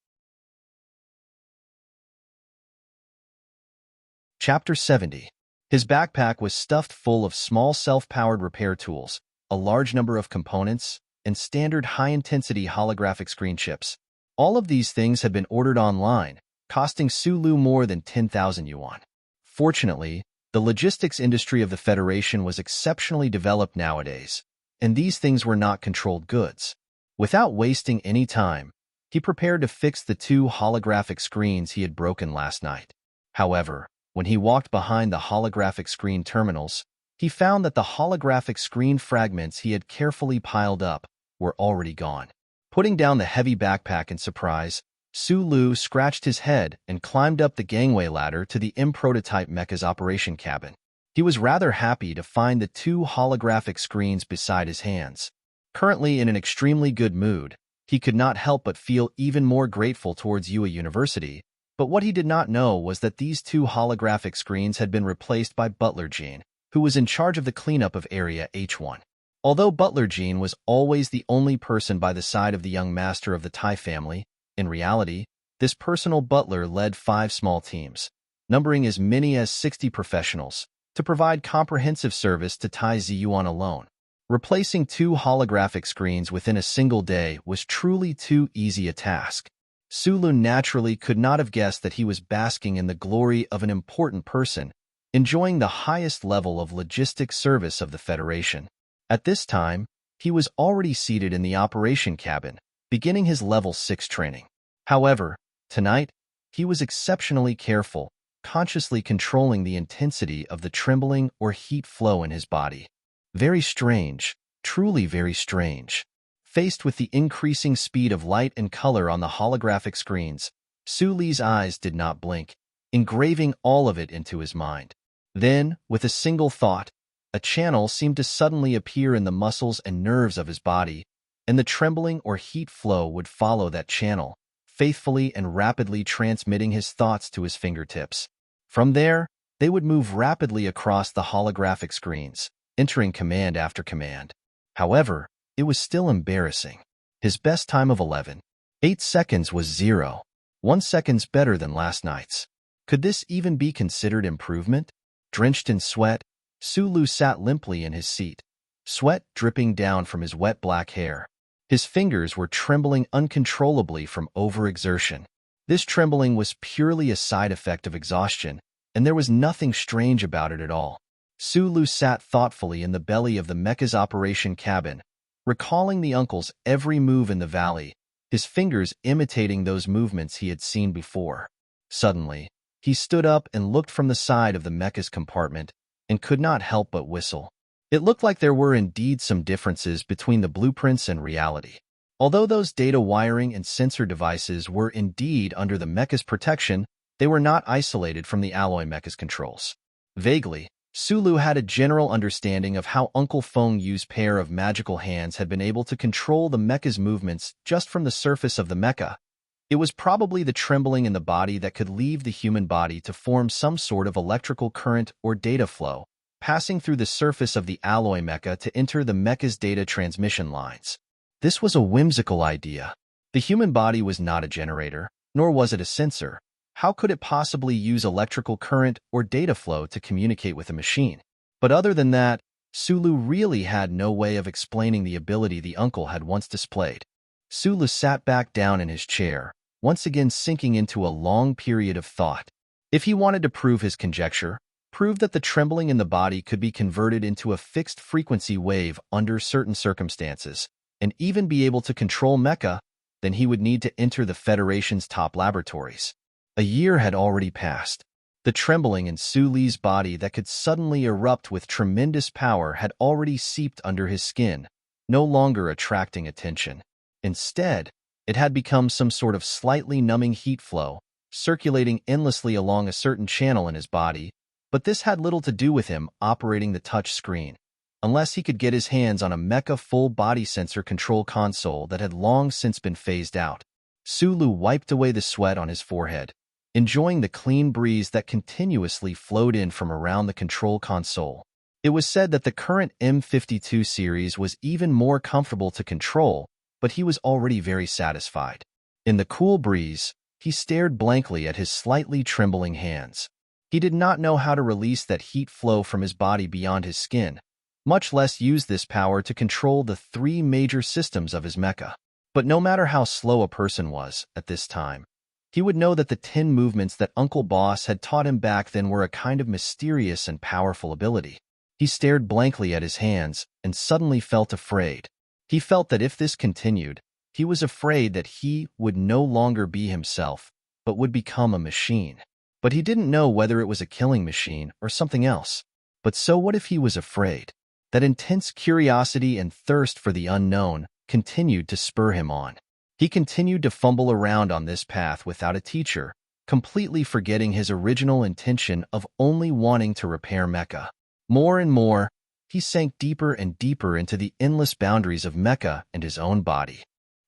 Chapter 70. His backpack was stuffed full of small self-powered repair tools, a large number of components, and standard high-intensity holographic screen chips. All of these things had been ordered online, costing Sulu more than 10,000 yuan. Fortunately, the logistics industry of the Federation was exceptionally developed nowadays, and these things were not controlled goods. Without wasting any time, he prepared to fix the two holographic screens he had broken last night. However, when he walked behind the holographic screen terminals, he found that the holographic screen fragments he had carefully piled up were already gone. Putting down the heavy backpack in surprise, Sulu scratched his head and climbed up the gangway ladder to the M-prototype mecha's operation cabin. He was rather happy to find the two holographic screens beside his hands. Currently in an extremely good mood, he could not help but feel even more grateful towards Yue University, but what he did not know was that these two holographic screens had been replaced by Butler Jean, who was in charge of the cleanup of Area H1. Although Butler Jean was always the only person by the side of the young master of the Tai family, in reality, this personal butler led 5 small teams, numbering as many as 60 professionals, to provide comprehensive service to Tai Ziyuan alone. Replacing 2 holographic screens within a single day was truly too easy a task. Sulu naturally could not have guessed that he was basking in the glory of an important person, enjoying the highest level of logistic service of the Federation. At this time, he was already seated in the operation cabin, beginning his level 6 training. However, tonight, he was exceptionally careful, consciously controlling the intensity of the trembling or heat flow in his body. Very strange, truly very strange. Faced with the increasing speed of light and color on the holographic screens, Su Li's eyes did not blink, engraving all of it into his mind. Then, with a single thought, a channel seemed to suddenly appear in the muscles and nerves of his body, and the trembling or heat flow would follow that channel, faithfully and rapidly transmitting his thoughts to his fingertips. From there, they would move rapidly across the holographic screens, entering command after command. However, it was still embarrassing. His best time of 11.8 seconds was 0.1 seconds better than last night's. Could this even be considered improvement? Drenched in sweat, Su Lu sat limply in his seat, sweat dripping down from his wet black hair. His fingers were trembling uncontrollably from overexertion. This trembling was purely a side effect of exhaustion, and there was nothing strange about it at all. Su Lu sat thoughtfully in the belly of the mecha's operation cabin, recalling the uncle's every move in the valley, his fingers imitating those movements he had seen before. Suddenly, he stood up and looked from the side of the mecha's compartment and could not help but whistle. It looked like there were indeed some differences between the blueprints and reality. Although those data wiring and sensor devices were indeed under the mecha's protection, they were not isolated from the alloy mecha's controls. Vaguely, Su Lu had a general understanding of how Uncle Feng Yu's pair of magical hands had been able to control the mecha's movements just from the surface of the mecha. It was probably the trembling in the body that could leave the human body to form some sort of electrical current or data flow, passing through the surface of the alloy mecha to enter the mecha's data transmission lines. This was a whimsical idea. The human body was not a generator, nor was it a sensor. How could it possibly use electrical current or data flow to communicate with a machine? But other than that, Su Lu really had no way of explaining the ability the uncle had once displayed. Su Lu sat back down in his chair, once again sinking into a long period of thought. If he wanted to prove his conjecture, prove that the trembling in the body could be converted into a fixed frequency wave under certain circumstances, and even be able to control mecha, then he would need to enter the Federation's top laboratories. A year had already passed. The trembling in Su Li's body that could suddenly erupt with tremendous power had already seeped under his skin, no longer attracting attention. Instead, it had become some sort of slightly numbing heat flow, circulating endlessly along a certain channel in his body, but this had little to do with him operating the touch screen, unless he could get his hands on a mecha full-body sensor control console that had long since been phased out. Su Lu wiped away the sweat on his forehead, enjoying the clean breeze that continuously flowed in from around the control console. It was said that the current M52 series was even more comfortable to control, but he was already very satisfied. In the cool breeze, he stared blankly at his slightly trembling hands. He did not know how to release that heat flow from his body beyond his skin, much less use this power to control the three major systems of his mecha. But no matter how slow a person was at this time, he would know that the 10 movements that Uncle Boss had taught him back then were a kind of mysterious and powerful ability. He stared blankly at his hands and suddenly felt afraid. He felt that if this continued, he was afraid that he would no longer be himself, but would become a machine. But he didn't know whether it was a killing machine or something else. But so what if he was afraid? That intense curiosity and thirst for the unknown continued to spur him on. He continued to fumble around on this path without a teacher, completely forgetting his original intention of only wanting to repair mecha. More and more, he sank deeper and deeper into the endless boundaries of mecha and his own body.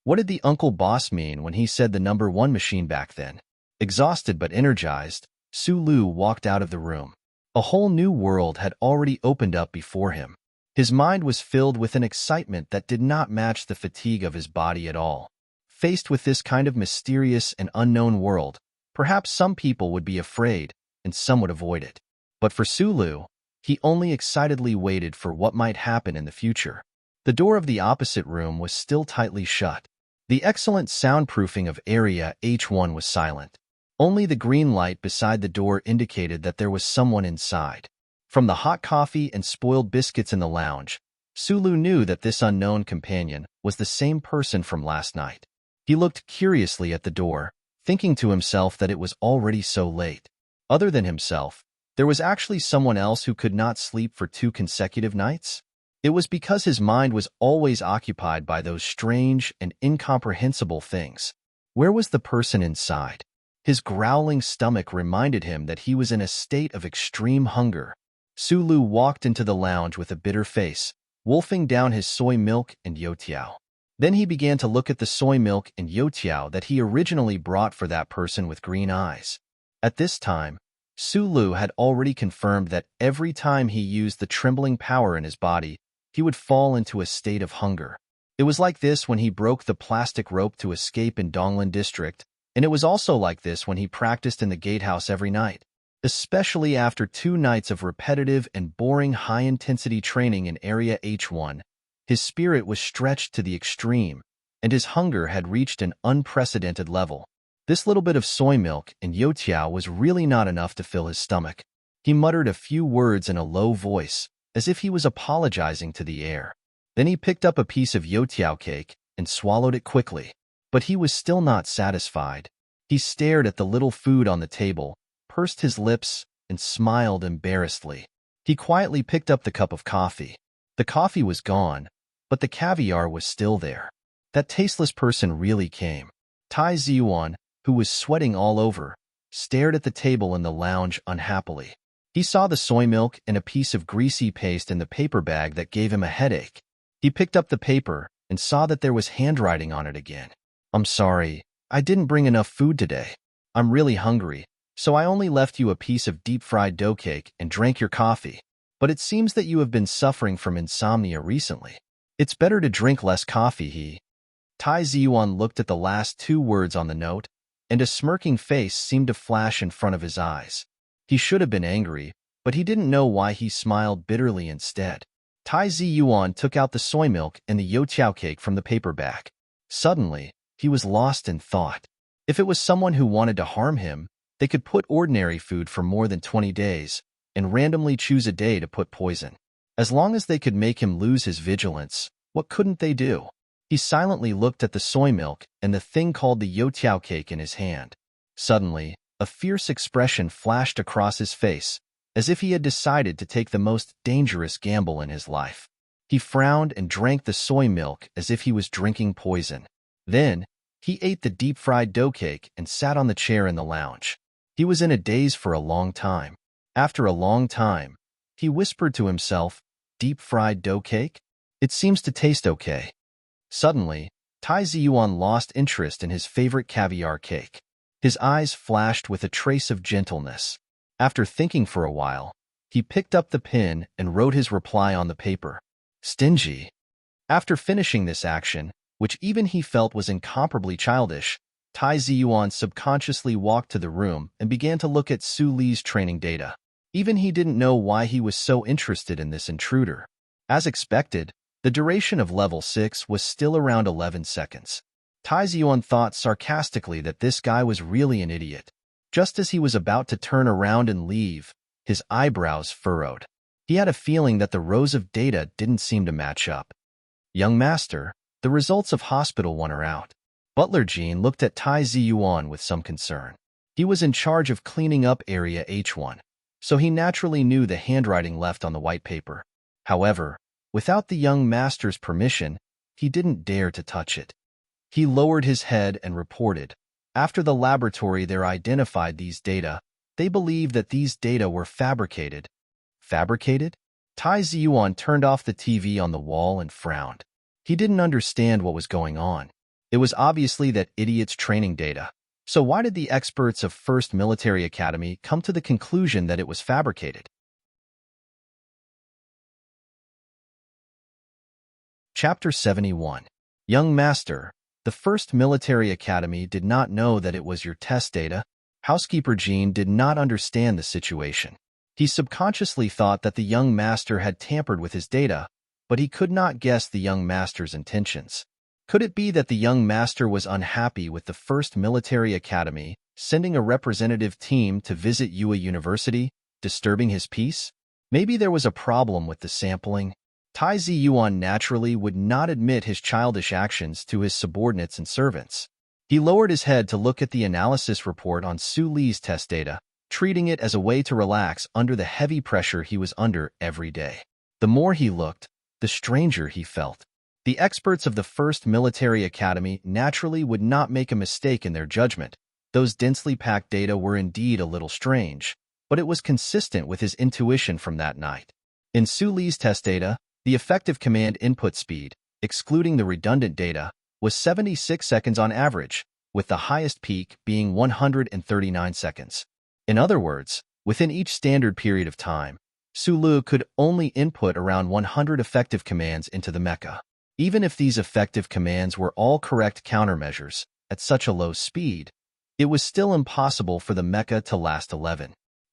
What did the Uncle Boss mean when he said the number 1 machine back then? Exhausted but energized, Su Lu walked out of the room. A whole new world had already opened up before him. His mind was filled with an excitement that did not match the fatigue of his body at all. Faced with this kind of mysterious and unknown world, perhaps some people would be afraid and some would avoid it. But for Su Lu, he only excitedly waited for what might happen in the future. The door of the opposite room was still tightly shut. The excellent soundproofing of Area H1 was silent. Only the green light beside the door indicated that there was someone inside. From the hot coffee and spoiled biscuits in the lounge, Su Lu knew that this unknown companion was the same person from last night. He looked curiously at the door, thinking to himself that it was already so late. Other than himself, there was actually someone else who could not sleep for 2 consecutive nights? It was because his mind was always occupied by those strange and incomprehensible things. Where was the person inside? His growling stomach reminded him that he was in a state of extreme hunger. Sulu walked into the lounge with a bitter face, wolfing down his soy milk and youtiao. Then he began to look at the soy milk and youtiao that he originally brought for that person with green eyes. At this time, Sulu had already confirmed that every time he used the trembling power in his body, he would fall into a state of hunger. It was like this when he broke the plastic rope to escape in Donglan District, and it was also like this when he practiced in the gatehouse every night. Especially after 2 nights of repetitive and boring high-intensity training in Area H1, his spirit was stretched to the extreme, and his hunger had reached an unprecedented level. This little bit of soy milk and youtiao was really not enough to fill his stomach. He muttered a few words in a low voice, as if he was apologizing to the air. Then he picked up a piece of youtiao cake and swallowed it quickly. But he was still not satisfied. He stared at the little food on the table, pursed his lips, and smiled embarrassedly. He quietly picked up the cup of coffee. The coffee was gone, but the caviar was still there. That tasteless person really came. Tai Ziyuan, who was sweating all over, stared at the table in the lounge unhappily. He saw the soy milk and a piece of greasy paste in the paper bag that gave him a headache. He picked up the paper and saw that there was handwriting on it again. "I'm sorry, I didn't bring enough food today. I'm really hungry, so I only left you a piece of deep-fried dough cake and drank your coffee. But it seems that you have been suffering from insomnia recently. It's better to drink less coffee." Tai Ziyuan looked at the last 2 words on the note, and a smirking face seemed to flash in front of his eyes. He should have been angry, but he didn't know why he smiled bitterly instead. Tai Ziyuan took out the soy milk and the youtiao cake from the paper bag. Suddenly, he was lost in thought. If it was someone who wanted to harm him, they could put ordinary food for more than 20 days and randomly choose a day to put poison. As long as they could make him lose his vigilance, what couldn't they do? He silently looked at the soy milk and the thing called the youtiao cake in his hand. Suddenly, a fierce expression flashed across his face, as if he had decided to take the most dangerous gamble in his life. He frowned and drank the soy milk as if he was drinking poison. Then, he ate the deep-fried dough cake and sat on the chair in the lounge. He was in a daze for a long time. After a long time, he whispered to himself, "Deep-fried dough cake? It seems to taste okay." Suddenly, Tai Ziyuan lost interest in his favorite caviar cake. His eyes flashed with a trace of gentleness. After thinking for a while, he picked up the pen and wrote his reply on the paper. "Stingy." After finishing this action, which even he felt was incomparably childish, Tai Ziyuan subconsciously walked to the room and began to look at Su Li's training data. Even he didn't know why he was so interested in this intruder. As expected, the duration of level 6 was still around 11 seconds. Tai Ziyuan thought sarcastically that this guy was really an idiot. Just as he was about to turn around and leave, his eyebrows furrowed. He had a feeling that the rows of data didn't seem to match up. "Young master, the results of Hospital 1 are out." Butler Jean looked at Tai Ziyuan with some concern. He was in charge of cleaning up Area H1, so he naturally knew the handwriting left on the white paper. However, without the young master's permission, he didn't dare to touch it. He lowered his head and reported. After the laboratory there identified these data, they believed that these data were fabricated. Fabricated? Tai Ziyuan turned off the TV on the wall and frowned. He didn't understand what was going on. It was obviously that idiot's training data. So why did the experts of First Military Academy come to the conclusion that it was fabricated? Chapter 71. Young Master, the First Military Academy did not know that it was your test data. Housekeeper Jean did not understand the situation. He subconsciously thought that the young master had tampered with his data, but he could not guess the young master's intentions. Could it be that the young master was unhappy with the First Military Academy, sending a representative team to visit Yue University, disturbing his peace? Maybe there was a problem with the sampling. Tai Ziyuan naturally would not admit his childish actions to his subordinates and servants. He lowered his head to look at the analysis report on Su Li's test data, treating it as a way to relax under the heavy pressure he was under every day. The more he looked, the stranger he felt. The experts of the first military academy naturally would not make a mistake in their judgment. Those densely packed data were indeed a little strange, but it was consistent with his intuition from that night. In Su Li's test data, the effective command input speed, excluding the redundant data, was 76 seconds on average, with the highest peak being 139 seconds. In other words, within each standard period of time, Su Lu could only input around 100 effective commands into the mecha. Even if these effective commands were all correct countermeasures, at such a low speed, it was still impossible for the mecha to last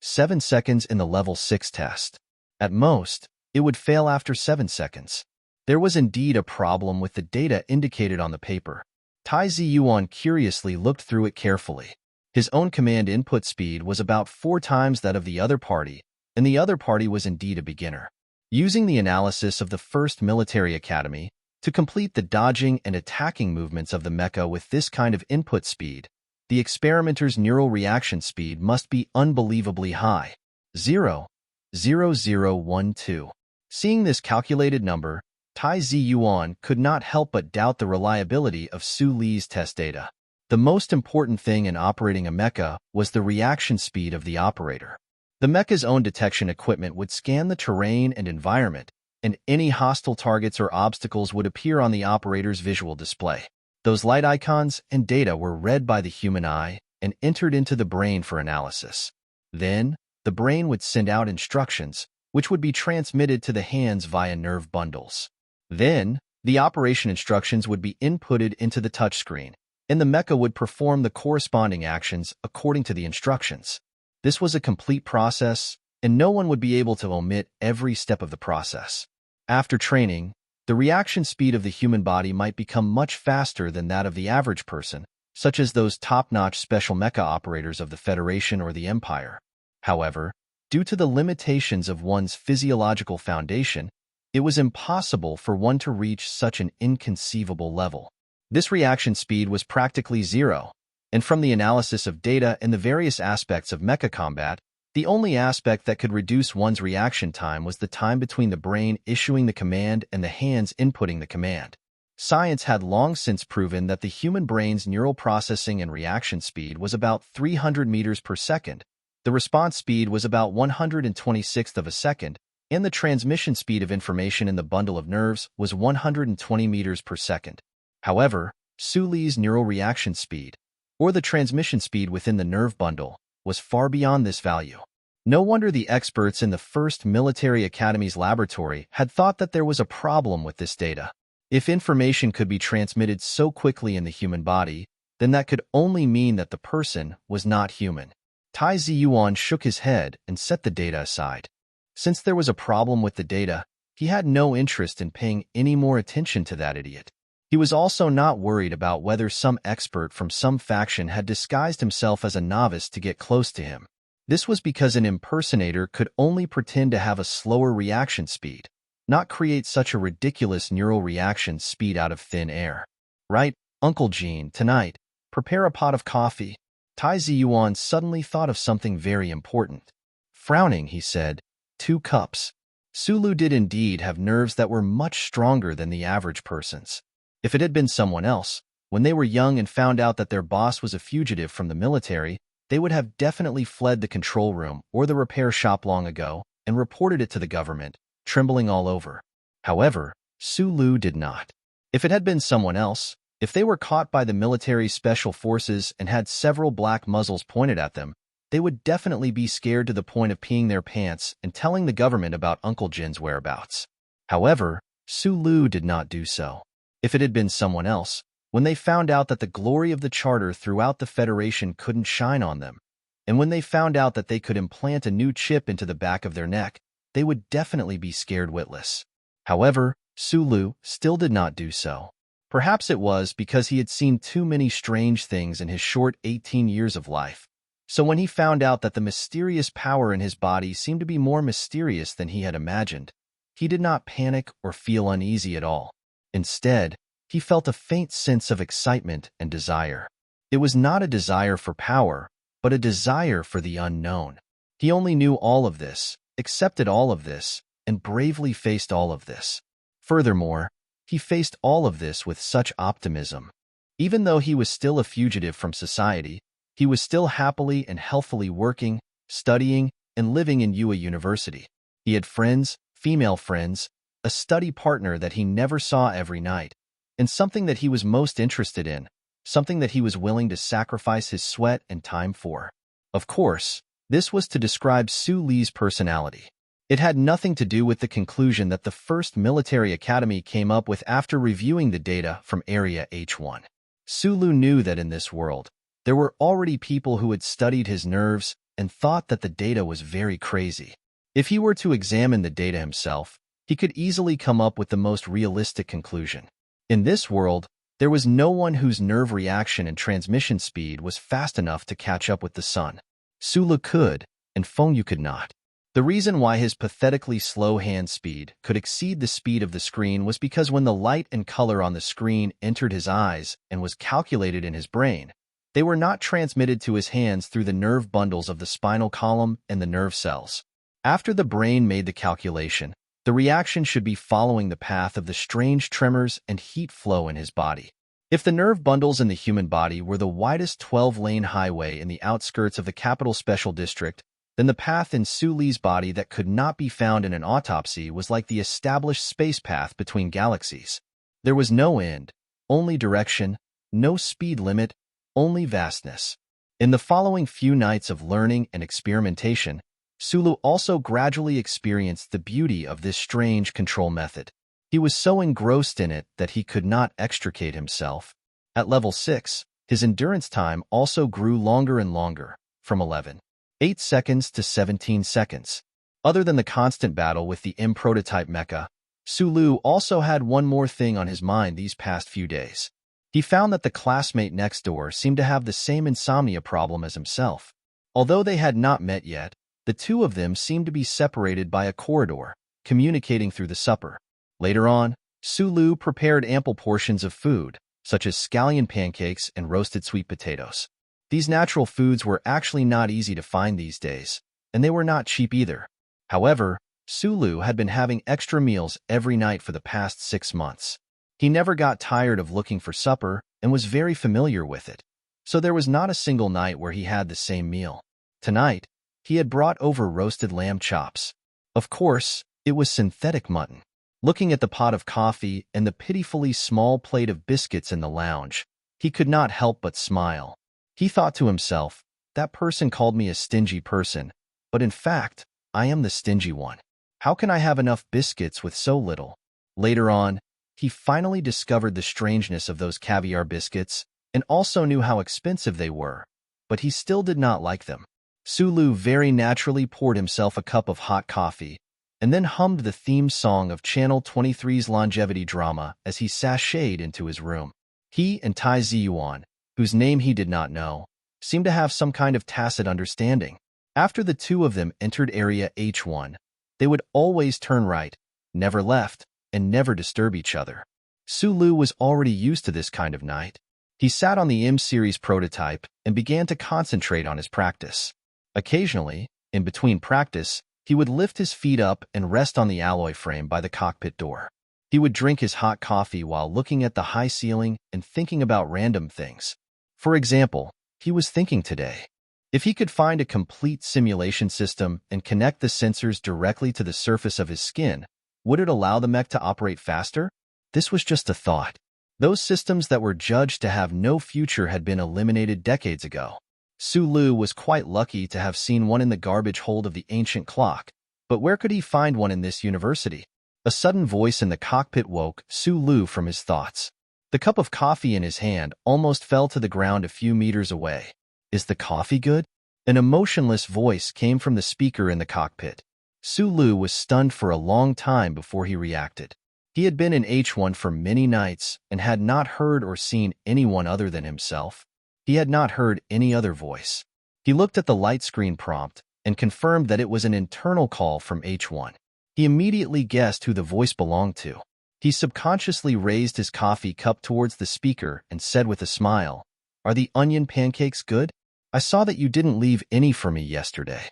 7 seconds in the level 6 test. At most, it would fail after 7 seconds. There was indeed a problem with the data indicated on the paper. Tai Ziyuan curiously looked through it carefully. His own command input speed was about 4 times that of the other party, and the other party was indeed a beginner. Using the analysis of the first military academy to complete the dodging and attacking movements of the mecha with this kind of input speed, the experimenter's neural reaction speed must be unbelievably high. 0.0012. Seeing this calculated number, Tai Ziyuan could not help but doubt the reliability of Su Li's test data. The most important thing in operating a mecha was the reaction speed of the operator. The mecha's own detection equipment would scan the terrain and environment, and any hostile targets or obstacles would appear on the operator's visual display. Those light icons and data were read by the human eye and entered into the brain for analysis. Then, the brain would send out instructions, which would be transmitted to the hands via nerve bundles. Then, the operation instructions would be inputted into the touchscreen, and the mecha would perform the corresponding actions according to the instructions. This was a complete process, and no one would be able to omit every step of the process. After training, the reaction speed of the human body might become much faster than that of the average person, such as those top-notch special mecha operators of the Federation or the Empire. However, due to the limitations of one's physiological foundation, it was impossible for one to reach such an inconceivable level. This reaction speed was practically zero, and from the analysis of data and the various aspects of mecha combat, the only aspect that could reduce one's reaction time was the time between the brain issuing the command and the hands inputting the command. Science had long since proven that the human brain's neural processing and reaction speed was about 300 meters per second, the response speed was about 126th of a second, and the transmission speed of information in the bundle of nerves was 120 meters per second. However, Su Li's neural reaction speed, or the transmission speed within the nerve bundle, was far beyond this value. No wonder the experts in the first military academy's laboratory had thought that there was a problem with this data. If information could be transmitted so quickly in the human body, then that could only mean that the person was not human. Tai Ziyuan shook his head and set the data aside. Since there was a problem with the data, he had no interest in paying any more attention to that idiot. He was also not worried about whether some expert from some faction had disguised himself as a novice to get close to him. This was because an impersonator could only pretend to have a slower reaction speed, not create such a ridiculous neural reaction speed out of thin air. Right, Uncle Gene, tonight, prepare a pot of coffee. Tai Ziyuan suddenly thought of something very important. Frowning, he said, 2 cups. Su Lu did indeed have nerves that were much stronger than the average person's. If it had been someone else, when they were young and found out that their boss was a fugitive from the military, they would have definitely fled the control room or the repair shop long ago and reported it to the government, trembling all over. However, Su Lu did not. If it had been someone else, if they were caught by the military special forces and had several black muzzles pointed at them, they would definitely be scared to the point of peeing their pants and telling the government about Uncle Jin's whereabouts. However, Su Lu did not do so. If it had been someone else, when they found out that the glory of the charter throughout the Federation couldn't shine on them, and when they found out that they could implant a new chip into the back of their neck, they would definitely be scared witless. However, Su Lu still did not do so. Perhaps it was because he had seen too many strange things in his short 18 years of life. So when he found out that the mysterious power in his body seemed to be more mysterious than he had imagined, he did not panic or feel uneasy at all. Instead, he felt a faint sense of excitement and desire. It was not a desire for power, but a desire for the unknown. He only knew all of this, accepted all of this, and bravely faced all of this. Furthermore, he faced all of this with such optimism. Even though he was still a fugitive from society, he was still happily and healthily working, studying, and living in UA University. He had friends, female friends, a study partner that he never saw every night, and something that he was most interested in, something that he was willing to sacrifice his sweat and time for. Of course, this was to describe Su Li's personality. It had nothing to do with the conclusion that the first military academy came up with after reviewing the data from Area H1. Su Li knew that in this world, there were already people who had studied his nerves and thought that the data was very crazy. If he were to examine the data himself, he could easily come up with the most realistic conclusion. In this world, there was no one whose nerve reaction and transmission speed was fast enough to catch up with the sun. Su Li could, and Fengyu could not. The reason why his pathetically slow hand speed could exceed the speed of the screen was because when the light and color on the screen entered his eyes and was calculated in his brain, they were not transmitted to his hands through the nerve bundles of the spinal column and the nerve cells. After the brain made the calculation, the reaction should be following the path of the strange tremors and heat flow in his body. If the nerve bundles in the human body were the widest 12-lane highway in the outskirts of the capital special district, then the path in Su Li's body that could not be found in an autopsy was like the established space path between galaxies. There was no end, only direction, no speed limit, only vastness. In the following few nights of learning and experimentation, Su Li also gradually experienced the beauty of this strange control method. He was so engrossed in it that he could not extricate himself. At level 6, his endurance time also grew longer and longer, from 11.8 seconds to 17 seconds. Other than the constant battle with the M prototype mecha, Su Li also had one more thing on his mind these past few days. He found that the classmate next door seemed to have the same insomnia problem as himself. Although they had not met yet, the two of them seemed to be separated by a corridor, communicating through the supper. Later on, Su Li prepared ample portions of food, such as scallion pancakes and roasted sweet potatoes. These natural foods were actually not easy to find these days, and they were not cheap either. However, Su Li had been having extra meals every night for the past 6 months. He never got tired of looking for supper and was very familiar with it, so there was not a single night where he had the same meal. Tonight, he had brought over roasted lamb chops. Of course, it was synthetic mutton. Looking at the pot of coffee and the pitifully small plate of biscuits in the lounge, he could not help but smile. He thought to himself, that person called me a stingy person, but in fact, I am the stingy one. How can I have enough biscuits with so little? Later on, he finally discovered the strangeness of those caviar biscuits and also knew how expensive they were, but he still did not like them. Su Li very naturally poured himself a cup of hot coffee and then hummed the theme song of Channel 23's longevity drama as he sashayed into his room. He and Tai Ziyuan, whose name he did not know, seemed to have some kind of tacit understanding. After the two of them entered Area H1, they would always turn right, never left, and never disturb each other. Su Li was already used to this kind of night. He sat on the M-series prototype and began to concentrate on his practice. Occasionally, in between practice, he would lift his feet up and rest on the alloy frame by the cockpit door. He would drink his hot coffee while looking at the high ceiling and thinking about random things. For example, he was thinking today, if he could find a complete simulation system and connect the sensors directly to the surface of his skin, would it allow the mech to operate faster? This was just a thought. Those systems that were judged to have no future had been eliminated decades ago. Su Li was quite lucky to have seen one in the garbage hold of the ancient clock, but where could he find one in this university? A sudden voice in the cockpit woke Su Li from his thoughts. The cup of coffee in his hand almost fell to the ground a few meters away. Is the coffee good? An emotionless voice came from the speaker in the cockpit. Su Li was stunned for a long time before he reacted. He had been in H1 for many nights and had not heard or seen anyone other than himself. He had not heard any other voice. He looked at the light screen prompt and confirmed that it was an internal call from H1. He immediately guessed who the voice belonged to. He subconsciously raised his coffee cup towards the speaker and said with a smile, "Are the onion pancakes good? I saw that you didn't leave any for me yesterday."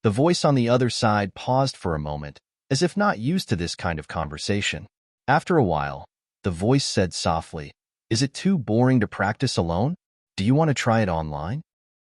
The voice on the other side paused for a moment, as if not used to this kind of conversation. After a while, the voice said softly, "Is it too boring to practice alone? Do you want to try it online?"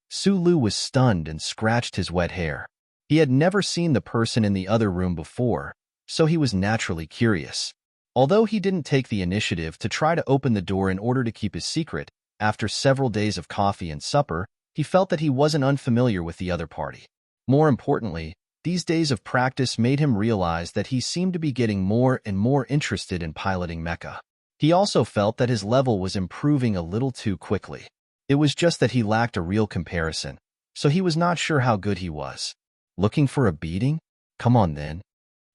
Sulu was stunned and scratched his wet hair. He had never seen the person in the other room before, so he was naturally curious. Although he didn't take the initiative to try to open the door in order to keep his secret, after several days of coffee and supper, he felt that he wasn't unfamiliar with the other party. More importantly, these days of practice made him realize that he seemed to be getting more and more interested in piloting mecha. He also felt that his level was improving a little too quickly. It was just that he lacked a real comparison, so he was not sure how good he was. Looking for a beating? Come on then.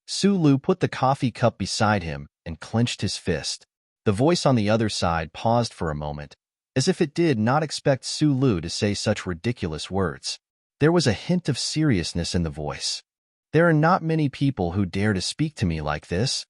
Sulu put the coffee cup beside him and clenched his fist. The voice on the other side paused for a moment, as if it did not expect Sulu to say such ridiculous words. There was a hint of seriousness in the voice. "There are not many people who dare to speak to me like this."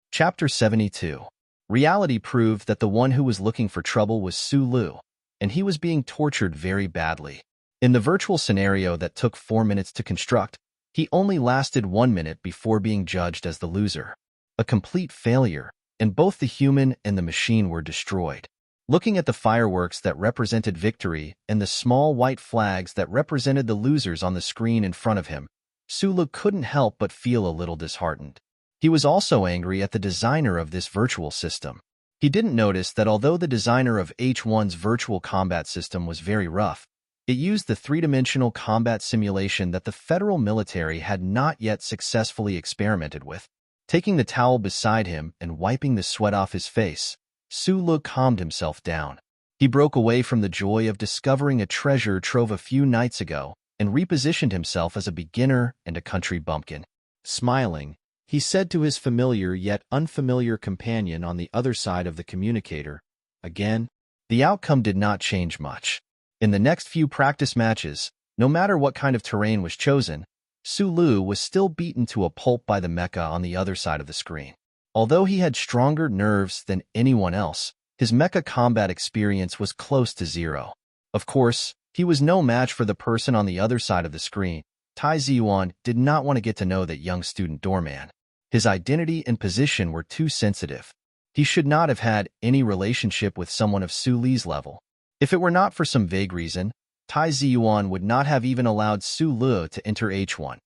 Chapter 72. Reality proved that the one who was looking for trouble was Sulu, and he was being tortured very badly. In the virtual scenario that took 4 minutes to construct, he only lasted 1 minute before being judged as the loser. A complete failure, and both the human and the machine were destroyed. Looking at the fireworks that represented victory and the small white flags that represented the losers on the screen in front of him, Sulu couldn't help but feel a little disheartened. He was also angry at the designer of this virtual system. He didn't notice that although the designer of H1's virtual combat system was very rough, it used the three-dimensional combat simulation that the federal military had not yet successfully experimented with. Taking the towel beside him and wiping the sweat off his face, Sulu calmed himself down. He broke away from the joy of discovering a treasure trove a few nights ago and repositioned himself as a beginner and a country bumpkin. Smiling, he said to his familiar yet unfamiliar companion on the other side of the communicator, "Again?" The outcome did not change much. In the next few practice matches, no matter what kind of terrain was chosen, Sulu was still beaten to a pulp by the mecha on the other side of the screen. Although he had stronger nerves than anyone else, his mecha combat experience was close to zero. Of course, he was no match for the person on the other side of the screen. Tai Ziyuan did not want to get to know that young student doorman. His identity and position were too sensitive. He should not have had any relationship with someone of Su Li's level. If it were not for some vague reason, Tai Ziyuan would not have even allowed Su Lu to enter H1.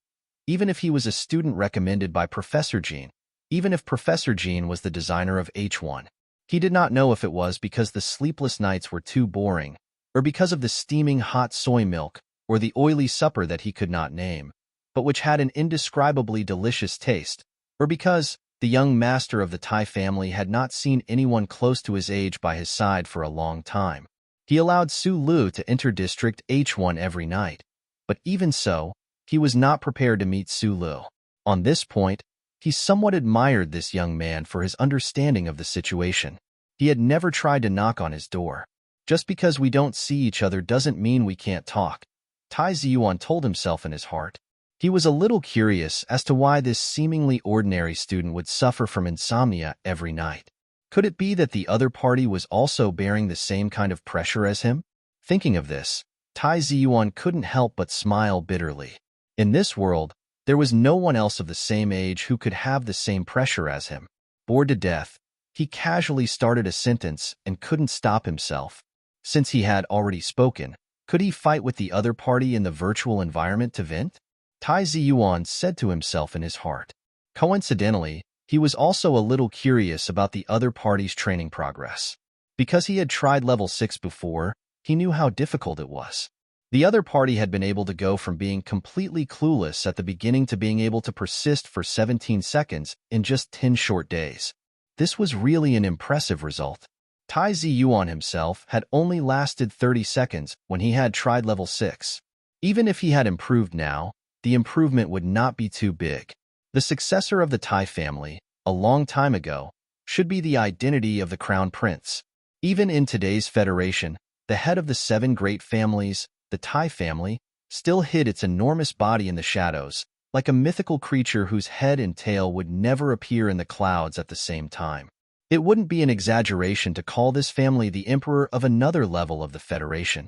Even if he was a student recommended by Professor Jean, even if Professor Jean was the designer of H1. He did not know if it was because the sleepless nights were too boring, or because of the steaming hot soy milk, or the oily supper that he could not name, but which had an indescribably delicious taste, or because the young master of the Tai family had not seen anyone close to his age by his side for a long time. He allowed Su Lu to enter District H1 every night, but even so, he was not prepared to meet Su Lu. On this point, he somewhat admired this young man for his understanding of the situation. He had never tried to knock on his door. Just because we don't see each other doesn't mean we can't talk, Tai Ziyuan told himself in his heart. He was a little curious as to why this seemingly ordinary student would suffer from insomnia every night. Could it be that the other party was also bearing the same kind of pressure as him? Thinking of this, Tai Ziyuan couldn't help but smile bitterly. In this world, there was no one else of the same age who could have the same pressure as him. Bored to death, he casually started a sentence and couldn't stop himself. Since he had already spoken, could he fight with the other party in the virtual environment to vent? Tai Ziyuan said to himself in his heart. Coincidentally, he was also a little curious about the other party's training progress. Because he had tried level 6 before, he knew how difficult it was. The other party had been able to go from being completely clueless at the beginning to being able to persist for 17 seconds in just 10 short days. This was really an impressive result. Tai Ziyuan himself had only lasted 30 seconds when he had tried level 6. Even if he had improved now, the improvement would not be too big. The successor of the Tai family, a long time ago, should be the identity of the crown prince. Even in today's federation, the head of the 7 great families, the Tai family, still hid its enormous body in the shadows, like a mythical creature whose head and tail would never appear in the clouds at the same time. It wouldn't be an exaggeration to call this family the emperor of another level of the Federation.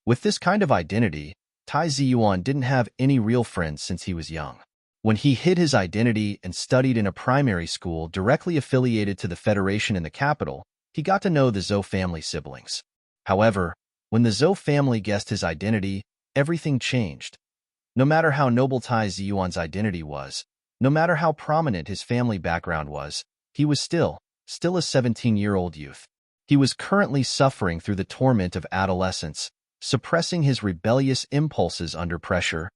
With this kind of identity, Tai Ziyuan didn't have any real friends since he was young. When he hid his identity and studied in a primary school directly affiliated to the Federation in the capital, he got to know the Zhou family siblings. However, when the Zhou family guessed his identity, everything changed. No matter how noble Tai Ziyuan's identity was, no matter how prominent his family background was, he was still a 17-year-old youth. He was currently suffering through the torment of adolescence, suppressing his rebellious impulses under pressure,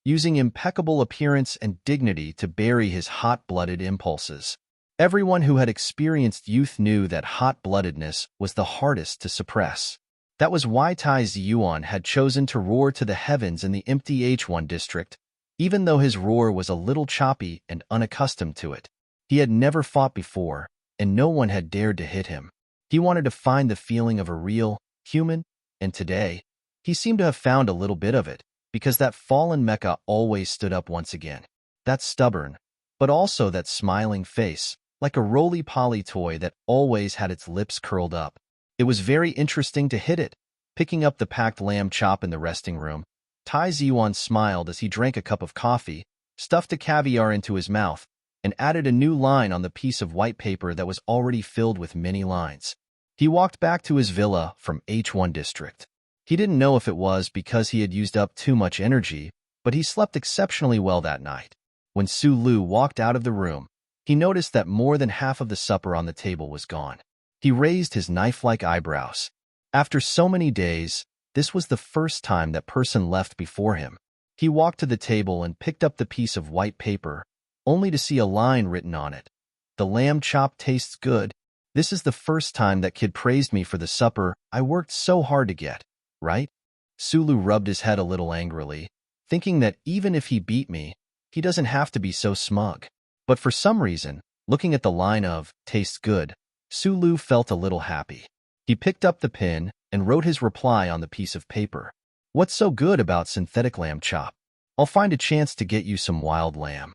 using impeccable appearance and dignity to bury his hot-blooded impulses. Everyone who had experienced youth knew that hot-bloodedness was the hardest to suppress. That was why Tai Ziyuan had chosen to roar to the heavens in the empty H1 district, even though his roar was a little choppy and unaccustomed to it. He had never fought before, and no one had dared to hit him. He wanted to find the feeling of a real human, and today, he seemed to have found a little bit of it, because that fallen mecha always stood up once again. That stubborn, but also that smiling face, like a roly-poly toy that always had its lips curled up. It was very interesting to hit it. Picking up the packed lamb chop in the resting room, Tai Ziyuan smiled as he drank a cup of coffee, stuffed a caviar into his mouth, and added a new line on the piece of white paper that was already filled with many lines. He walked back to his villa from H1 district. He didn't know if it was because he had used up too much energy, but he slept exceptionally well that night. When Su Lu walked out of the room, he noticed that more than half of the supper on the table was gone. He raised his knife-like eyebrows. After so many days, this was the first time that person left before him. He walked to the table and picked up the piece of white paper, only to see a line written on it. "The lamb chop tastes good. This is the first time that kid praised me for the supper I worked so hard to get, right?" Sulu rubbed his head a little angrily, thinking that even if he beat me, he doesn't have to be so smug. But for some reason, looking at the line of "tastes good," Sulu felt a little happy. He picked up the pen and wrote his reply on the piece of paper. "What's so good about synthetic lamb chop? I'll find a chance to get you some wild lamb."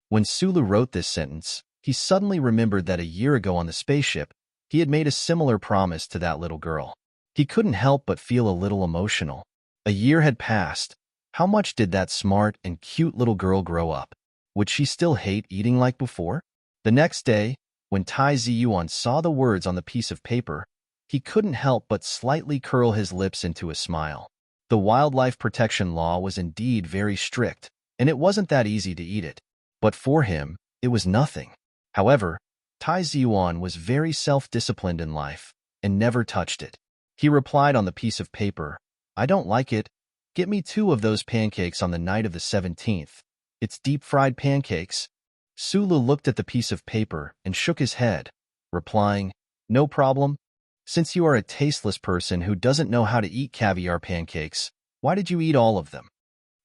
When Sulu wrote this sentence, he suddenly remembered that a year ago on the spaceship, he had made a similar promise to that little girl. He couldn't help but feel a little emotional. A year had passed. How much did that smart and cute little girl grow up? Would she still hate eating like before? The next day, when Tai Ziyuan saw the words on the piece of paper, he couldn't help but slightly curl his lips into a smile. The wildlife protection law was indeed very strict, and it wasn't that easy to eat it. But for him, it was nothing. However, Tai Ziyuan was very self-disciplined in life and never touched it. He replied on the piece of paper, "I don't like it. Get me 2 of those pancakes on the night of the 17th. It's deep-fried pancakes." Sulu looked at the piece of paper and shook his head, replying, "No problem. Since you are a tasteless person who doesn't know how to eat caviar pancakes, why did you eat all of them?"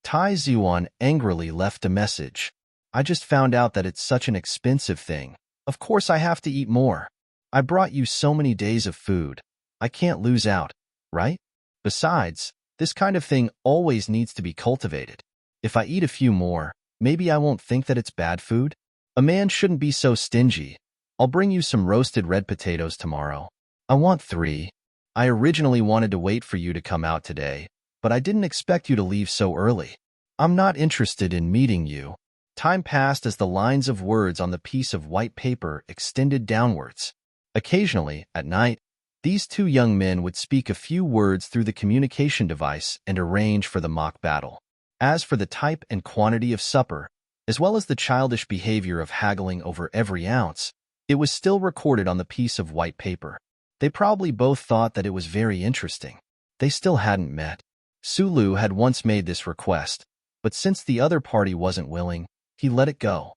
Tai Ziyuan angrily left a message. "I just found out that it's such an expensive thing. Of course I have to eat more. I brought you so many days of food. I can't lose out, right? Besides, this kind of thing always needs to be cultivated. If I eat a few more, maybe I won't think that it's bad food. A man shouldn't be so stingy. I'll bring you some roasted red potatoes tomorrow. I want 3. I originally wanted to wait for you to come out today, but I didn't expect you to leave so early. I'm not interested in meeting you." Time passed as the lines of words on the piece of white paper extended downwards. Occasionally, at night, these 2 young men would speak a few words through the communication device and arrange for the mock battle. As for the type and quantity of supper, as well as the childish behavior of haggling over every ounce, it was still recorded on the piece of white paper. They probably both thought that it was very interesting. They still hadn't met. Sulu had once made this request, but since the other party wasn't willing, he let it go.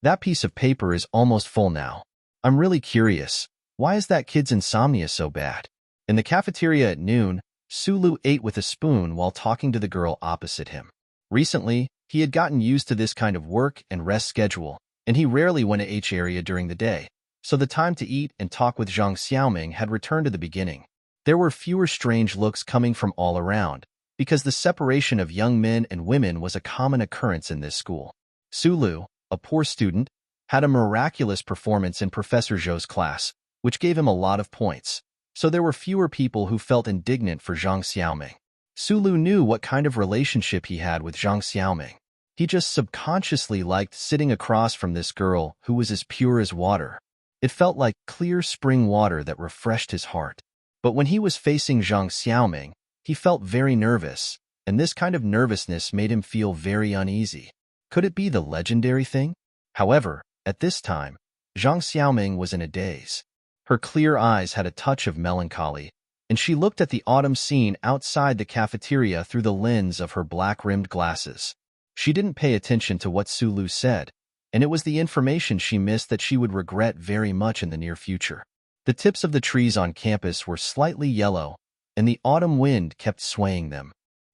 "That piece of paper is almost full now. I'm really curious. Why is that kid's insomnia so bad?" In the cafeteria at noon, Sulu ate with a spoon while talking to the girl opposite him. Recently, he had gotten used to this kind of work and rest schedule, and he rarely went to H area during the day, so the time to eat and talk with Zhang Xiaoming had returned to the beginning. There were fewer strange looks coming from all around, because the separation of young men and women was a common occurrence in this school. Sulu, a poor student, had a miraculous performance in Professor Zhou's class, which gave him a lot of points, so there were fewer people who felt indignant for Zhang Xiaoming. Sulu knew what kind of relationship he had with Zhang Xiaoming. He just subconsciously liked sitting across from this girl who was as pure as water. It felt like clear spring water that refreshed his heart. But when he was facing Zhang Xiaoming, he felt very nervous, and this kind of nervousness made him feel very uneasy. Could it be the legendary thing? However, at this time, Zhang Xiaoming was in a daze. Her clear eyes had a touch of melancholy, and she looked at the autumn scene outside the cafeteria through the lens of her black-rimmed glasses. She didn't pay attention to what Sulu said, and it was the information she missed that she would regret very much in the near future. The tips of the trees on campus were slightly yellow, and the autumn wind kept swaying them.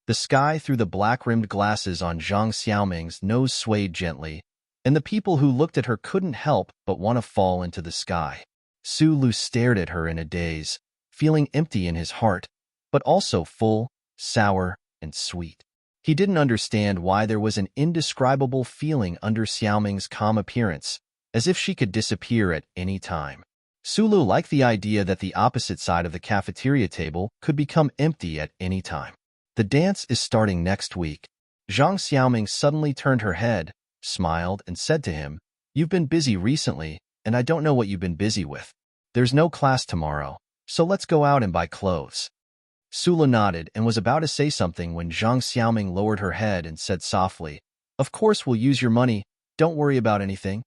The sky through the black-rimmed glasses on Zhang Xiaoming's nose swayed gently, and the people who looked at her couldn't help but want to fall into the sky. Sulu stared at her in a daze, feeling empty in his heart, but also full, sour, and sweet. He didn't understand why there was an indescribable feeling under Xiaoming's calm appearance, as if she could disappear at any time. Sulu liked the idea that the opposite side of the cafeteria table could become empty at any time. The dance is starting next week. Zhang Xiaoming suddenly turned her head, smiled, and said to him, "You've been busy recently, and I don't know what you've been busy with. There's no class tomorrow, so let's go out and buy clothes." Sulu nodded and was about to say something when Zhang Xiaoming lowered her head and said softly, "Of course we'll use your money, don't worry about anything."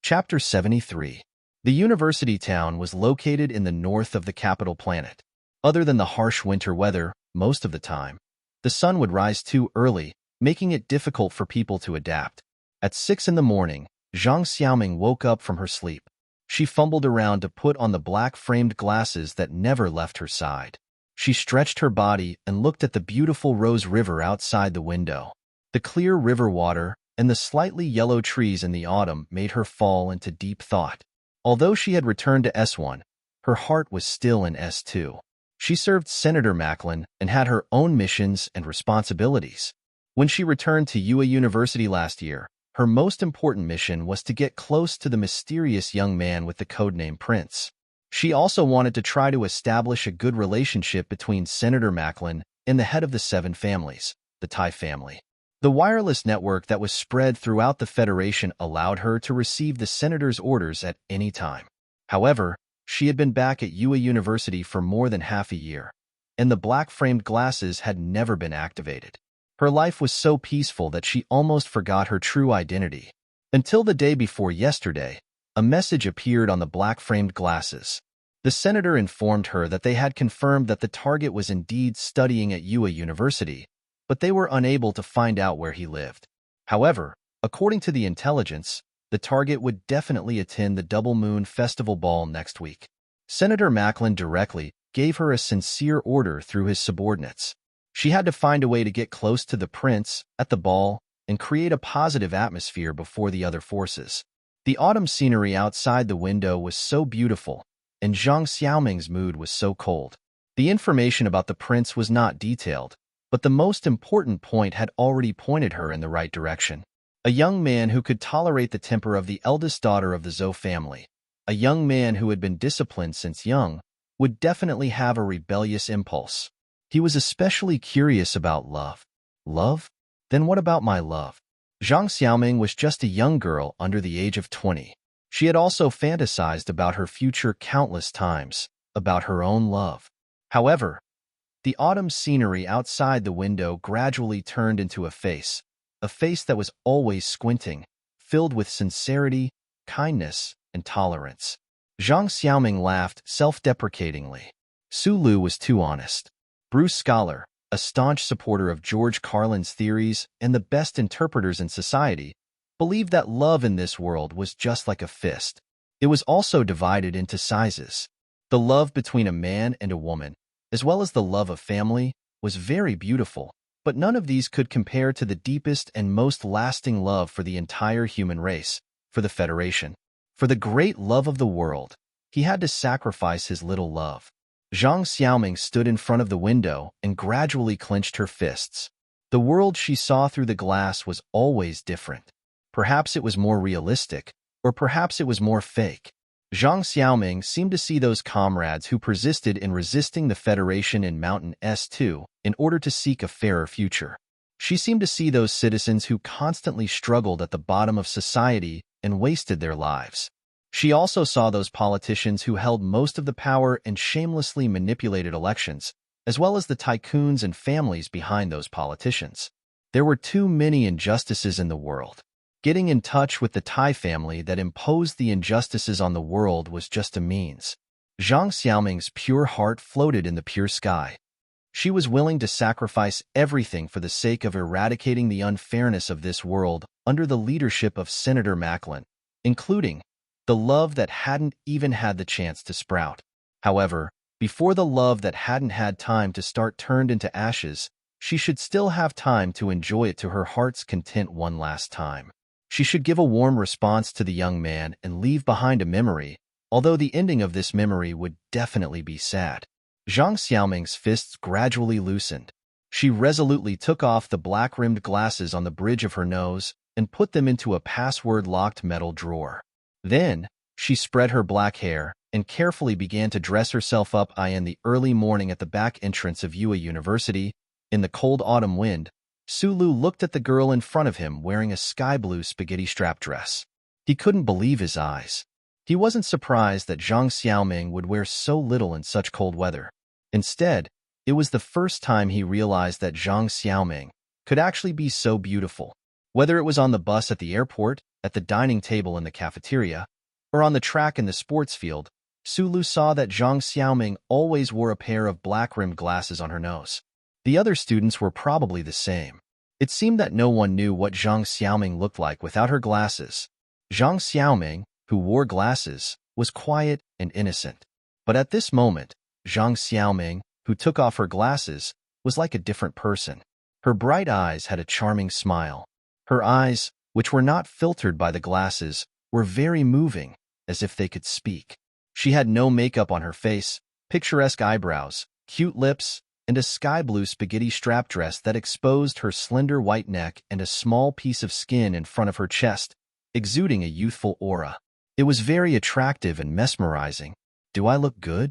Chapter 73. The university town was located in the north of the capital planet. Other than the harsh winter weather, most of the time, the sun would rise too early, making it difficult for people to adapt. At 6 in the morning, Zhang Xiaoming woke up from her sleep. She fumbled around to put on the black-framed glasses that never left her side. She stretched her body and looked at the beautiful Rose River outside the window. The clear river water and the slightly yellow trees in the autumn made her fall into deep thought. Although she had returned to S1, her heart was still in S2. She served Senator Macklin and had her own missions and responsibilities. When she returned to UA University last year, her most important mission was to get close to the mysterious young man with the codename Prince. She also wanted to try to establish a good relationship between Senator Macklin and the head of the Seven Families, the Tai family. The wireless network that was spread throughout the Federation allowed her to receive the senator's orders at any time. However, she had been back at UA University for more than half a year, and the black-framed glasses had never been activated. Her life was so peaceful that she almost forgot her true identity. Until the day before yesterday, a message appeared on the black-framed glasses. The senator informed her that they had confirmed that the target was indeed studying at UA University, but they were unable to find out where he lived. However, according to the intelligence, the target would definitely attend the Double Moon Festival Ball next week. Senator Macklin directly gave her a sincere order through his subordinates. She had to find a way to get close to the prince at the ball and create a positive atmosphere before the other forces. The autumn scenery outside the window was so beautiful, and Zhang Xiaoming's mood was so cold. The information about the prince was not detailed, but the most important point had already pointed her in the right direction. A young man who could tolerate the temper of the eldest daughter of the Zhou family, a young man who had been disciplined since young, would definitely have a rebellious impulse. He was especially curious about love. Love? Then what about my love? Zhang Xiaoming was just a young girl under the age of 20. She had also fantasized about her future countless times, about her own love. However, the autumn scenery outside the window gradually turned into a face that was always squinting, filled with sincerity, kindness, and tolerance. Zhang Xiaoming laughed self-deprecatingly. Sulu was too honest. Bruce Scholar, a staunch supporter of George Carlin's theories and the best interpreters in society, believed that love in this world was just like a fist. It was also divided into sizes. The love between a man and a woman, as well as the love of family, was very beautiful, but none of these could compare to the deepest and most lasting love for the entire human race, for the Federation. For the great love of the world, he had to sacrifice his little love. Zhang Xiaoming stood in front of the window and gradually clenched her fists. The world she saw through the glass was always different. Perhaps it was more realistic, or perhaps it was more fake. Zhang Xiaoming seemed to see those comrades who persisted in resisting the Federation in Mountain S2 in order to seek a fairer future. She seemed to see those citizens who constantly struggled at the bottom of society and wasted their lives. She also saw those politicians who held most of the power and shamelessly manipulated elections, as well as the tycoons and families behind those politicians. There were too many injustices in the world. Getting in touch with the Tai family that imposed the injustices on the world was just a means. Zhang Xiaoming's pure heart floated in the pure sky. She was willing to sacrifice everything for the sake of eradicating the unfairness of this world under the leadership of Senator Macklin, including the love that hadn't even had the chance to sprout. However, before the love that hadn't had time to start turned into ashes, she should still have time to enjoy it to her heart's content one last time. She should give a warm response to the young man and leave behind a memory, although the ending of this memory would definitely be sad. Zhang Xiaoming's fists gradually loosened. She resolutely took off the black-rimmed glasses on the bridge of her nose and put them into a password-locked metal drawer. Then, she spread her black hair and carefully began to dress herself up in the early morning at the back entrance of Yue University. In the cold autumn wind, Sulu looked at the girl in front of him wearing a sky-blue spaghetti strap dress. He couldn't believe his eyes. He wasn't surprised that Zhang Xiaoming would wear so little in such cold weather. Instead, it was the first time he realized that Zhang Xiaoming could actually be so beautiful. Whether it was on the bus at the airport, at the dining table in the cafeteria, or on the track in the sports field, Sulu saw that Zhang Xiaoming always wore a pair of black-rimmed glasses on her nose. The other students were probably the same. It seemed that no one knew what Zhang Xiaoming looked like without her glasses. Zhang Xiaoming, who wore glasses, was quiet and innocent. But at this moment, Zhang Xiaoming, who took off her glasses, was like a different person. Her bright eyes had a charming smile. Her eyes, which were not filtered by the glasses, were very moving, as if they could speak. She had no makeup on her face, picturesque eyebrows, cute lips, and a sky-blue spaghetti strap dress that exposed her slender white neck and a small piece of skin in front of her chest, exuding a youthful aura. It was very attractive and mesmerizing. "Do I look good?"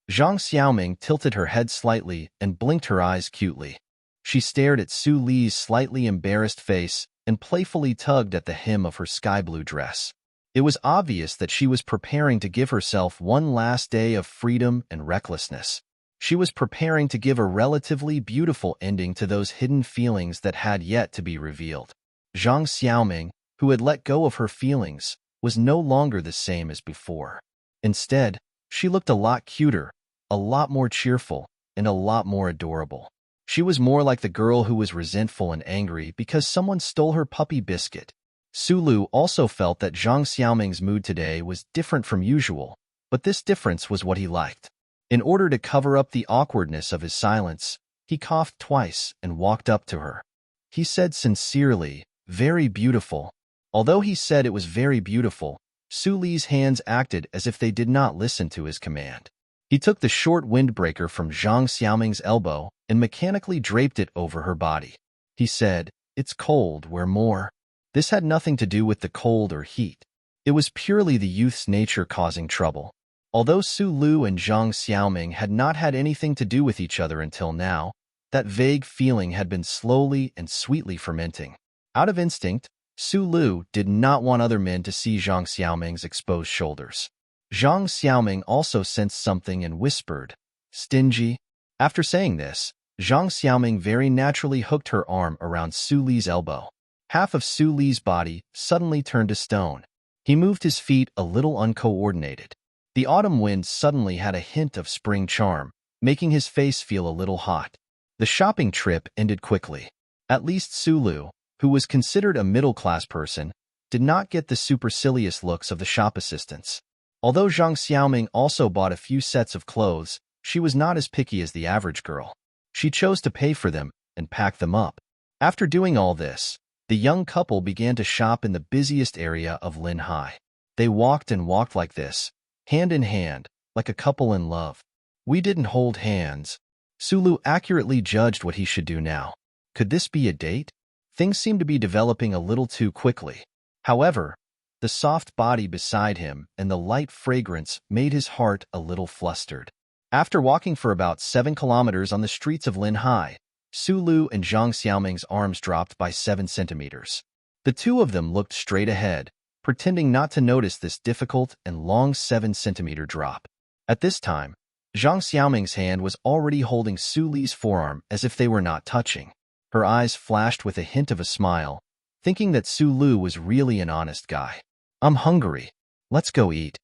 Zhang Xiaoming tilted her head slightly and blinked her eyes cutely. She stared at Su Li's slightly embarrassed face and playfully tugged at the hem of her sky-blue dress. It was obvious that she was preparing to give herself one last day of freedom and recklessness. She was preparing to give a relatively beautiful ending to those hidden feelings that had yet to be revealed. Zhang Xiaoming, who had let go of her feelings, was no longer the same as before. Instead, she looked a lot cuter, a lot more cheerful, and a lot more adorable. She was more like the girl who was resentful and angry because someone stole her puppy biscuit. Sulu also felt that Zhang Xiaoming's mood today was different from usual, but this difference was what he liked. In order to cover up the awkwardness of his silence, he coughed twice and walked up to her. He said sincerely, "Very beautiful." Although he said it was very beautiful, Su Li's hands acted as if they did not listen to his command. He took the short windbreaker from Zhang Xiaoming's elbow and mechanically draped it over her body. He said, "It's cold, wear more." This had nothing to do with the cold or heat. It was purely the youth's nature causing trouble. Although Su Lu and Zhang Xiaoming had not had anything to do with each other until now, that vague feeling had been slowly and sweetly fermenting. Out of instinct, Su Lu did not want other men to see Zhang Xiaoming's exposed shoulders. Zhang Xiaoming also sensed something and whispered, "Stingy." After saying this, Zhang Xiaoming very naturally hooked her arm around Su Li's elbow. Half of Su Li's body suddenly turned to stone. He moved his feet a little uncoordinated. The autumn wind suddenly had a hint of spring charm, making his face feel a little hot. The shopping trip ended quickly. At least Sulu, who was considered a middle-class person, did not get the supercilious looks of the shop assistants. Although Zhang Xiaoming also bought a few sets of clothes, she was not as picky as the average girl. She chose to pay for them and pack them up. After doing all this, the young couple began to shop in the busiest area of Linhai. They walked and walked like this, hand in hand, like a couple in love. "We didn't hold hands." Sulu accurately judged what he should do now. Could this be a date? Things seemed to be developing a little too quickly. However, The soft body beside him and the light fragrance made his heart a little flustered. After walking for about 7 kilometers on the streets of Linhai, Sulu and Zhang Xiaoming's arms dropped by 7 centimeters. The two of them looked straight ahead, pretending not to notice this difficult and long 7-centimeter drop. At this time, Zhang Xiaoming's hand was already holding Su Li's forearm as if they were not touching. Her eyes flashed with a hint of a smile, thinking that Su Lu was really an honest guy. "I'm hungry. Let's go eat."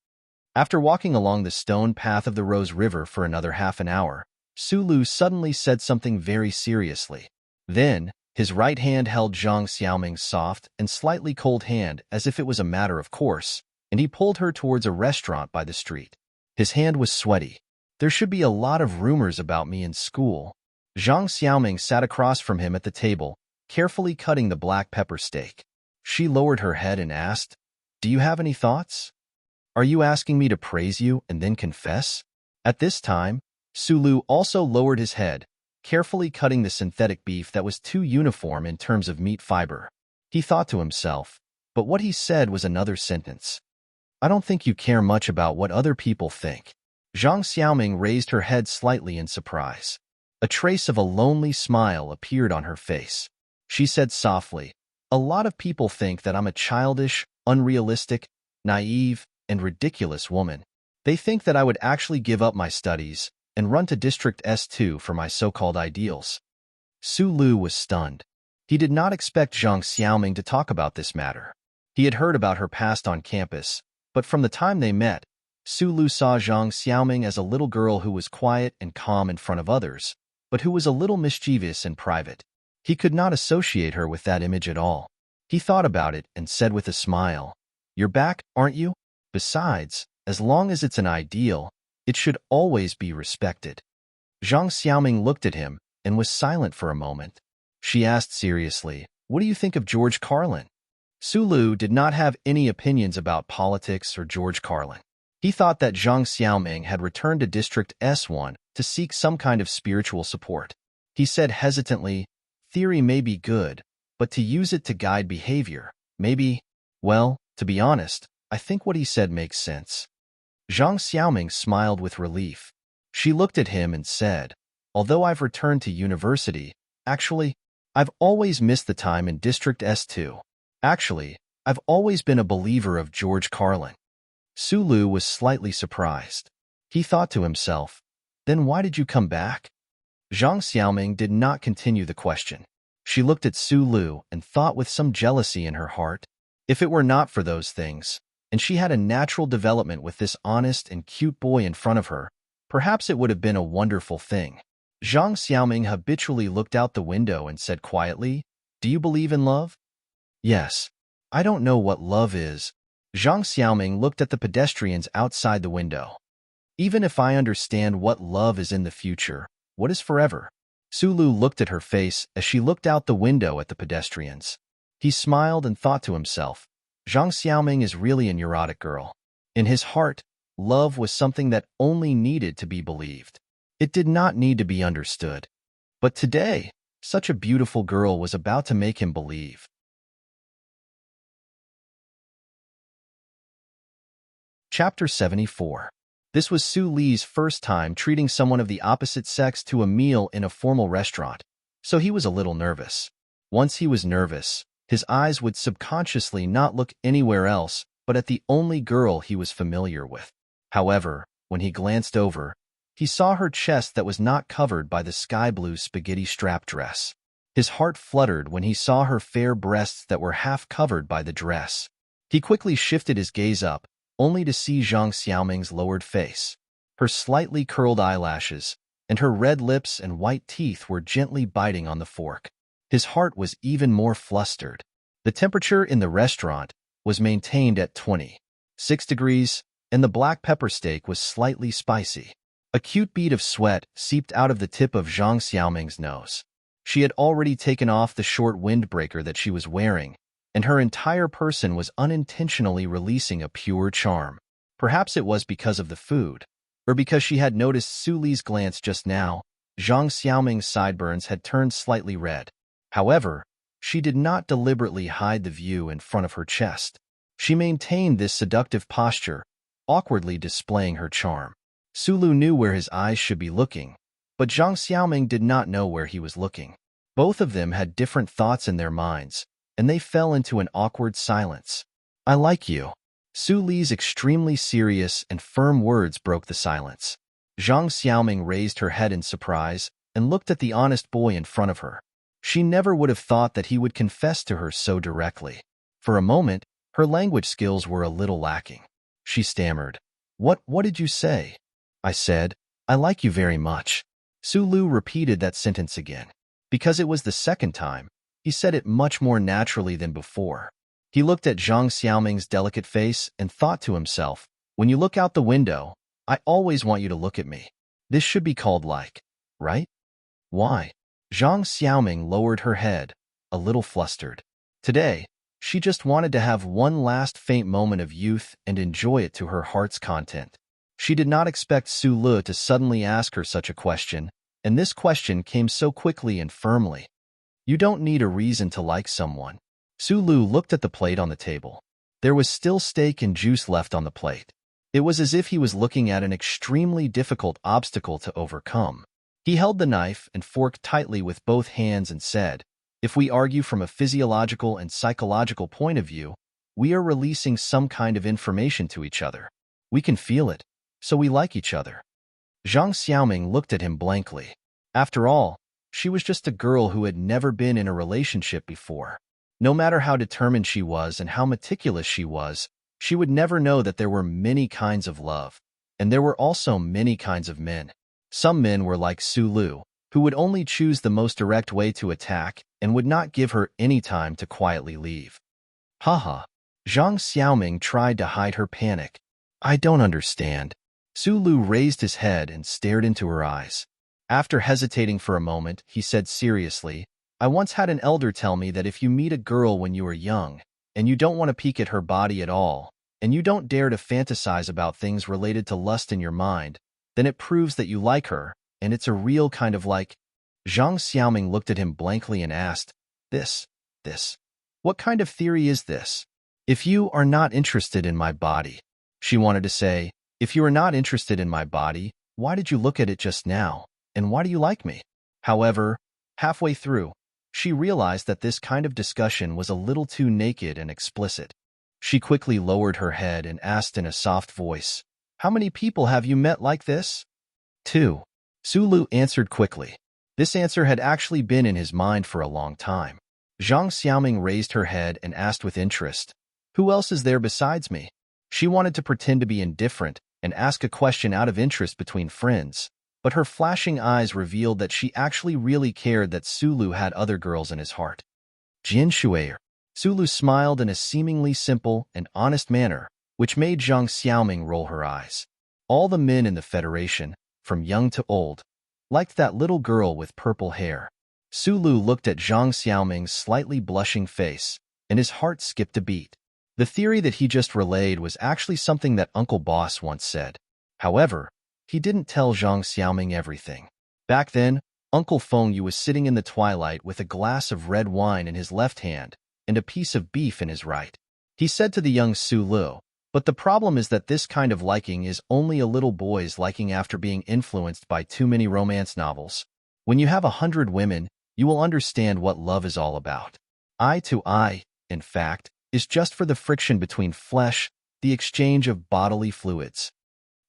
After walking along the stone path of the Rose River for another half an hour, Su Lu suddenly said something very seriously. Then, his right hand held Zhang Xiaoming's soft and slightly cold hand as if it was a matter of course, and he pulled her towards a restaurant by the street. His hand was sweaty. "There should be a lot of rumors about me in school." Zhang Xiaoming sat across from him at the table, carefully cutting the black pepper steak. She lowered her head and asked, "Do you have any thoughts? Are you asking me to praise you and then confess?" At this time, Sulu also lowered his head, carefully cutting the synthetic beef that was too uniform in terms of meat fiber. He thought to himself, but what he said was another sentence. "I don't think you care much about what other people think." Zhang Xiaoming raised her head slightly in surprise. A trace of a lonely smile appeared on her face. She said softly, "A lot of people think that I'm a childish, unrealistic, naive, and ridiculous woman. They think that I would actually give up my studies and run to District S2 for my so-called ideals." Su Lu was stunned. He did not expect Zhang Xiaoming to talk about this matter. He had heard about her past on campus, but from the time they met, Su Lu saw Zhang Xiaoming as a little girl who was quiet and calm in front of others, but who was a little mischievous in private. He could not associate her with that image at all. He thought about it and said with a smile, "You're back, aren't you? Besides, as long as it's an ideal, it should always be respected." Zhang Xiaoming looked at him and was silent for a moment. She asked seriously, "What do you think of George Carlin?" Su Lu did not have any opinions about politics or George Carlin. He thought that Zhang Xiaoming had returned to District S1 to seek some kind of spiritual support. He said hesitantly, "Theory may be good, but to use it to guide behavior, maybe—" "Well, to be honest, I think what he said makes sense." Zhang Xiaoming smiled with relief. She looked at him and said, "Although I've returned to university, actually, I've always missed the time in District S2. Actually, I've always been a believer of George Carlin." Su Lu was slightly surprised. He thought to himself, "Then why did you come back?" Zhang Xiaoming did not continue the question. She looked at Su Lu and thought with some jealousy in her heart. If it were not for those things, and she had a natural development with this honest and cute boy in front of her, perhaps it would have been a wonderful thing. Zhang Xiaoming habitually looked out the window and said quietly, "Do you believe in love?" "Yes. I don't know what love is." Zhang Xiaoming looked at the pedestrians outside the window. "Even if I understand what love is in the future, what is forever?" Su Lu looked at her face as she looked out the window at the pedestrians. He smiled and thought to himself, Zhang Xiaoming is really a neurotic girl. In his heart, love was something that only needed to be believed. It did not need to be understood. But today, such a beautiful girl was about to make him believe. Chapter 74. This was Su Li's first time treating someone of the opposite sex to a meal in a formal restaurant, so he was a little nervous. Once he was nervous, his eyes would subconsciously not look anywhere else but at the only girl he was familiar with. However, when he glanced over, he saw her chest that was not covered by the sky-blue spaghetti strap dress. His heart fluttered when he saw her fair breasts that were half covered by the dress. He quickly shifted his gaze up, only to see Zhang Xiaoming's lowered face. Her slightly curled eyelashes and her red lips and white teeth were gently biting on the fork. His heart was even more flustered. The temperature in the restaurant was maintained at 26 degrees, and the black pepper steak was slightly spicy. A cute bead of sweat seeped out of the tip of Zhang Xiaoming's nose. She had already taken off the short windbreaker that she was wearing, and her entire person was unintentionally releasing a pure charm. Perhaps it was because of the food, or because she had noticed Su Li's glance just now. Zhang Xiaoming's sideburns had turned slightly red. However, she did not deliberately hide the view in front of her chest. She maintained this seductive posture, awkwardly displaying her charm. Sulu knew where his eyes should be looking, but Zhang Xiaoming did not know where he was looking. Both of them had different thoughts in their minds, and they fell into an awkward silence. I like you. Su Li's extremely serious and firm words broke the silence. Zhang Xiaoming raised her head in surprise and looked at the honest boy in front of her. She never would have thought that he would confess to her so directly. For a moment, her language skills were a little lacking. She stammered, What did you say? I said, I like you very much. Su Lu repeated that sentence again. Because it was the second time, he said it much more naturally than before. He looked at Zhang Xiaoming's delicate face and thought to himself, when you look out the window, I always want you to look at me. This should be called like, right? Why? Zhang Xiaoming lowered her head, a little flustered. Today, she just wanted to have one last faint moment of youth and enjoy it to her heart's content. She did not expect Su Lu to suddenly ask her such a question, and this question came so quickly and firmly. You don't need a reason to like someone. Su Lu looked at the plate on the table. There was still steak and juice left on the plate. It was as if he was looking at an extremely difficult obstacle to overcome. He held the knife and fork tightly with both hands and said, If we argue from a physiological and psychological point of view, we are releasing some kind of information to each other. We can feel it, so we like each other. Zhang Xiaoming looked at him blankly. After all, she was just a girl who had never been in a relationship before. No matter how determined she was and how meticulous she was, she would never know that there were many kinds of love, and there were also many kinds of men. Some men were like Su Lu, who would only choose the most direct way to attack and would not give her any time to quietly leave. Haha. Zhang Xiaoming tried to hide her panic. I don't understand. Su Lu raised his head and stared into her eyes. After hesitating for a moment, he said seriously, I once had an elder tell me that if you meet a girl when you are young, and you don't want to peek at her body at all, and you don't dare to fantasize about things related to lust in your mind, then it proves that you like her, and it's a real kind of like. Zhang Xiaoming looked at him blankly and asked, This. What kind of theory is this? If you are not interested in my body. She wanted to say, if you are not interested in my body, why did you look at it just now, and why do you like me? However, halfway through, she realized that this kind of discussion was a little too naked and explicit. She quickly lowered her head and asked in a soft voice, How many people have you met like this? 2. Su Lu answered quickly. This answer had actually been in his mind for a long time. Zhang Xiaoming raised her head and asked with interest, Who else is there besides me? She wanted to pretend to be indifferent and ask a question out of interest between friends, but her flashing eyes revealed that she actually really cared that Su Lu had other girls in his heart. Jin Shuier. Su Lu smiled in a seemingly simple and honest manner, which made Zhang Xiaoming roll her eyes. All the men in the Federation, from young to old, liked that little girl with purple hair. Su Lu looked at Zhang Xiaoming's slightly blushing face, and his heart skipped a beat. The theory that he just relayed was actually something that Uncle Boss once said. However, he didn't tell Zhang Xiaoming everything. Back then, Uncle Fengyu was sitting in the twilight with a glass of red wine in his left hand and a piece of beef in his right. He said to the young Su Lu, But the problem is that this kind of liking is only a little boy's liking after being influenced by too many romance novels. When you have 100 women, you will understand what love is all about. Eye to eye, in fact, is just for the friction between flesh, the exchange of bodily fluids.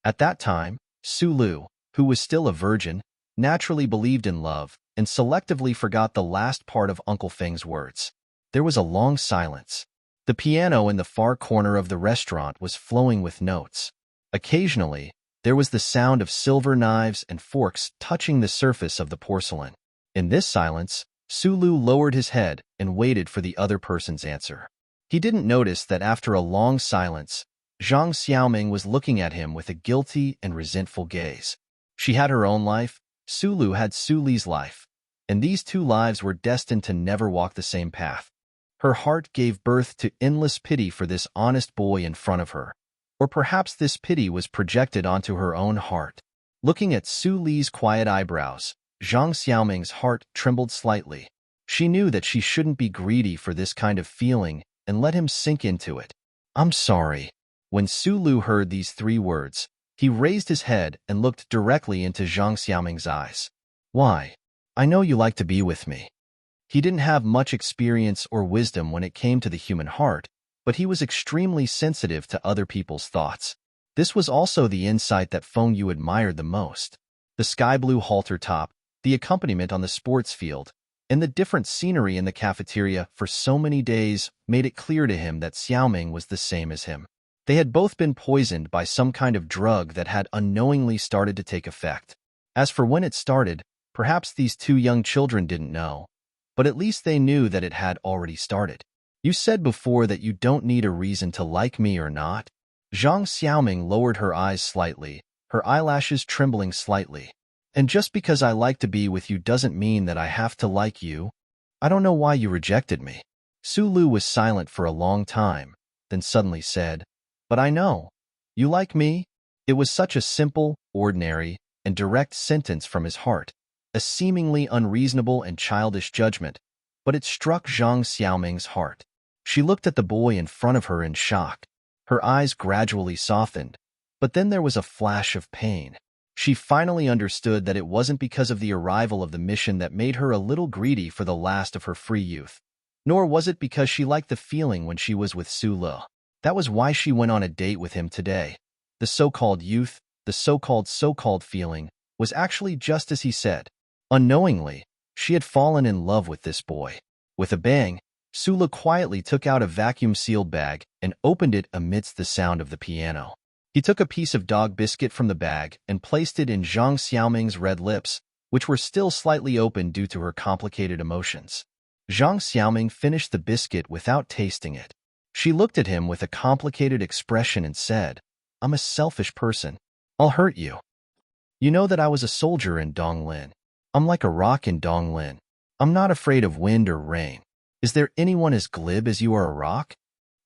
At that time, Su Lu, who was still a virgin, naturally believed in love and selectively forgot the last part of Uncle Feng's words. There was a long silence. The piano in the far corner of the restaurant was flowing with notes. Occasionally, there was the sound of silver knives and forks touching the surface of the porcelain. In this silence, Su Lu lowered his head and waited for the other person's answer. He didn't notice that after a long silence, Zhang Xiaoming was looking at him with a guilty and resentful gaze. She had her own life, Su Lu had Su Li's life, and these two lives were destined to never walk the same path. Her heart gave birth to endless pity for this honest boy in front of her, or perhaps this pity was projected onto her own heart. Looking at Su Li's quiet eyebrows, Zhang Xiaoming's heart trembled slightly. She knew that she shouldn't be greedy for this kind of feeling and let him sink into it. I'm sorry. When Su Lu heard these 3 words, he raised his head and looked directly into Zhang Xiaoming's eyes. Why? I know you like to be with me. He didn't have much experience or wisdom when it came to the human heart, but he was extremely sensitive to other people's thoughts. This was also the insight that Feng Yu admired the most. The sky blue halter top, the accompaniment on the sports field, and the different scenery in the cafeteria for so many days made it clear to him that Xiaoming was the same as him. They had both been poisoned by some kind of drug that had unknowingly started to take effect. As for when it started, perhaps these 2 young children didn't know, but at least they knew that it had already started. You said before that you don't need a reason to like me or not? Zhang Xiaoming lowered her eyes slightly, her eyelashes trembling slightly. And just because I like to be with you doesn't mean that I have to like you. I don't know why you rejected me. Su Lu was silent for a long time, then suddenly said, But I know. You like me? It was such a simple, ordinary, and direct sentence from his heart, a seemingly unreasonable and childish judgment, but it struck Zhang Xiaoming's heart. She looked at the boy in front of her in shock. Her eyes gradually softened, but then there was a flash of pain. She finally understood that it wasn't because of the arrival of the mission that made her a little greedy for the last of her free youth, nor was it because she liked the feeling when she was with Su Lu. That was why she went on a date with him today. The so-called youth, the so-called feeling, was actually just as he said. Unknowingly, she had fallen in love with this boy. With a bang, Su Lu quietly took out a vacuum-sealed bag and opened it amidst the sound of the piano. He took a piece of dog biscuit from the bag and placed it in Zhang Xiaoming's red lips, which were still slightly open due to her complicated emotions. Zhang Xiaoming finished the biscuit without tasting it. She looked at him with a complicated expression and said, I'm a selfish person. I'll hurt you. You know that I was a soldier in Donglin. I'm like a rock in Donglin. I'm not afraid of wind or rain. Is there anyone as glib as you are a rock?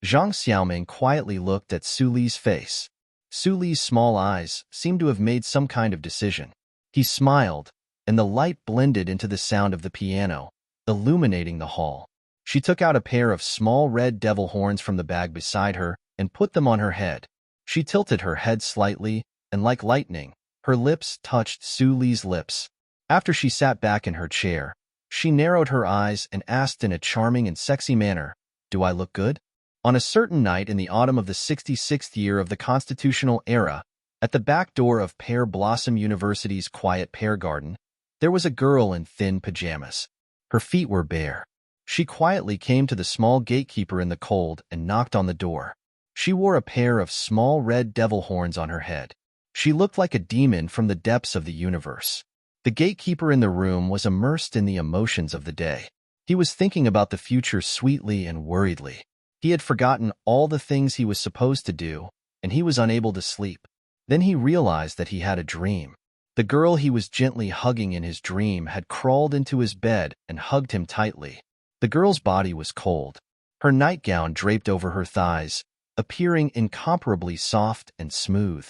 Zhang Xiaoming quietly looked at Su Li's face. Su Li's small eyes seemed to have made some kind of decision. He smiled, and the light blended into the sound of the piano, illuminating the hall. She took out a pair of small red devil horns from the bag beside her and put them on her head. She tilted her head slightly, and like lightning, her lips touched Su Li's lips. After she sat back in her chair, she narrowed her eyes and asked in a charming and sexy manner, Do I look good? On a certain night in the autumn of the 66th year of the constitutional era, at the back door of Pear Blossom University's quiet pear garden, there was a girl in thin pajamas. Her feet were bare. She quietly came to the small gatekeeper in the cold and knocked on the door. She wore a pair of small red devil horns on her head. She looked like a demon from the depths of the universe. The gatekeeper in the room was immersed in the emotions of the day. He was thinking about the future sweetly and worriedly. He had forgotten all the things he was supposed to do, and he was unable to sleep. Then he realized that he had a dream. The girl he was gently hugging in his dream had crawled into his bed and hugged him tightly. The girl's body was cold. Her nightgown draped over her thighs, appearing incomparably soft and smooth.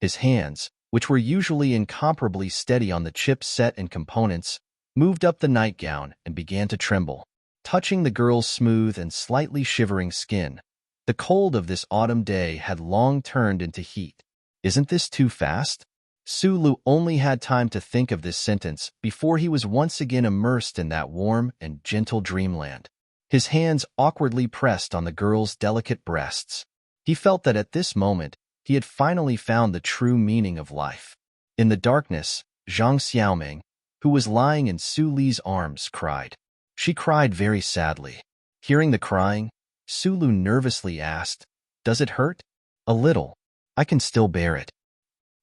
His hands, which were usually incomparably steady on the chip set and components, moved up the nightgown and began to tremble, touching the girl's smooth and slightly shivering skin. The cold of this autumn day had long turned into heat. Isn't this too fast? Su Lu only had time to think of this sentence before he was once again immersed in that warm and gentle dreamland. His hands awkwardly pressed on the girl's delicate breasts. He felt that at this moment, he had finally found the true meaning of life. In the darkness, Zhang Xiaoming, who was lying in Su Li's arms, cried. She cried very sadly. Hearing the crying, Su Lu nervously asked, Does it hurt? A little. I can still bear it.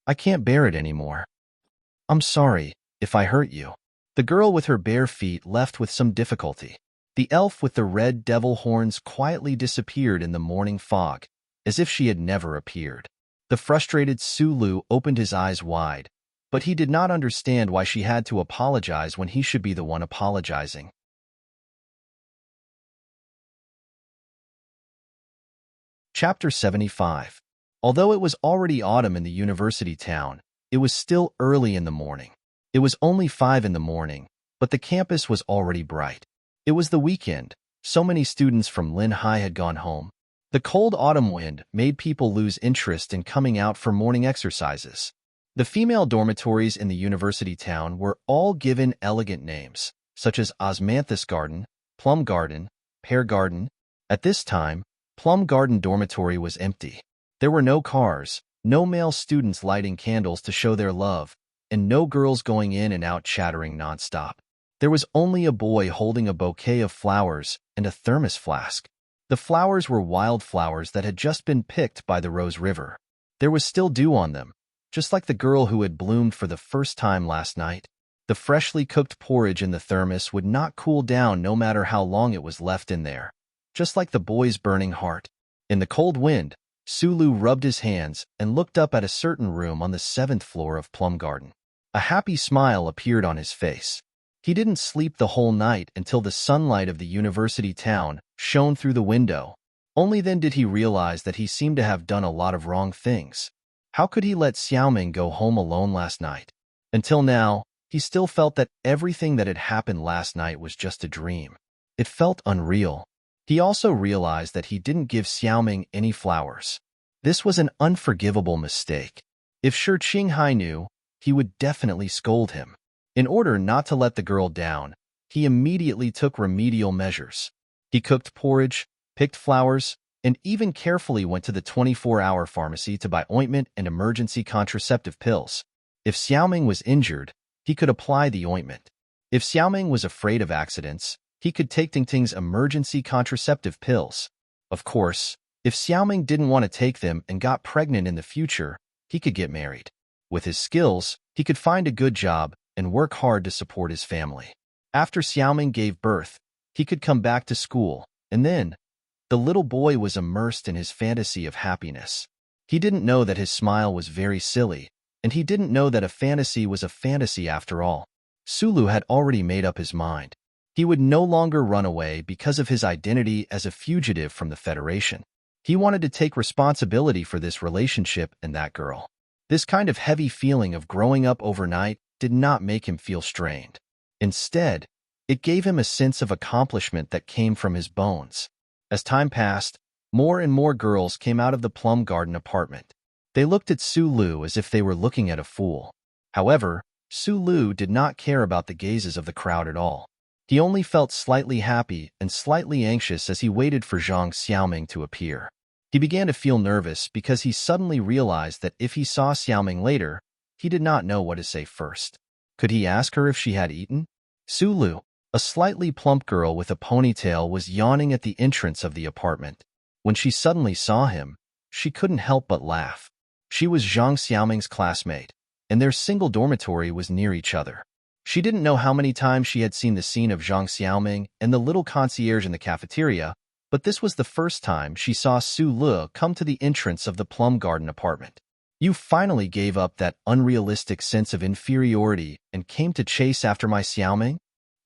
I can't bear it anymore. I'm sorry if I hurt you. The girl with her bare feet left with some difficulty. The elf with the red devil horns quietly disappeared in the morning fog, as if she had never appeared. The frustrated Su Lu opened his eyes wide, but he did not understand why she had to apologize when he should be the one apologizing. Chapter 75. Although it was already autumn in the university town, it was still early in the morning. It was only 5 in the morning, but the campus was already bright. It was the weekend. So many students from Lin Hai had gone home. The cold autumn wind made people lose interest in coming out for morning exercises. The female dormitories in the university town were all given elegant names, such as Osmanthus Garden, Plum Garden, Pear Garden. At this time, Plum Garden dormitory was empty. There were no cars, no male students lighting candles to show their love, and no girls going in and out chattering nonstop. There was only a boy holding a bouquet of flowers and a thermos flask. The flowers were wildflowers that had just been picked by the Rose River. There was still dew on them, just like the girl who had bloomed for the first time last night. The freshly cooked porridge in the thermos would not cool down no matter how long it was left in there, just like the boy's burning heart. In the cold wind, Sulu rubbed his hands and looked up at a certain room on the 7th floor of Plum Garden. A happy smile appeared on his face. He didn't sleep the whole night until the sunlight of the university town shone through the window. Only then did he realize that he seemed to have done a lot of wrong things. How could he let Xiaoming go home alone last night? Until now, he still felt that everything that had happened last night was just a dream. It felt unreal. He also realized that he didn't give Xiaoming any flowers. This was an unforgivable mistake. If Shi Qinghai knew, he would definitely scold him. In order not to let the girl down, he immediately took remedial measures. He cooked porridge, picked flowers, and even carefully went to the 24-hour pharmacy to buy ointment and emergency contraceptive pills. If Xiaoming was injured, he could apply the ointment. If Xiaoming was afraid of accidents, he could take Tingting's emergency contraceptive pills. Of course, if Xiaoming didn't want to take them and got pregnant in the future, he could get married. With his skills, he could find a good job and work hard to support his family. After Xiaoming gave birth, he could come back to school, and then, the little boy was immersed in his fantasy of happiness. He didn't know that his smile was very silly, and he didn't know that a fantasy was a fantasy after all. Sulu had already made up his mind. He would no longer run away because of his identity as a fugitive from the Federation. He wanted to take responsibility for this relationship and that girl. This kind of heavy feeling of growing up overnight did not make him feel strained. Instead, it gave him a sense of accomplishment that came from his bones. As time passed, more and more girls came out of the Plum Garden apartment. They looked at Sulu as if they were looking at a fool. However, Sulu did not care about the gazes of the crowd at all. He only felt slightly happy and slightly anxious as he waited for Zhang Xiaoming to appear. He began to feel nervous because he suddenly realized that if he saw Xiaoming later, he did not know what to say first. Could he ask her if she had eaten? Sulu, a slightly plump girl with a ponytail, was yawning at the entrance of the apartment. When she suddenly saw him, she couldn't help but laugh. She was Zhang Xiaoming's classmate, and their single dormitory was near each other. She didn't know how many times she had seen the scene of Zhang Xiaoming and the little concierge in the cafeteria, but this was the first time she saw Sulu come to the entrance of the Plum Garden apartment. You finally gave up that unrealistic sense of inferiority and came to chase after my Xiaoming?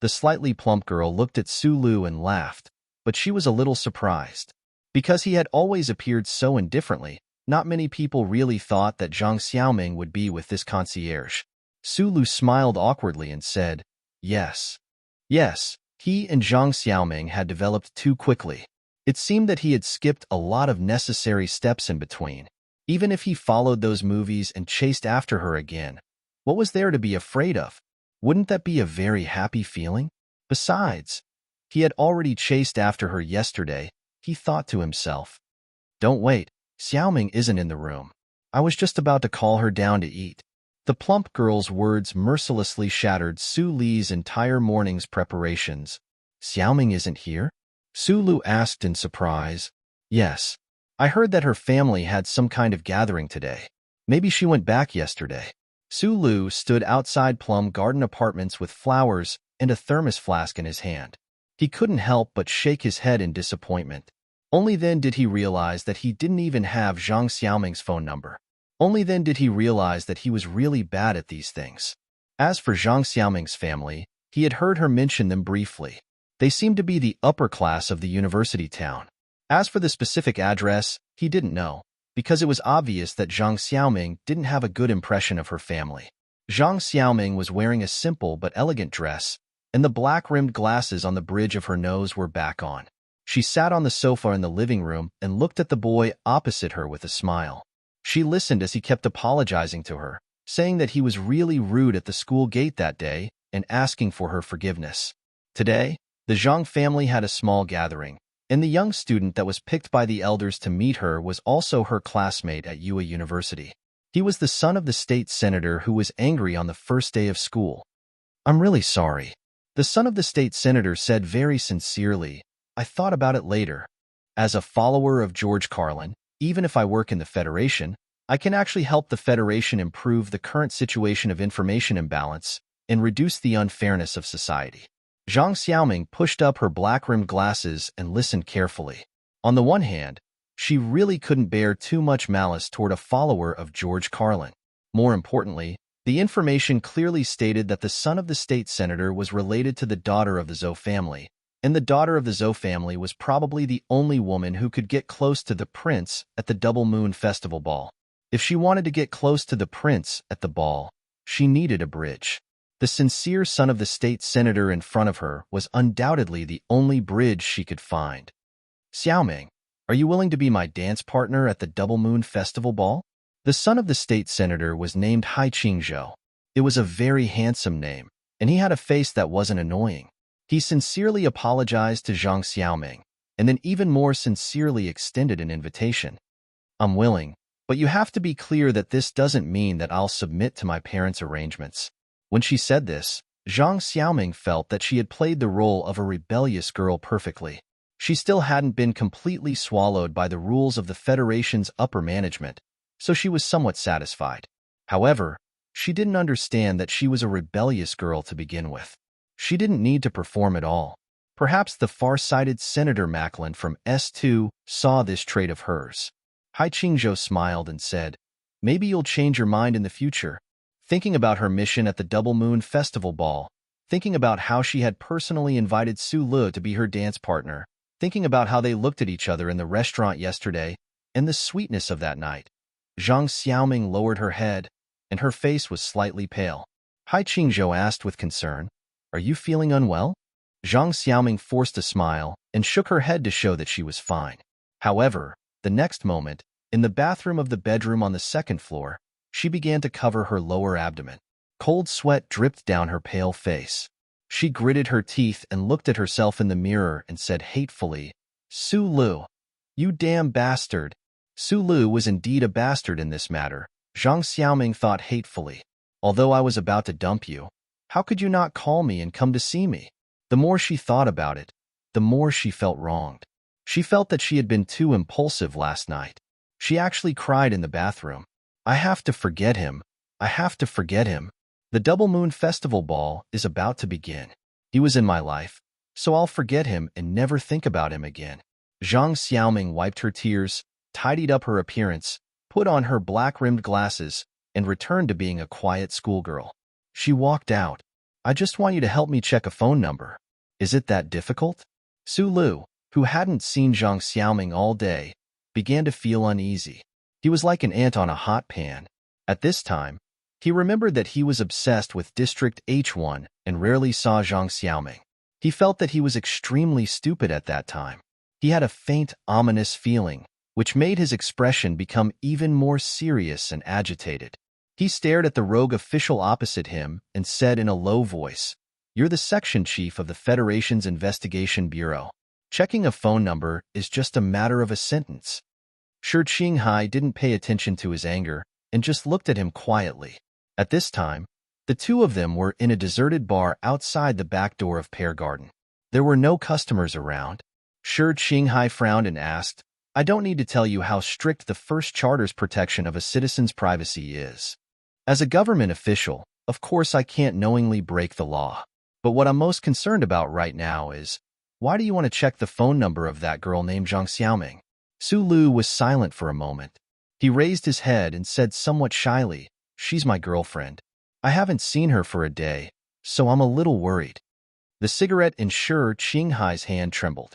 The slightly plump girl looked at Sulu and laughed, but she was a little surprised. Because he had always appeared so indifferently, not many people really thought that Zhang Xiaoming would be with this concierge. Sulu smiled awkwardly and said, "Yes." Yes, he and Zhang Xiaoming had developed too quickly. It seemed that he had skipped a lot of necessary steps in between. Even if he followed those movies and chased after her again, what was there to be afraid of? Wouldn't that be a very happy feeling? Besides, he had already chased after her yesterday, he thought to himself. Don't wait, Xiaoming isn't in the room. I was just about to call her down to eat. The plump girl's words mercilessly shattered Su Li's entire morning's preparations. Xiaoming isn't here? Sulu asked in surprise. Yes. I heard that her family had some kind of gathering today. Maybe she went back yesterday. Sulu stood outside Plum Garden Apartments with flowers and a thermos flask in his hand. He couldn't help but shake his head in disappointment. Only then did he realize that he didn't even have Zhang Xiaoming's phone number. Only then did he realize that he was really bad at these things. As for Zhang Xiaoming's family, he had heard her mention them briefly. They seemed to be the upper class of the university town. As for the specific address, he didn't know, because it was obvious that Zhang Xiaoming didn't have a good impression of her family. Zhang Xiaoming was wearing a simple but elegant dress, and the black-rimmed glasses on the bridge of her nose were back on. She sat on the sofa in the living room and looked at the boy opposite her with a smile. She listened as he kept apologizing to her, saying that he was really rude at the school gate that day and asking for her forgiveness. Today, the Zhang family had a small gathering, and the young student that was picked by the elders to meet her was also her classmate at Yue University. He was the son of the state senator who was angry on the first day of school. "I'm really sorry," the son of the state senator said very sincerely. "I thought about it later. As a follower of George Carlin, even if I work in the Federation, I can actually help the Federation improve the current situation of information imbalance and reduce the unfairness of society." Zhang Xiaoming pushed up her black-rimmed glasses and listened carefully. On the one hand, she really couldn't bear too much malice toward a follower of George Carlin. More importantly, the information clearly stated that the son of the state senator was related to the daughter of the Zhou family, and the daughter of the Zhou family was probably the only woman who could get close to the prince at the Double Moon Festival ball. If she wanted to get close to the prince at the ball, she needed a bridge. The sincere son of the state senator in front of her was undoubtedly the only bridge she could find. "Xiaoming, are you willing to be my dance partner at the Double Moon Festival ball?" The son of the state senator was named Hai Qingzhou. It was a very handsome name, and he had a face that wasn't annoying. He sincerely apologized to Zhang Xiaoming, and then even more sincerely extended an invitation. "I'm willing, but you have to be clear that this doesn't mean that I'll submit to my parents' arrangements." When she said this, Zhang Xiaoming felt that she had played the role of a rebellious girl perfectly. She still hadn't been completely swallowed by the rules of the Federation's upper management, so she was somewhat satisfied. However, she didn't understand that she was a rebellious girl to begin with. She didn't need to perform at all. Perhaps the far-sighted Senator Macklin from S2 saw this trait of hers. Hai Qingzhou smiled and said, "Maybe you'll change your mind in the future." Thinking about her mission at the Double Moon Festival ball, thinking about how she had personally invited Su Le to be her dance partner, thinking about how they looked at each other in the restaurant yesterday, and the sweetness of that night, Zhang Xiaoming lowered her head, and her face was slightly pale. Hai Qingzhou asked with concern, "Are you feeling unwell?" Zhang Xiaoming forced a smile and shook her head to show that she was fine. However, the next moment, in the bathroom of the bedroom on the second floor, she began to cover her lower abdomen. Cold sweat dripped down her pale face. She gritted her teeth and looked at herself in the mirror and said hatefully, "Su Lu, you damn bastard." Su Lu was indeed a bastard in this matter, Zhang Xiaoming thought hatefully. "Although I was about to dump you, how could you not call me and come to see me?" The more she thought about it, the more she felt wronged. She felt that she had been too impulsive last night. She actually cried in the bathroom. "I have to forget him. I have to forget him. The Double Moon Festival ball is about to begin. He was in my life, so I'll forget him and never think about him again." Zhang Xiaoming wiped her tears, tidied up her appearance, put on her black-rimmed glasses, and returned to being a quiet schoolgirl. She walked out. "I just want you to help me check a phone number." "Is it that difficult?" Su Lu, who hadn't seen Zhang Xiaoming all day, began to feel uneasy. He was like an ant on a hot pan. At this time, he remembered that he was obsessed with District H1 and rarely saw Zhang Xiaoming. He felt that he was extremely stupid at that time. He had a faint, ominous feeling, which made his expression become even more serious and agitated. He stared at the rogue official opposite him and said in a low voice, "You're the section chief of the Federation's Investigation Bureau. Checking a phone number is just a matter of a sentence." Shi Qinghai didn't pay attention to his anger and just looked at him quietly. At this time, the two of them were in a deserted bar outside the back door of Pear Garden. There were no customers around. Shi Qinghai frowned and asked, "I don't need to tell you how strict the First Charter's protection of a citizen's privacy is. As a government official, of course I can't knowingly break the law. But what I'm most concerned about right now is, why do you want to check the phone number of that girl named Zhang Xiaoming?" Su Lu was silent for a moment. He raised his head and said somewhat shyly, "She's my girlfriend. I haven't seen her for a day, so I'm a little worried." The cigarette in Shi Qinghai's hand trembled.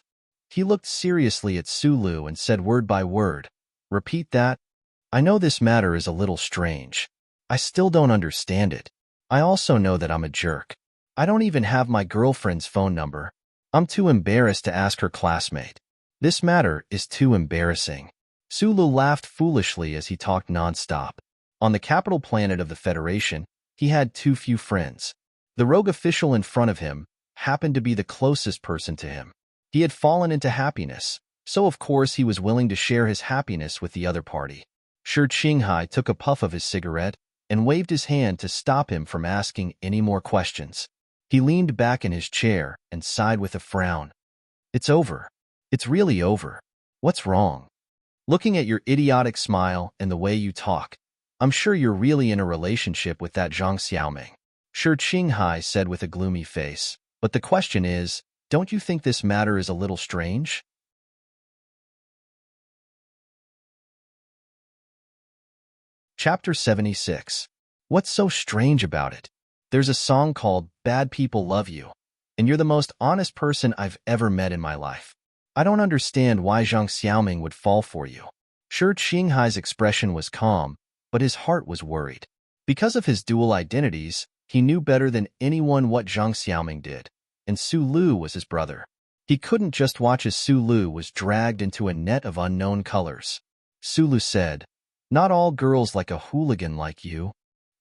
He looked seriously at Su Lu and said word by word, "Repeat that." "I know this matter is a little strange. I still don't understand it. I also know that I'm a jerk. I don't even have my girlfriend's phone number. I'm too embarrassed to ask her classmate. This matter is too embarrassing. Sulu laughed foolishly as he talked nonstop. On the capital planet of the Federation, he had too few friends. The rogue official in front of him happened to be the closest person to him. He had fallen into happiness, so of course he was willing to share his happiness with the other party. Shi Qinghai took a puff of his cigarette and waved his hand to stop him from asking any more questions. He leaned back in his chair and sighed with a frown. It's over. It's really over. What's wrong? Looking at your idiotic smile and the way you talk, I'm sure you're really in a relationship with that Zhang Xiaoming. Shi Qinghai said with a gloomy face. But the question is, don't you think this matter is a little strange? Chapter 76. What's so strange about it? There's a song called Bad People Love You, and you're the most honest person I've ever met in my life. I don't understand why Zhang Xiaoming would fall for you. Shi Qinghai's expression was calm, but his heart was worried. Because of his dual identities, he knew better than anyone what Zhang Xiaoming did, and Su Lu was his brother. He couldn't just watch as Su Lu was dragged into a net of unknown colors. Su Lu said, "Not all girls like a hooligan like you.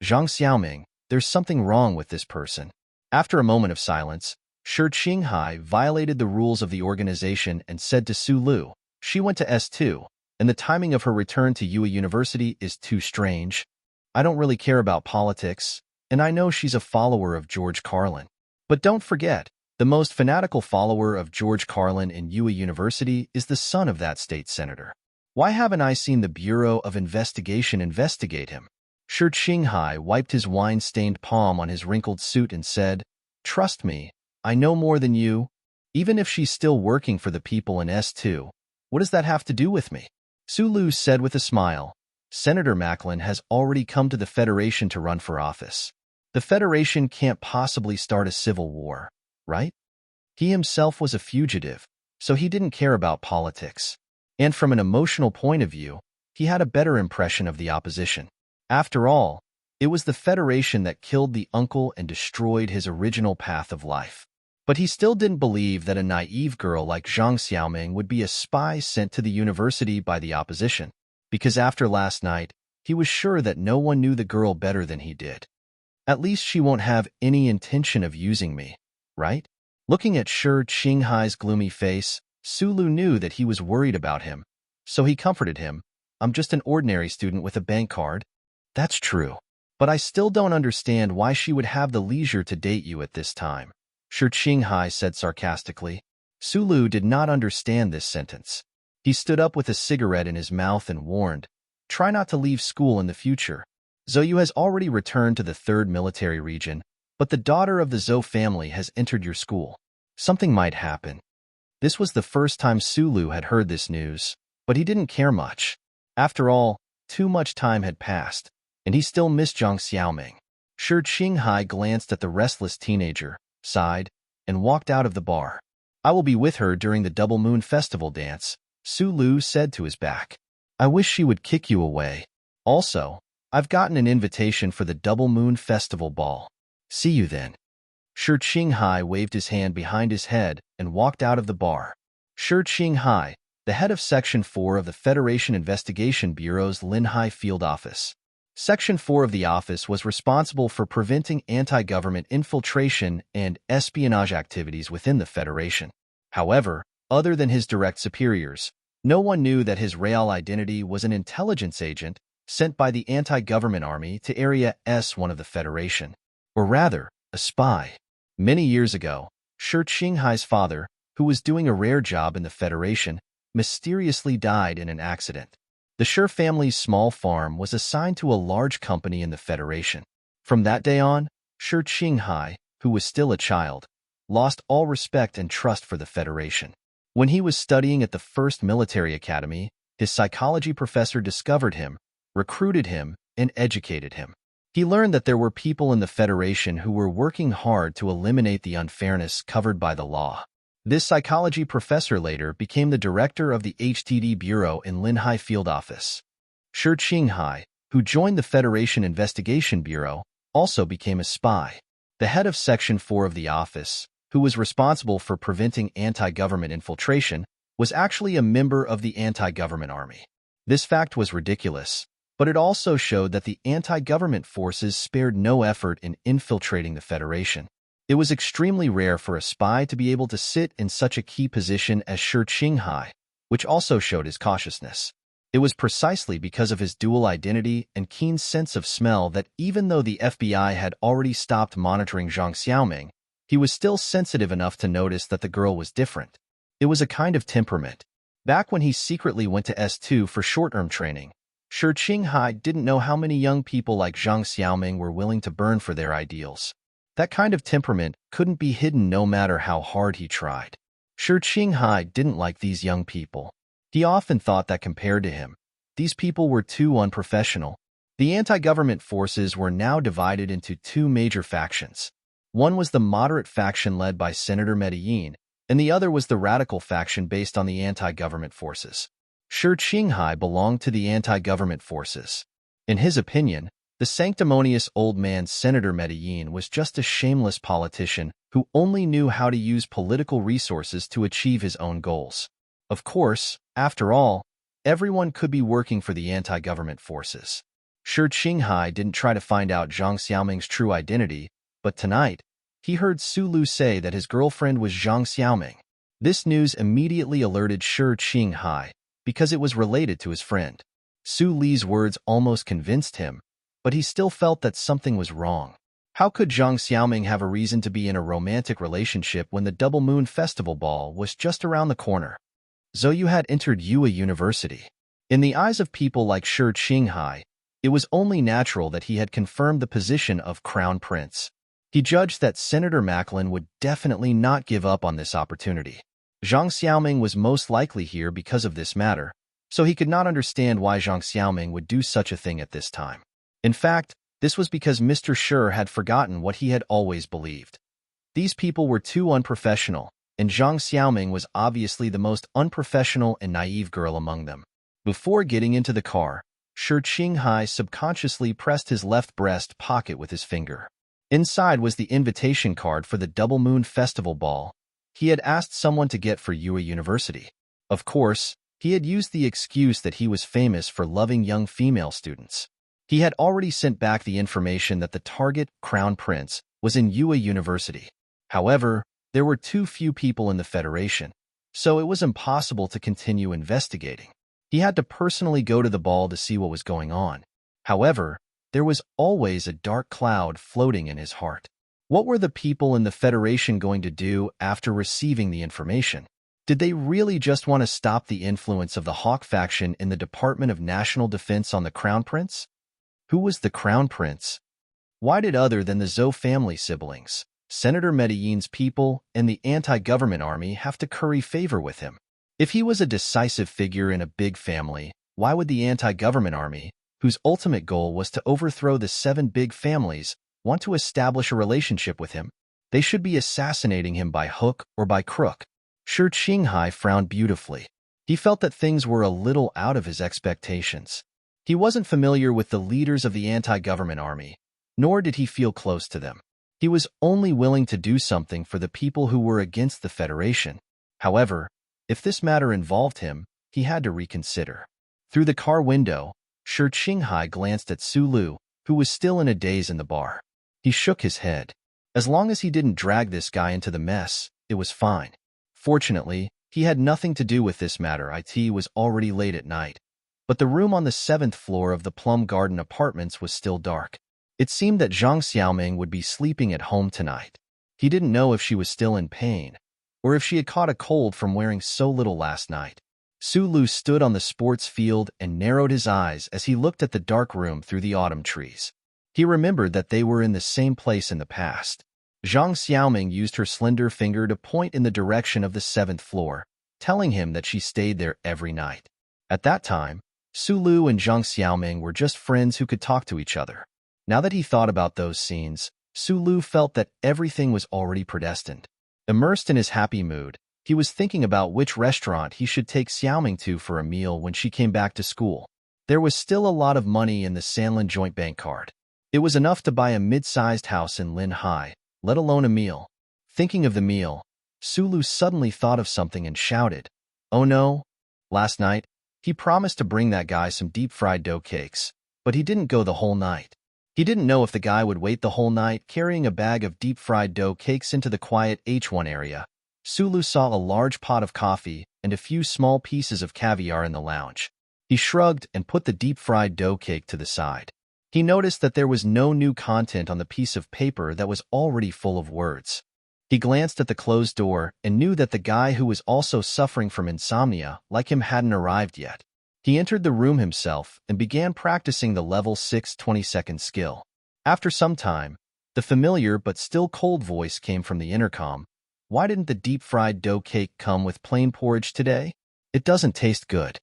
Zhang Xiaoming, there's something wrong with this person." After a moment of silence, Shi Qinghai violated the rules of the organization and said to Su Lu, "She went to S2, and the timing of her return to Yue University is too strange. I don't really care about politics, and I know she's a follower of George Carlin. But don't forget, the most fanatical follower of George Carlin in Yue University is the son of that state senator. Why haven't I seen the Bureau of Investigation investigate him?" Shi Qinghai wiped his wine-stained palm on his wrinkled suit and said, "Trust me, I know more than you. Even if she's still working for the people in S2, what does that have to do with me?" Su Lu said with a smile, "Senator Macklin has already come to the Federation to run for office. The Federation can't possibly start a civil war, right? He himself was a fugitive, so he didn't care about politics. And from an emotional point of view, he had a better impression of the opposition. After all, it was the Federation that killed the uncle and destroyed his original path of life. But he still didn't believe that a naive girl like Zhang Xiaoming would be a spy sent to the university by the opposition, because after last night, he was sure that no one knew the girl better than he did. At least she won't have any intention of using me, right? Looking at Shi Qinghai's gloomy face, Su Lu knew that he was worried about him, so he comforted him. "I'm just an ordinary student with a bank card." "That's true. But I still don't understand why she would have the leisure to date you at this time," Shi Qinghai said sarcastically. Su Lu did not understand this sentence. He stood up with a cigarette in his mouth and warned, "Try not to leave school in the future. Zhou has already returned to the 3rd military region, but the daughter of the Zhou family has entered your school. Something might happen." This was the first time Su Lu had heard this news, but he didn't care much. After all, too much time had passed, and he still missed Zhang Xiaoming. Shi Qinghai glanced at the restless teenager, sighed, and walked out of the bar. "I will be with her during the Double Moon Festival dance," Su Lu said to his back. "I wish she would kick you away. Also, I've gotten an invitation for the Double Moon Festival ball. See you then." Shi Qinghai waved his hand behind his head and walked out of the bar. Shi Qinghai, the head of Section 4 of the Federation Investigation Bureau's Linhai Field Office. Section 4 of the office was responsible for preventing anti-government infiltration and espionage activities within the Federation. However, other than his direct superiors, no one knew that his real identity was an intelligence agent sent by the anti-government army to Area S1 of the Federation, or rather, a spy. Many years ago, Shi Qinghai's father, who was doing a rare job in the Federation, mysteriously died in an accident. The Shi family's small farm was assigned to a large company in the Federation. From that day on, Shi Qinghai, who was still a child, lost all respect and trust for the Federation. When he was studying at the 1st Military Academy, his psychology professor discovered him, recruited him, and educated him. He learned that there were people in the Federation who were working hard to eliminate the unfairness covered by the law. This psychology professor later became the director of the HTD Bureau in Linhai Field Office. Shi Qinghai, who joined the Federation Investigation Bureau, also became a spy. The head of Section 4 of the office, who who was responsible for preventing anti-government infiltration, was actually a member of the anti-government army. This fact was ridiculous, but it also showed that the anti-government forces spared no effort in infiltrating the Federation. It was extremely rare for a spy to be able to sit in such a key position as Shi Qinghai, which also showed his cautiousness. It was precisely because of his dual identity and keen sense of smell that even though the FBI had already stopped monitoring Zhang Xiaoming, he was still sensitive enough to notice that the girl was different. It was a kind of temperament. Back when he secretly went to S2 for short-term training, Shi Qinghai didn't know how many young people like Zhang Xiaoming were willing to burn for their ideals. That kind of temperament couldn't be hidden no matter how hard he tried. Shi Qinghai didn't like these young people. He often thought that compared to him, these people were too unprofessional. The anti-government forces were now divided into two major factions. One was the moderate faction led by Senator Medellin, and the other was the radical faction based on the anti-government forces. Shi Qinghai belonged to the anti-government forces. In his opinion, the sanctimonious old man Senator Medellin was just a shameless politician who only knew how to use political resources to achieve his own goals. Of course, after all, everyone could be working for the anti-government forces. Shi Qinghai didn't try to find out Zhang Xiaoming's true identity, but tonight, he heard Su Lu say that his girlfriend was Zhang Xiaoming. This news immediately alerted Shi Qinghai, because it was related to his friend. Su Li's words almost convinced him, but he still felt that something was wrong. How could Zhang Xiaoming have a reason to be in a romantic relationship when the Double Moon Festival ball was just around the corner? Zhou had entered Yue University. In the eyes of people like Shi Qinghai, it was only natural that he had confirmed the position of Crown Prince. He judged that Senator Macklin would definitely not give up on this opportunity. Zhang Xiaoming was most likely here because of this matter, so he could not understand why Zhang Xiaoming would do such a thing at this time. In fact, this was because Mr. Shi had forgotten what he had always believed. These people were too unprofessional, and Zhang Xiaoming was obviously the most unprofessional and naive girl among them. Before getting into the car, Shi Qinghai subconsciously pressed his left breast pocket with his finger. Inside was the invitation card for the Double Moon Festival ball he had asked someone to get for Yue University. Of course, he had used the excuse that he was famous for loving young female students. He had already sent back the information that the target, Crown Prince, was in Yue University. However, there were too few people in the Federation, so it was impossible to continue investigating. He had to personally go to the ball to see what was going on. However, there was always a dark cloud floating in his heart. What were the people in the Federation going to do after receiving the information? Did they really just want to stop the influence of the Hawk faction in the Department of National Defense on the Crown Prince? Who was the Crown Prince? Why did other than the Zhou family siblings, Senator Medellin's people, and the anti-government army have to curry favor with him? If he was a decisive figure in a big family, why would the anti-government army, whose ultimate goal was to overthrow the 7 big families, want to establish a relationship with him? They should be assassinating him by hook or by crook. Shi Qinghai frowned beautifully. He felt that things were a little out of his expectations. He wasn't familiar with the leaders of the anti-government army, nor did he feel close to them. He was only willing to do something for the people who were against the Federation. However, if this matter involved him, he had to reconsider. Through the car window, Shi Qinghai glanced at Su Lu, who was still in a daze in the bar. He shook his head. As long as he didn't drag this guy into the mess, it was fine. Fortunately, he had nothing to do with this matter. It was already late at night. But the room on the 7th floor of the Plum Garden Apartments was still dark. It seemed that Zhang Xiaoming would be sleeping at home tonight. He didn't know if she was still in pain, or if she had caught a cold from wearing so little last night. Su Lu stood on the sports field and narrowed his eyes as he looked at the dark room through the autumn trees. He remembered that they were in the same place in the past. Zhang Xiaoming used her slender finger to point in the direction of the 7th floor, telling him that she stayed there every night. At that time, Su Lu and Zhang Xiaoming were just friends who could talk to each other. Now that he thought about those scenes, Su Lu felt that everything was already predestined. Immersed in his happy mood, he was thinking about which restaurant he should take Xiaoming to for a meal when she came back to school. There was still a lot of money in the Sanlin Joint Bank card. It was enough to buy a mid-sized house in Lin Hai, let alone a meal. Thinking of the meal, Sulu suddenly thought of something and shouted, "Oh no!" Last night, he promised to bring that guy some deep-fried dough cakes, but he didn't go the whole night. He didn't know if the guy would wait the whole night carrying a bag of deep-fried dough cakes into the quiet H1 area. Sulu saw a large pot of coffee and a few small pieces of caviar in the lounge. He shrugged and put the deep-fried dough cake to the side. He noticed that there was no new content on the piece of paper that was already full of words. He glanced at the closed door and knew that the guy who was also suffering from insomnia like him hadn't arrived yet. He entered the room himself and began practicing the level 6 20-second skill. After some time, the familiar but still cold voice came from the intercom. "Why didn't the deep-fried dough cake come with plain porridge today? It doesn't taste good."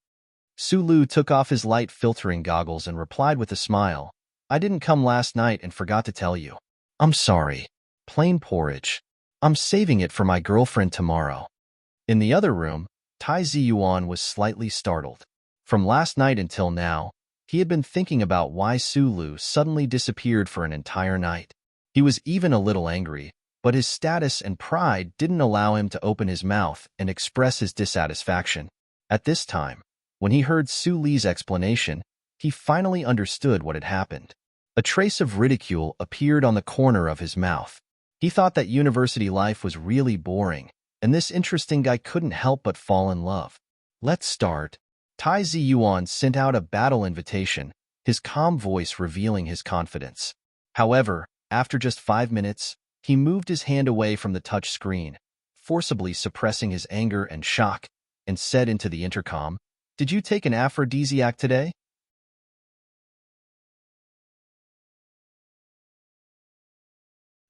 Sulu took off his light filtering goggles and replied with a smile, "I didn't come last night and forgot to tell you. I'm sorry. Plain porridge. I'm saving it for my girlfriend tomorrow." In the other room, Tai Ziyuan was slightly startled. From last night until now, he had been thinking about why Sulu suddenly disappeared for an entire night. He was even a little angry, but his status and pride didn't allow him to open his mouth and express his dissatisfaction. At this time, when he heard Su Li's explanation, he finally understood what had happened. A trace of ridicule appeared on the corner of his mouth. He thought that university life was really boring, and this interesting guy couldn't help but fall in love. "Let's start." Tai Ziyuan sent out a battle invitation, his calm voice revealing his confidence. However, after just 5 minutes, he moved his hand away from the touch screen, forcibly suppressing his anger and shock, and said into the intercom, "Did you take an aphrodisiac today?"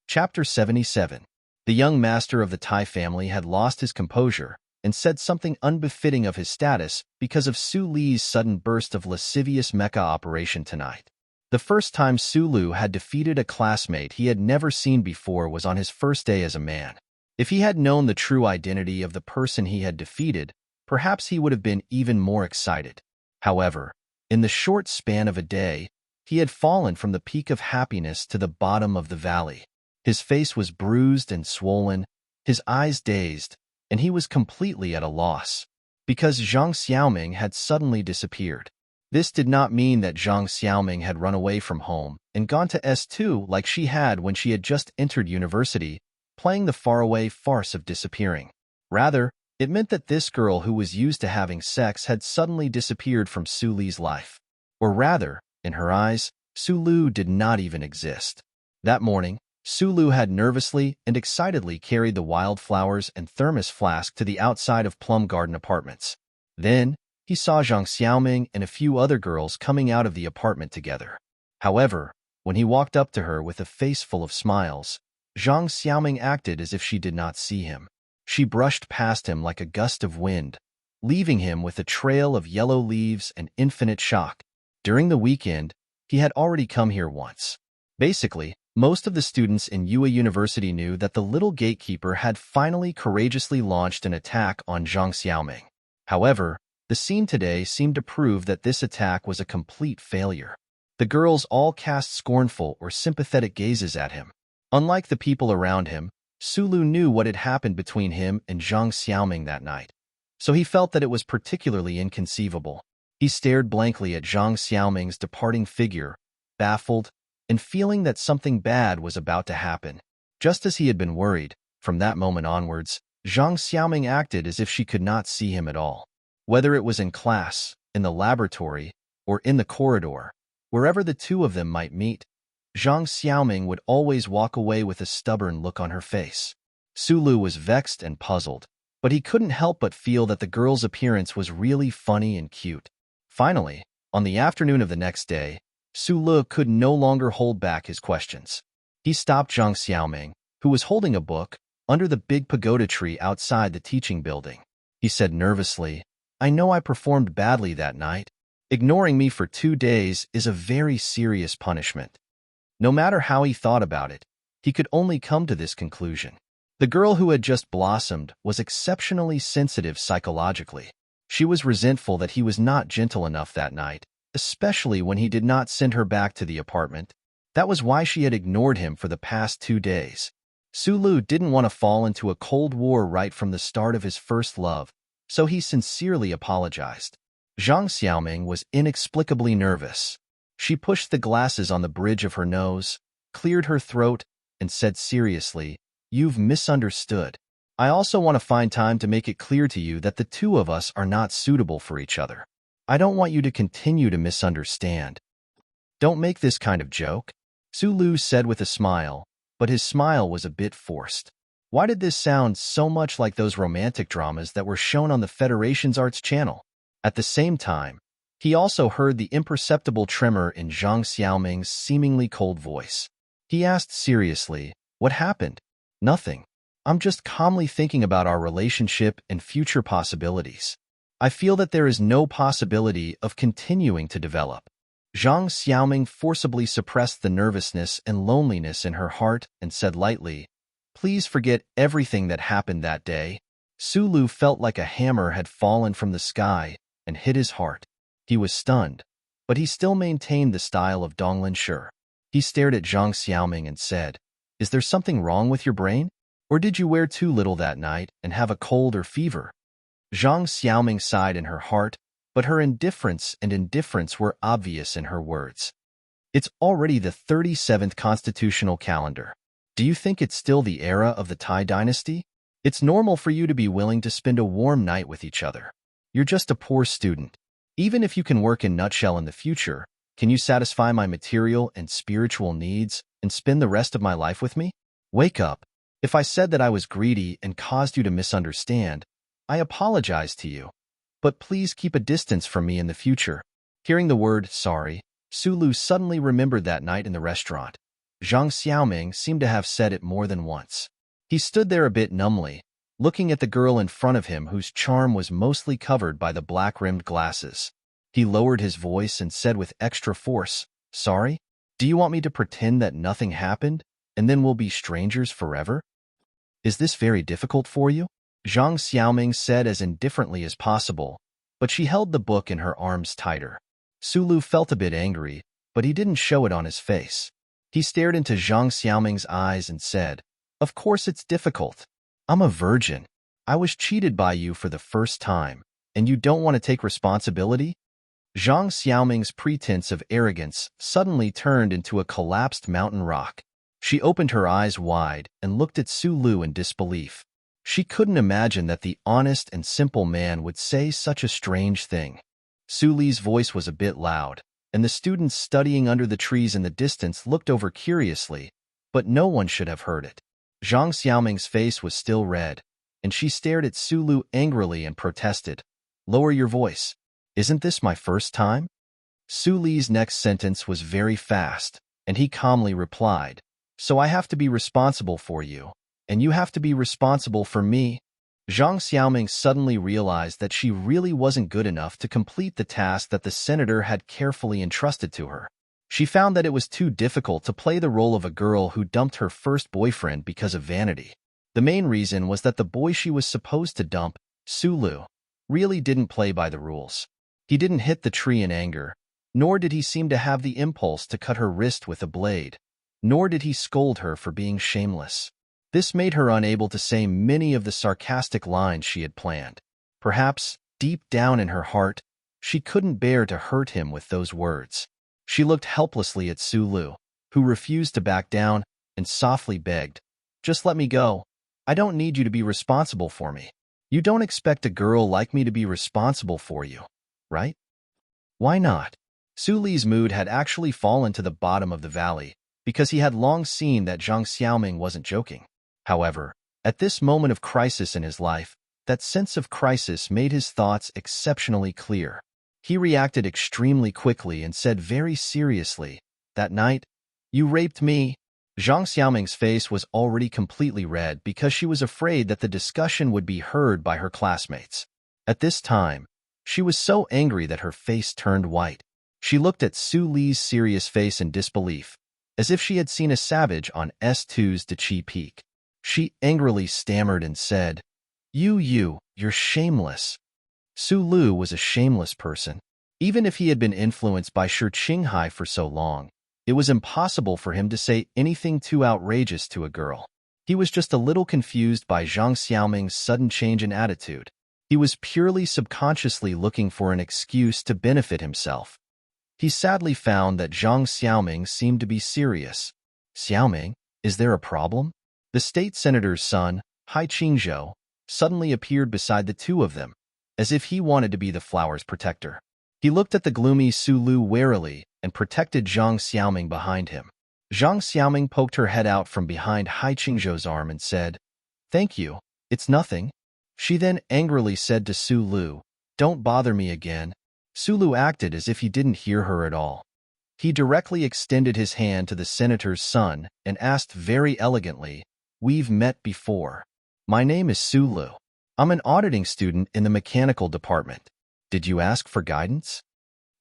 Chapter 77. The young master of the Tai family had lost his composure and said something unbefitting of his status because of Su Li's sudden burst of lascivious mecha operation tonight. The first time Sulu had defeated a classmate he had never seen before was on his first day as a man. If he had known the true identity of the person he had defeated, perhaps he would have been even more excited. However, in the short span of a day, he had fallen from the peak of happiness to the bottom of the valley. His face was bruised and swollen, his eyes dazed, and he was completely at a loss. Because Zhang Xiaoming had suddenly disappeared. This did not mean that Zhang Xiaoming had run away from home and gone to S2 like she had when she had just entered university, playing the faraway farce of disappearing. Rather, it meant that this girl who was used to having sex had suddenly disappeared from Su Li's life. Or rather, in her eyes, Su Lu did not even exist. That morning, Sulu had nervously and excitedly carried the wildflowers and thermos flask to the outside of Plum Garden Apartments. Then, he saw Zhang Xiaoming and a few other girls coming out of the apartment together. However, when he walked up to her with a face full of smiles, Zhang Xiaoming acted as if she did not see him. She brushed past him like a gust of wind, leaving him with a trail of yellow leaves and infinite shock. During the weekend, he had already come here once. Basically, most of the students in Yue University knew that the little gatekeeper had finally courageously launched an attack on Zhang Xiaoming. However, the scene today seemed to prove that this attack was a complete failure. The girls all cast scornful or sympathetic gazes at him. Unlike the people around him, Sulu knew what had happened between him and Zhang Xiaoming that night, so he felt that it was particularly inconceivable. He stared blankly at Zhang Xiaoming's departing figure, baffled, and feeling that something bad was about to happen. Just as he had been worried, from that moment onwards, Zhang Xiaoming acted as if she could not see him at all. Whether it was in class, in the laboratory, or in the corridor, wherever the two of them might meet, Zhang Xiaoming would always walk away with a stubborn look on her face. Sulu was vexed and puzzled, but he couldn't help but feel that the girl's appearance was really funny and cute. Finally, on the afternoon of the next day, Sulu could no longer hold back his questions. He stopped Zhang Xiaoming, who was holding a book, under the big pagoda tree outside the teaching building. He said nervously, "I know I performed badly that night. Ignoring me for 2 days is a very serious punishment." No matter how he thought about it, he could only come to this conclusion. The girl who had just blossomed was exceptionally sensitive psychologically. She was resentful that he was not gentle enough that night, especially when he did not send her back to the apartment. That was why she had ignored him for the past 2 days. Sulu didn't want to fall into a cold war right from the start of his first love, so he sincerely apologized. Zhang Xiaoming was inexplicably nervous. She pushed the glasses on the bridge of her nose, cleared her throat, and said seriously, "You've misunderstood. I also want to find time to make it clear to you that the two of us are not suitable for each other. I don't want you to continue to misunderstand." "Don't make this kind of joke," Sulu said with a smile, but his smile was a bit forced. Why did this sound so much like those romantic dramas that were shown on the Federation's Arts channel? At the same time, he also heard the imperceptible tremor in Zhang Xiaoming's seemingly cold voice. He asked seriously, "What happened?" "Nothing. I'm just calmly thinking about our relationship and future possibilities. I feel that there is no possibility of continuing to develop." Zhang Xiaoming forcibly suppressed the nervousness and loneliness in her heart and said lightly, "Please forget everything that happened that day." Sulu felt like a hammer had fallen from the sky and hit his heart. He was stunned, but he still maintained the style of Donglin Shi. He stared at Zhang Xiaoming and said, "Is there something wrong with your brain? Or did you wear too little that night and have a cold or fever?" Zhang Xiaoming sighed in her heart, but her indifference were obvious in her words. "It's already the 37th constitutional calendar. Do you think it's still the era of the Tai dynasty? It's normal for you to be willing to spend a warm night with each other. You're just a poor student. Even if you can work in nutshell in the future, can you satisfy my material and spiritual needs and spend the rest of my life with me? Wake up. If I said that I was greedy and caused you to misunderstand, I apologize to you. But please keep a distance from me in the future." Hearing the word sorry, Sulu suddenly remembered that night in the restaurant. Zhang Xiaoming seemed to have said it more than once. He stood there a bit numbly, looking at the girl in front of him whose charm was mostly covered by the black-rimmed glasses. He lowered his voice and said with extra force, "Sorry? Do you want me to pretend that nothing happened, and then we'll be strangers forever? Is this very difficult for you?" Zhang Xiaoming said as indifferently as possible, but she held the book in her arms tighter. Sulu felt a bit angry, but he didn't show it on his face. He stared into Zhang Xiaoming's eyes and said, "Of course it's difficult. I'm a virgin. I was cheated by you for the first time, and you don't want to take responsibility?" Zhang Xiaoming's pretense of arrogance suddenly turned into a collapsed mountain rock. She opened her eyes wide and looked at Sulu in disbelief. She couldn't imagine that the honest and simple man would say such a strange thing. Suli's voice was a bit loud, and the students studying under the trees in the distance looked over curiously, but no one should have heard it. Zhang Xiaoming's face was still red, and she stared at Sulu angrily and protested, "Lower your voice. Isn't this my first time?" Suli's next sentence was very fast, and he calmly replied, "So I have to be responsible for you, and you have to be responsible for me." Zhang Xiaoming suddenly realized that she really wasn't good enough to complete the task that the senator had carefully entrusted to her. She found that it was too difficult to play the role of a girl who dumped her first boyfriend because of vanity. The main reason was that the boy she was supposed to dump, Sulu, really didn't play by the rules. He didn't hit the tree in anger, nor did he seem to have the impulse to cut her wrist with a blade, nor did he scold her for being shameless. This made her unable to say many of the sarcastic lines she had planned. Perhaps, deep down in her heart, she couldn't bear to hurt him with those words. She looked helplessly at Sulu, who refused to back down, and softly begged, "Just let me go. I don't need you to be responsible for me. You don't expect a girl like me to be responsible for you, right?" "Why not?" Suli's mood had actually fallen to the bottom of the valley, because he had long seen that Zhang Xiaoming wasn't joking. However, at this moment of crisis in his life, that sense of crisis made his thoughts exceptionally clear. He reacted extremely quickly and said very seriously, "That night, you raped me." Zhang Xiaoming's face was already completely red because she was afraid that the discussion would be heard by her classmates. At this time, she was so angry that her face turned white. She looked at Suli's serious face in disbelief, as if she had seen a savage on S2's De Chi Peak. She angrily stammered and said, You're shameless." Sulu was a shameless person. Even if he had been influenced by Shi Qinghai for so long, it was impossible for him to say anything too outrageous to a girl. He was just a little confused by Zhang Xiaoming's sudden change in attitude. He was purely subconsciously looking for an excuse to benefit himself. He sadly found that Zhang Xiaoming seemed to be serious. Xiaoming, is there a problem? The state senator's son, Hai Qingzhou, suddenly appeared beside the two of them, as if he wanted to be the flower's protector. He looked at the gloomy Su Lu warily and protected Zhang Xiaoming behind him. Zhang Xiaoming poked her head out from behind Hai Qingzhou's arm and said, "Thank you, it's nothing." She then angrily said to Su Lu, "Don't bother me again." Su Lu acted as if he didn't hear her at all. He directly extended his hand to the senator's son and asked very elegantly, "We've met before. My name is Su Lu. I'm an auditing student in the mechanical department. Did you ask for guidance?"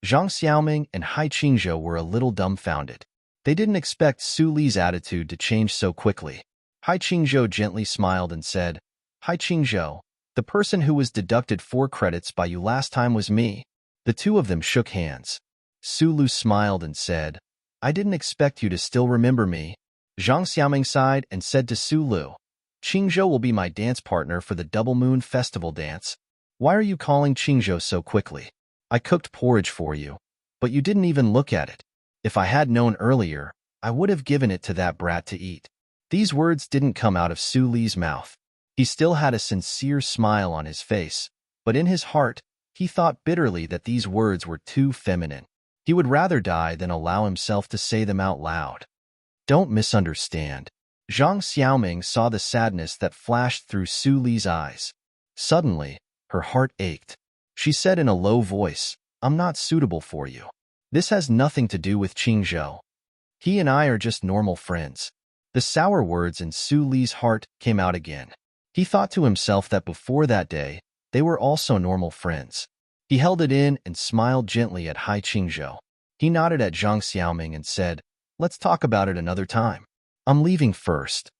Zhang Xiaoming and Hai Qingzhou were a little dumbfounded. They didn't expect Su Li's attitude to change so quickly. Hai Qingzhou gently smiled and said, "Hai Qingzhou, the person who was deducted 4 credits by you last time was me." The two of them shook hands. Su Lu smiled and said, "I didn't expect you to still remember me." Zhang Xiaoming sighed and said to Su Lu, "Qingzhou will be my dance partner for the Double Moon Festival dance. Why are you calling Qingzhou so quickly? I cooked porridge for you, but you didn't even look at it. If I had known earlier, I would have given it to that brat to eat." These words didn't come out of Su Li's mouth. He still had a sincere smile on his face, but in his heart, he thought bitterly that these words were too feminine. He would rather die than allow himself to say them out loud. Don't misunderstand. Zhang Xiaoming saw the sadness that flashed through Su Li's eyes. Suddenly, her heart ached. She said in a low voice, "I'm not suitable for you. This has nothing to do with Qingzhou. He and I are just normal friends." The sour words in Su Li's heart came out again. He thought to himself that before that day, they were also normal friends. He held it in and smiled gently at Hai Qingzhou. He nodded at Zhang Xiaoming and said, "Let's talk about it another time. I'm leaving first."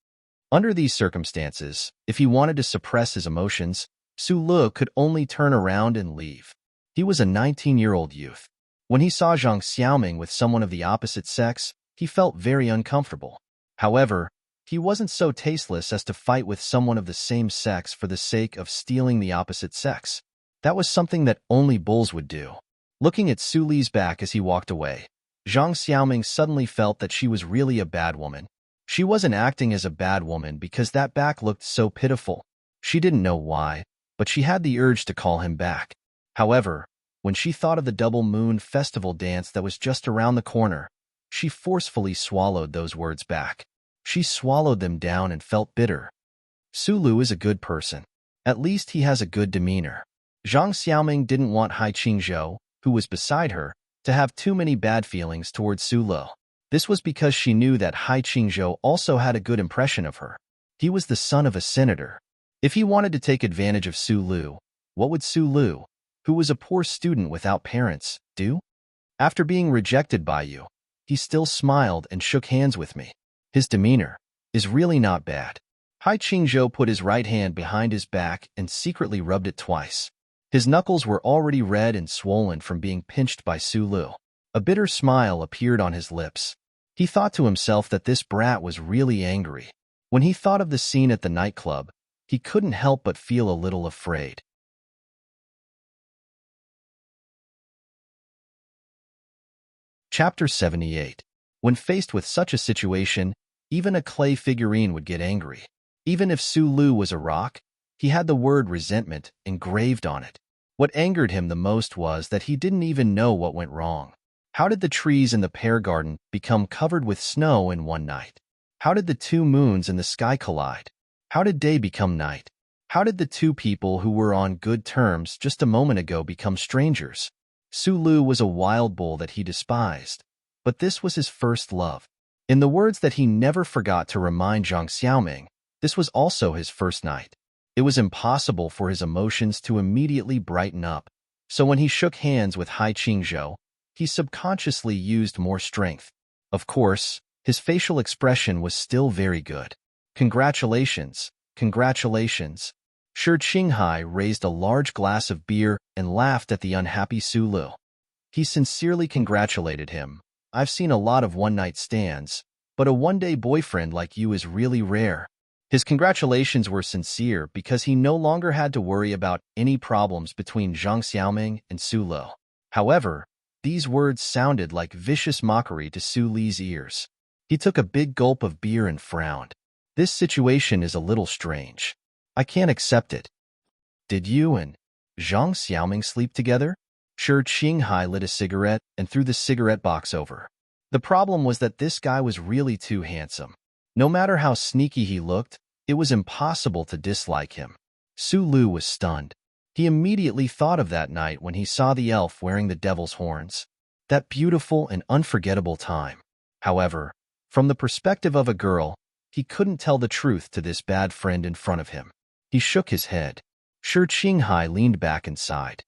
Under these circumstances, if he wanted to suppress his emotions, Su Lu could only turn around and leave. He was a 19-year-old youth. When he saw Zhang Xiaoming with someone of the opposite sex, he felt very uncomfortable. However, he wasn't so tasteless as to fight with someone of the same sex for the sake of stealing the opposite sex. That was something that only bulls would do. Looking at Su Li's back as he walked away, Zhang Xiaoming suddenly felt that she was really a bad woman. She wasn't acting as a bad woman because that back looked so pitiful. She didn't know why, but she had the urge to call him back. However, when she thought of the Double Moon Festival dance that was just around the corner, she forcefully swallowed those words back. She swallowed them down and felt bitter. Su Lu is a good person. At least he has a good demeanor. Zhang Xiaoming didn't want Hai Qingzhou, who was beside her, to have too many bad feelings towards Su Lu. This was because she knew that Hai Qingzhou also had a good impression of her. He was the son of a senator. If he wanted to take advantage of Su Lu, what would Su Lu, who was a poor student without parents, do? After being rejected by you, he still smiled and shook hands with me. His demeanor is really not bad. Hai Qingzhou put his right hand behind his back and secretly rubbed it twice. His knuckles were already red and swollen from being pinched by Su Lu. A bitter smile appeared on his lips. He thought to himself that this brat was really angry. When he thought of the scene at the nightclub, he couldn't help but feel a little afraid. Chapter 78. When faced with such a situation, even a clay figurine would get angry. Even if Su Lu was a rock, he had the word resentment engraved on it. What angered him the most was that he didn't even know what went wrong. How did the trees in the pear garden become covered with snow in one night? How did the two moons in the sky collide? How did day become night? How did the two people who were on good terms just a moment ago become strangers? Su Lu was a wild bull that he despised, but this was his first love. In the words that he never forgot to remind Zhang Xiaoming, this was also his first night. It was impossible for his emotions to immediately brighten up, so when he shook hands with Hai Qingzhou, he subconsciously used more strength. Of course, his facial expression was still very good. Congratulations, congratulations. Shi Qinghai raised a large glass of beer and laughed at the unhappy Su Lu. He sincerely congratulated him. "I've seen a lot of one-night stands, but a one-day boyfriend like you is really rare." His congratulations were sincere because he no longer had to worry about any problems between Zhang Xiaoming and Su Lo. However, these words sounded like vicious mockery to Su Li's ears. He took a big gulp of beer and frowned. This situation is a little strange. I can't accept it. Did you and Zhang Xiaoming sleep together? Shi Qinghai lit a cigarette and threw the cigarette box over. The problem was that this guy was really too handsome. No matter how sneaky he looked, it was impossible to dislike him. Su Lu was stunned. He immediately thought of that night when he saw the elf wearing the devil's horns. That beautiful and unforgettable time. However, from the perspective of a girl, he couldn't tell the truth to this bad friend in front of him. He shook his head. Shi Qinghai leaned back and sighed.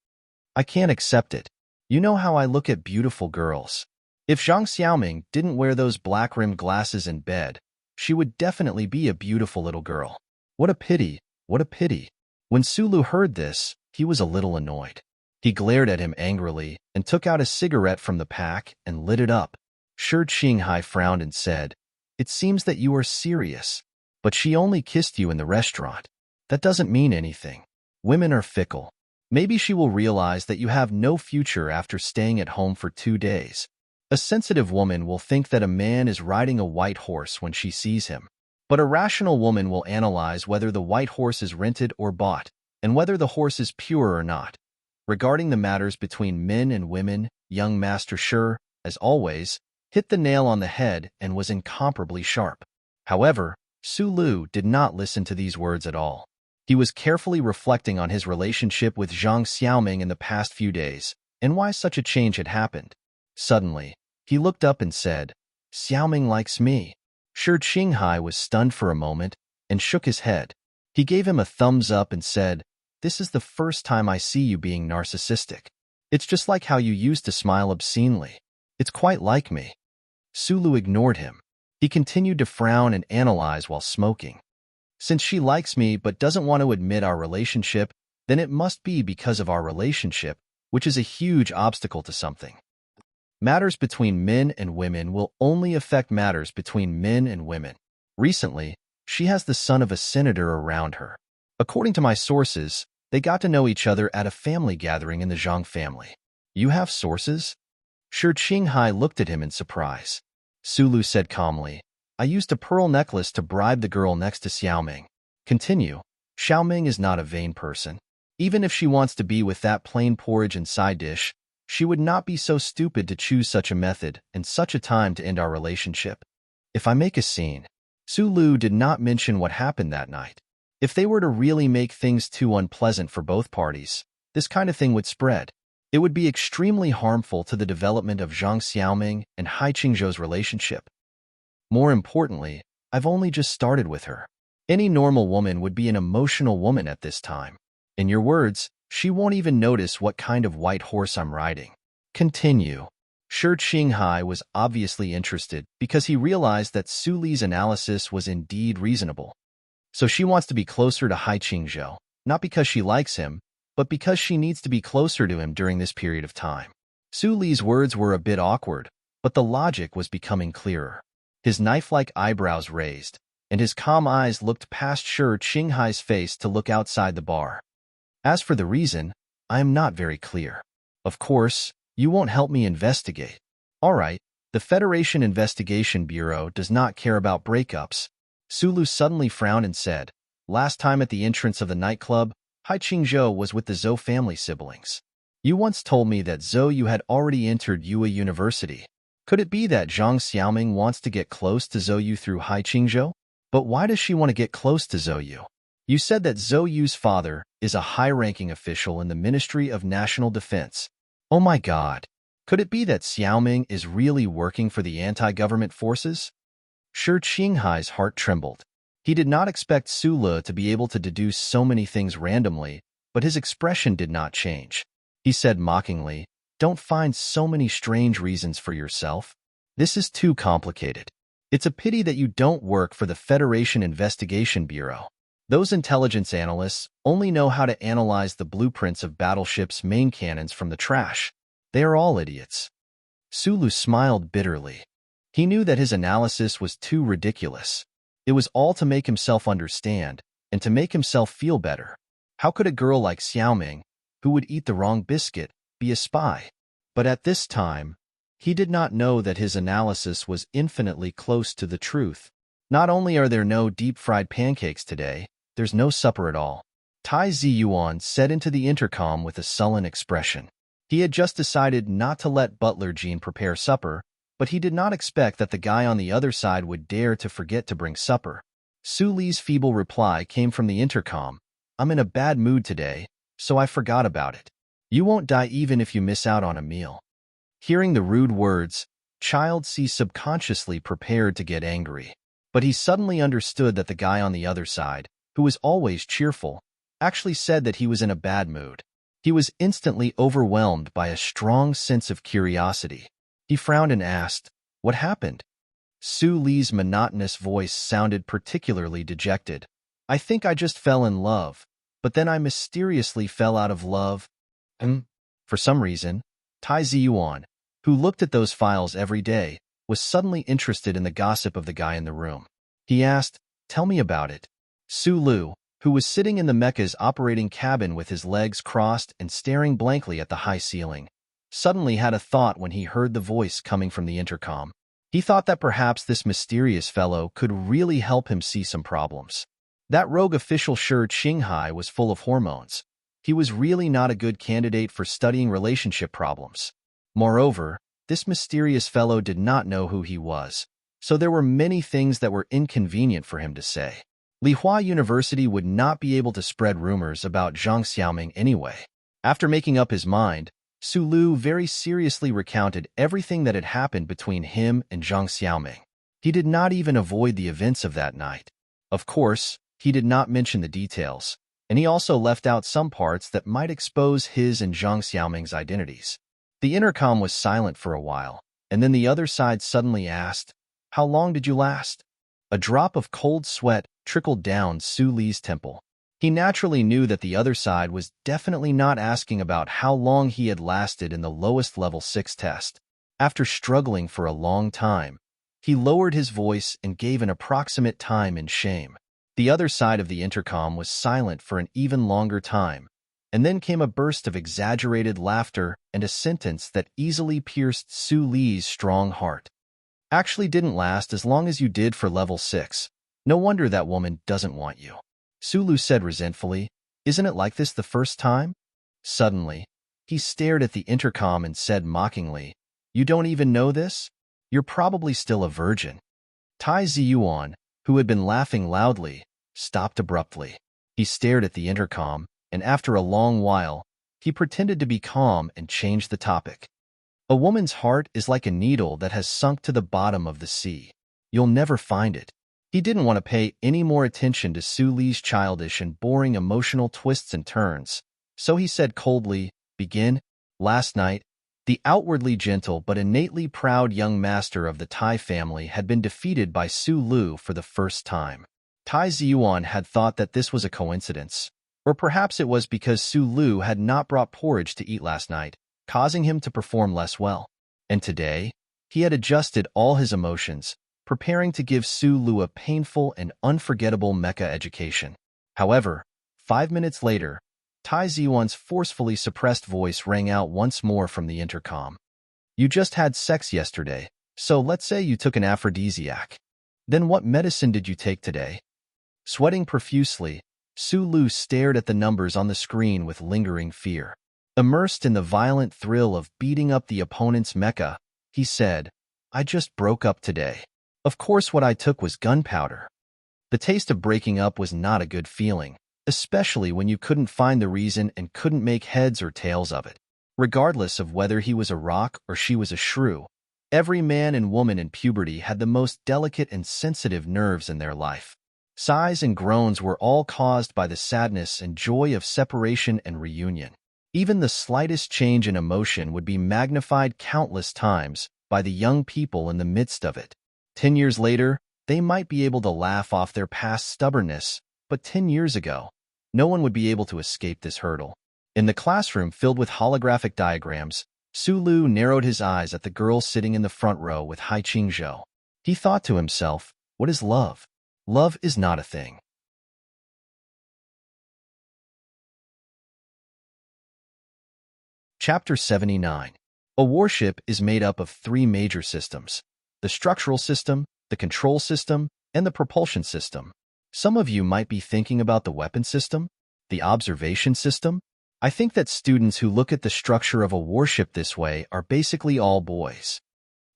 I can't accept it. You know how I look at beautiful girls. If Zhang Xiaoming didn't wear those black-rimmed glasses in bed, she would definitely be a beautiful little girl. What a pity, what a pity. When Su Lu heard this, he was a little annoyed. He glared at him angrily and took out a cigarette from the pack and lit it up. Shi Qinghai frowned and said, It seems that you are serious, but she only kissed you in the restaurant. That doesn't mean anything. Women are fickle. Maybe she will realize that you have no future after staying at home for 2 days. A sensitive woman will think that a man is riding a white horse when she sees him. But a rational woman will analyze whether the white horse is rented or bought, and whether the horse is pure or not. Regarding the matters between men and women, young Master Shi, as always, hit the nail on the head and was incomparably sharp. However, Su Lu did not listen to these words at all. He was carefully reflecting on his relationship with Zhang Xiaoming in the past few days, and why such a change had happened. Suddenly, he looked up and said, Xiaoming likes me. Shi Qinghai was stunned for a moment and shook his head. He gave him a thumbs up and said, This is the first time I see you being narcissistic. It's just like how you used to smile obscenely. It's quite like me. Su Lu ignored him. He continued to frown and analyze while smoking. Since she likes me but doesn't want to admit our relationship, then it must be because of our relationship, which is a huge obstacle to something. Matters between men and women will only affect matters between men and women. Recently, she has the son of a senator around her. According to my sources, they got to know each other at a family gathering in the Zhang family. You have sources? Shi Qinghai looked at him in surprise. Su Lu said calmly, I used a pearl necklace to bribe the girl next to Xiaoming. Continue. Xiaoming is not a vain person. Even if she wants to be with that plain porridge and side dish, she would not be so stupid to choose such a method and such a time to end our relationship. If I make a scene, Su Lu did not mention what happened that night. If they were to really make things too unpleasant for both parties, this kind of thing would spread. It would be extremely harmful to the development of Zhang Xiaoming and Hai Qingzhou's relationship. More importantly, I've only just started with her. Any normal woman would be an emotional woman at this time. In your words, she won't even notice what kind of white horse I'm riding. Continue. Shi Qinghai was obviously interested because he realized that Su Li's analysis was indeed reasonable. So she wants to be closer to Hai Qingzhou, not because she likes him, but because she needs to be closer to him during this period of time. Su Li's words were a bit awkward, but the logic was becoming clearer. His knife-like eyebrows raised, and his calm eyes looked past Shi Qinghai's face to look outside the bar. As for the reason, I am not very clear. Of course, you won't help me investigate. All right, the Federation Investigation Bureau does not care about breakups. Su Lu suddenly frowned and said, Last time at the entrance of the nightclub, Hai Qingzhou was with the Zhou family siblings. You once told me that Zhou Yu had already entered Yue University. Could it be that Zhang Xiaoming wants to get close to Zhou Yu through Hai Qingzhou? But why does she want to get close to Zhou Yu? You said that Zhou Yu's father is a high-ranking official in the Ministry of National Defense. Oh my God. Could it be that Xiaoming is really working for the anti-government forces? Shi Qinghai's heart trembled. He did not expect Su Lu to be able to deduce so many things randomly, but his expression did not change. He said mockingly, Don't find so many strange reasons for yourself. This is too complicated. It's a pity that you don't work for the Federation Investigation Bureau. Those intelligence analysts only know how to analyze the blueprints of battleships' main cannons from the trash. They are all idiots. Su Lu smiled bitterly. He knew that his analysis was too ridiculous. It was all to make himself understand and to make himself feel better. How could a girl like Xiaoming, who would eat the wrong biscuit, be a spy? But at this time, he did not know that his analysis was infinitely close to the truth. Not only are there no deep-fried pancakes today, there's no supper at all. Tai Ziyuan said into the intercom with a sullen expression. He had just decided not to let Butler Jean prepare supper, but he did not expect that the guy on the other side would dare to forget to bring supper. Su Li's feeble reply came from the intercom. I'm in a bad mood today, so I forgot about it. You won't die even if you miss out on a meal. Hearing the rude words, Child C subconsciously prepared to get angry. But he suddenly understood that the guy on the other side, who was always cheerful, actually said that he was in a bad mood. He was instantly overwhelmed by a strong sense of curiosity. He frowned and asked, "What happened?" Su Li's monotonous voice sounded particularly dejected. "I think I just fell in love, but then I mysteriously fell out of love." For some reason, Tai Ziyuan, who looked at those files every day, was suddenly interested in the gossip of the guy in the room. He asked, "Tell me about it." Su Lu, who was sitting in the mecha's operating cabin with his legs crossed and staring blankly at the high ceiling, suddenly had a thought when he heard the voice coming from the intercom. He thought that perhaps this mysterious fellow could really help him see some problems. That rogue official Shi Qinghai was full of hormones. He was really not a good candidate for studying relationship problems. Moreover, this mysterious fellow did not know who he was, so there were many things that were inconvenient for him to say. Lihua University would not be able to spread rumors about Zhang Xiaoming anyway. After making up his mind, Su Lu very seriously recounted everything that had happened between him and Zhang Xiaoming. He did not even avoid the events of that night. Of course, he did not mention the details, and he also left out some parts that might expose his and Zhang Xiaoming's identities. The intercom was silent for a while, and then the other side suddenly asked, "How long did you last?" A drop of cold sweat trickled down Su Li's temple. He naturally knew that the other side was definitely not asking about how long he had lasted in the lowest level 6 test. After struggling for a long time, he lowered his voice and gave an approximate time in shame. The other side of the intercom was silent for an even longer time, and then came a burst of exaggerated laughter and a sentence that easily pierced Su Li's strong heart. "Actually didn't last as long as you did for level 6. No wonder that woman doesn't want you." Su Lu said resentfully, "Isn't it like this the first time?" Suddenly, he stared at the intercom and said mockingly, "You don't even know this? You're probably still a virgin." Tai Ziyuan, who had been laughing loudly, stopped abruptly. He stared at the intercom, and after a long while, he pretended to be calm and changed the topic. "A woman's heart is like a needle that has sunk to the bottom of the sea. You'll never find it." He didn't want to pay any more attention to Su Li's childish and boring emotional twists and turns, so he said coldly, "Begin." Last night, the outwardly gentle but innately proud young master of the Tai family had been defeated by Su Lu for the first time. Tai Ziyuan had thought that this was a coincidence, or perhaps it was because Su Lu had not brought porridge to eat last night, causing him to perform less well. And today, he had adjusted all his emotions, preparing to give Su Lu a painful and unforgettable mecha education. However, 5 minutes later, Tai Ziyuan's forcefully suppressed voice rang out once more from the intercom. "You just had sex yesterday, so let's say you took an aphrodisiac. Then what medicine did you take today?" Sweating profusely, Su Lu stared at the numbers on the screen with lingering fear. Immersed in the violent thrill of beating up the opponent's mecha, he said, "I just broke up today. Of course what I took was gunpowder." The taste of breaking up was not a good feeling, especially when you couldn't find the reason and couldn't make heads or tails of it. Regardless of whether he was a rock or she was a shrew, every man and woman in puberty had the most delicate and sensitive nerves in their life. Sighs and groans were all caused by the sadness and joy of separation and reunion. Even the slightest change in emotion would be magnified countless times by the young people in the midst of it. 10 years later, they might be able to laugh off their past stubbornness, but 10 years ago, no one would be able to escape this hurdle. In the classroom filled with holographic diagrams, Su Lu narrowed his eyes at the girl sitting in the front row with Hai Qingzhou. He thought to himself, "What is love? Love is not a thing. Chapter 79. A warship is made up of three major systems: the structural system, the control system, and the propulsion system. Some of you might be thinking about the weapon system, the observation system. I think that students who look at the structure of a warship this way are basically all boys.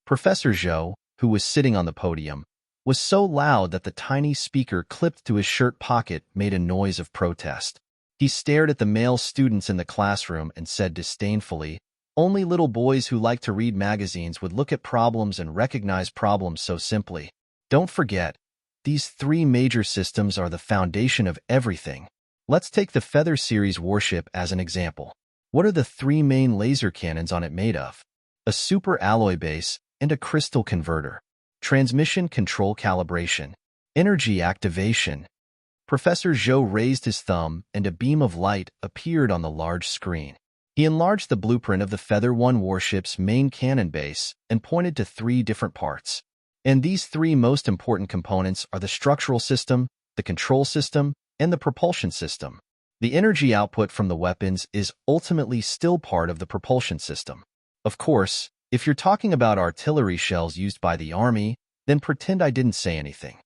Professor Zhou, who was sitting on the podium, was so loud that the tiny speaker clipped to his shirt pocket made a noise of protest. He stared at the male students in the classroom and said disdainfully, "Only little boys who like to read magazines would look at problems and recognize problems so simply. Don't forget, these three major systems are the foundation of everything." Let's take the Feather series warship as an example. What are the three main laser cannons on it made of? A super alloy base and a crystal converter. Transmission control calibration. Energy activation. Professor Zhou raised his thumb and a beam of light appeared on the large screen. He enlarged the blueprint of the Feather 1 warship's main cannon base and pointed to three different parts. And these three most important components are the structural system, the control system, and the propulsion system. The energy output from the weapons is ultimately still part of the propulsion system. Of course, if you're talking about artillery shells used by the army, then pretend I didn't say anything.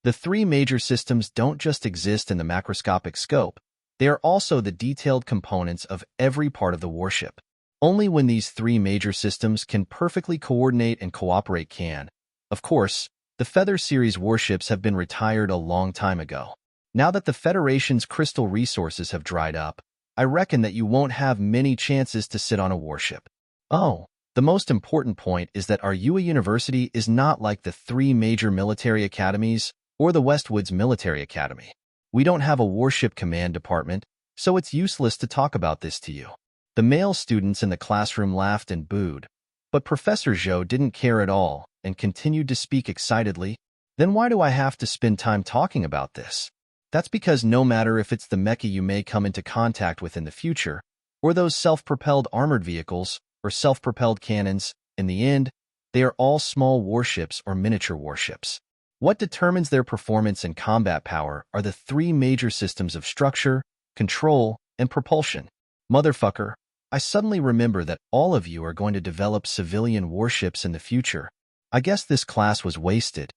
The three major systems don't just exist in the macroscopic scope, they are also the detailed components of every part of the warship. Only when these three major systems can perfectly coordinate and cooperate can. Of course, the Feather series warships have been retired a long time ago. Now that the Federation's crystal resources have dried up, I reckon that you won't have many chances to sit on a warship. Oh, the most important point is that our UA University is not like the three major military academies or the Westwoods Military Academy. We don't have a warship command department, so it's useless to talk about this to you. The male students in the classroom laughed and booed, but Professor Zhou didn't care at all and continued to speak excitedly. Then why do I have to spend time talking about this? That's because no matter if it's the mecha you may come into contact with in the future, or those self-propelled armored vehicles, or self-propelled cannons, in the end, they are all small warships or miniature warships. What determines their performance and combat power are the three major systems of structure, control, and propulsion. Motherfucker, I suddenly remember that all of you are going to develop civilian warships in the future. I guess this class was wasted.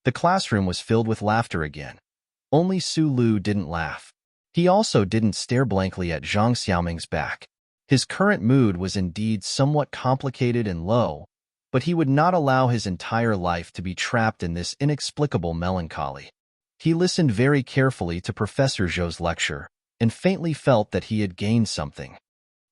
The classroom was filled with laughter again. Only Su Lu didn't laugh. He also didn't stare blankly at Zhang Xiaoming's back. His current mood was indeed somewhat complicated and low, but he would not allow his entire life to be trapped in this inexplicable melancholy. He listened very carefully to Professor Zhou's lecture and faintly felt that he had gained something.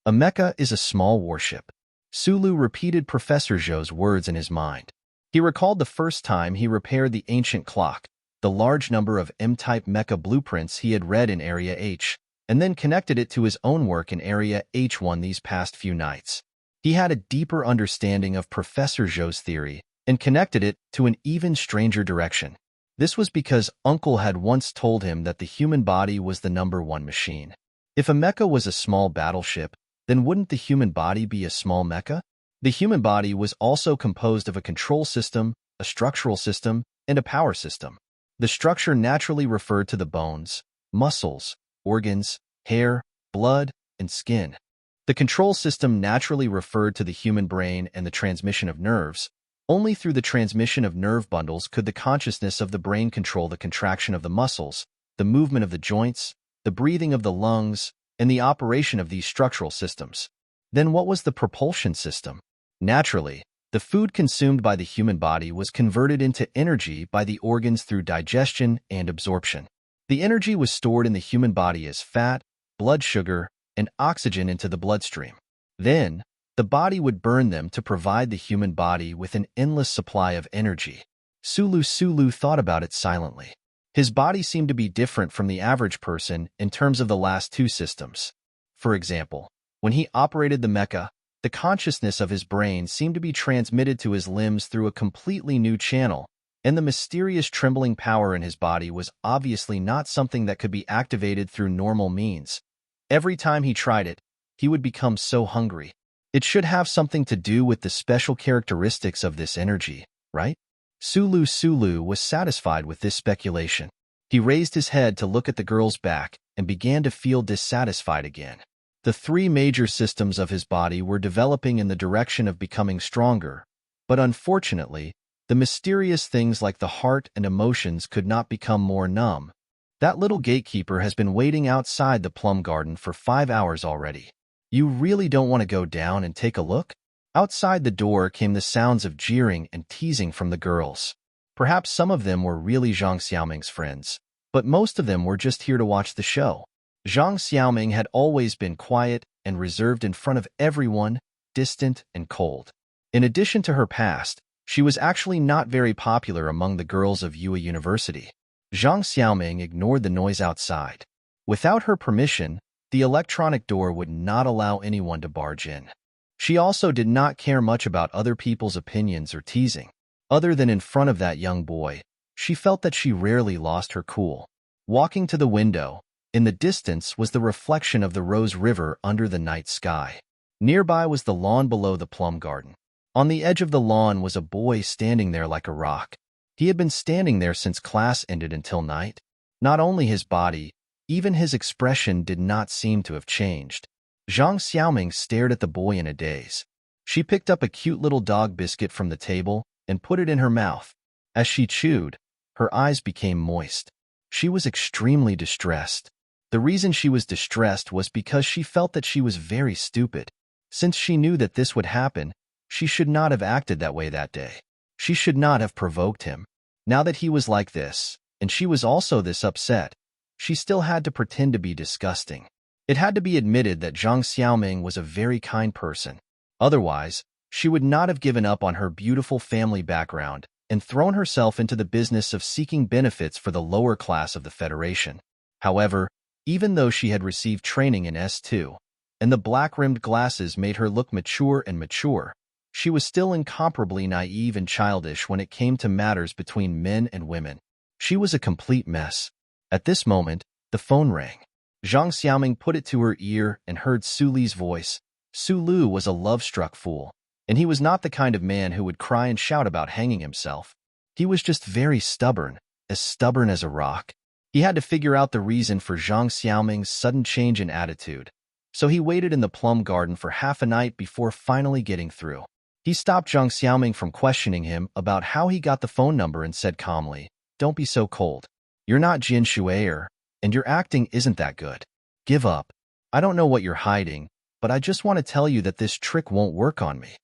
A mecha is a small warship. Sulu repeated Professor Zhou's words in his mind. He recalled the first time he repaired the ancient clock, the large number of M-type mecha blueprints he had read in Area H, and then connected it to his own work in Area H1 these past few nights. He had a deeper understanding of Professor Zhou's theory and connected it to an even stranger direction. This was because Uncle had once told him that the human body was the #1 machine. If a mecha was a small battleship, then wouldn't the human body be a small mecha? The human body was also composed of a control system, a structural system, and a power system. The structure naturally referred to the bones, muscles, organs, hair, blood, and skin. The control system naturally referred to the human brain and the transmission of nerves. Only through the transmission of nerve bundles could the consciousness of the brain control the contraction of the muscles, the movement of the joints, the breathing of the lungs, and the operation of these structural systems. Then what was the propulsion system? Naturally, the food consumed by the human body was converted into energy by the organs through digestion and absorption. The energy was stored in the human body as fat, blood sugar, and oxygen into the bloodstream. Then, the body would burn them to provide the human body with an endless supply of energy. Sulu thought about it silently. His body seemed to be different from the average person in terms of the last two systems. For example, when he operated the mecha, the consciousness of his brain seemed to be transmitted to his limbs through a completely new channel, and the mysterious trembling power in his body was obviously not something that could be activated through normal means. Every time he tried it, he would become so hungry. It should have something to do with the special characteristics of this energy, right? Sulu was satisfied with this speculation. He raised his head to look at the girl's back and began to feel dissatisfied again. The three major systems of his body were developing in the direction of becoming stronger, but unfortunately, the mysterious things like the heart and emotions could not become more numb. That little gatekeeper has been waiting outside the plum garden for 5 hours already. You really don't want to go down and take a look? Outside the door came the sounds of jeering and teasing from the girls. Perhaps some of them were really Zhang Xiaoming's friends, but most of them were just here to watch the show. Zhang Xiaoming had always been quiet and reserved in front of everyone, distant and cold. In addition to her past, she was actually not very popular among the girls of Yue University. Zhang Xiaoming ignored the noise outside. Without her permission, the electronic door would not allow anyone to barge in. She also did not care much about other people's opinions or teasing. Other than in front of that young boy, she felt that she rarely lost her cool. Walking to the window, in the distance was the reflection of the Rose River under the night sky. Nearby was the lawn below the plum garden. On the edge of the lawn was a boy standing there like a rock. He had been standing there since class ended until night. Not only his body, even his expression did not seem to have changed. Zhang Xiaoming stared at the boy in a daze. She picked up a cute little dog biscuit from the table and put it in her mouth. As she chewed, her eyes became moist. She was extremely distressed. The reason she was distressed was because she felt that she was very stupid. Since she knew that this would happen, she should not have acted that way that day. She should not have provoked him. Now that he was like this, and she was also this upset, she still had to pretend to be disgusting. It had to be admitted that Zhang Xiaoming was a very kind person. Otherwise, she would not have given up on her beautiful family background and thrown herself into the business of seeking benefits for the lower class of the Federation. However, even though she had received training in S2, and the black-rimmed glasses made her look mature, she was still incomparably naive and childish when it came to matters between men and women. She was a complete mess. At this moment, the phone rang. Zhang Xiaoming put it to her ear and heard Su Li's voice. Su Lu was a love-struck fool, and he was not the kind of man who would cry and shout about hanging himself. He was just very stubborn as a rock. He had to figure out the reason for Zhang Xiaoming's sudden change in attitude, so he waited in the plum garden for half a night before finally getting through. He stopped Zhang Xiaoming from questioning him about how he got the phone number and said calmly, "Don't be so cold. You're not Jin Shuier, and your acting isn't that good. Give up. I don't know what you're hiding, but I just want to tell you that this trick won't work on me.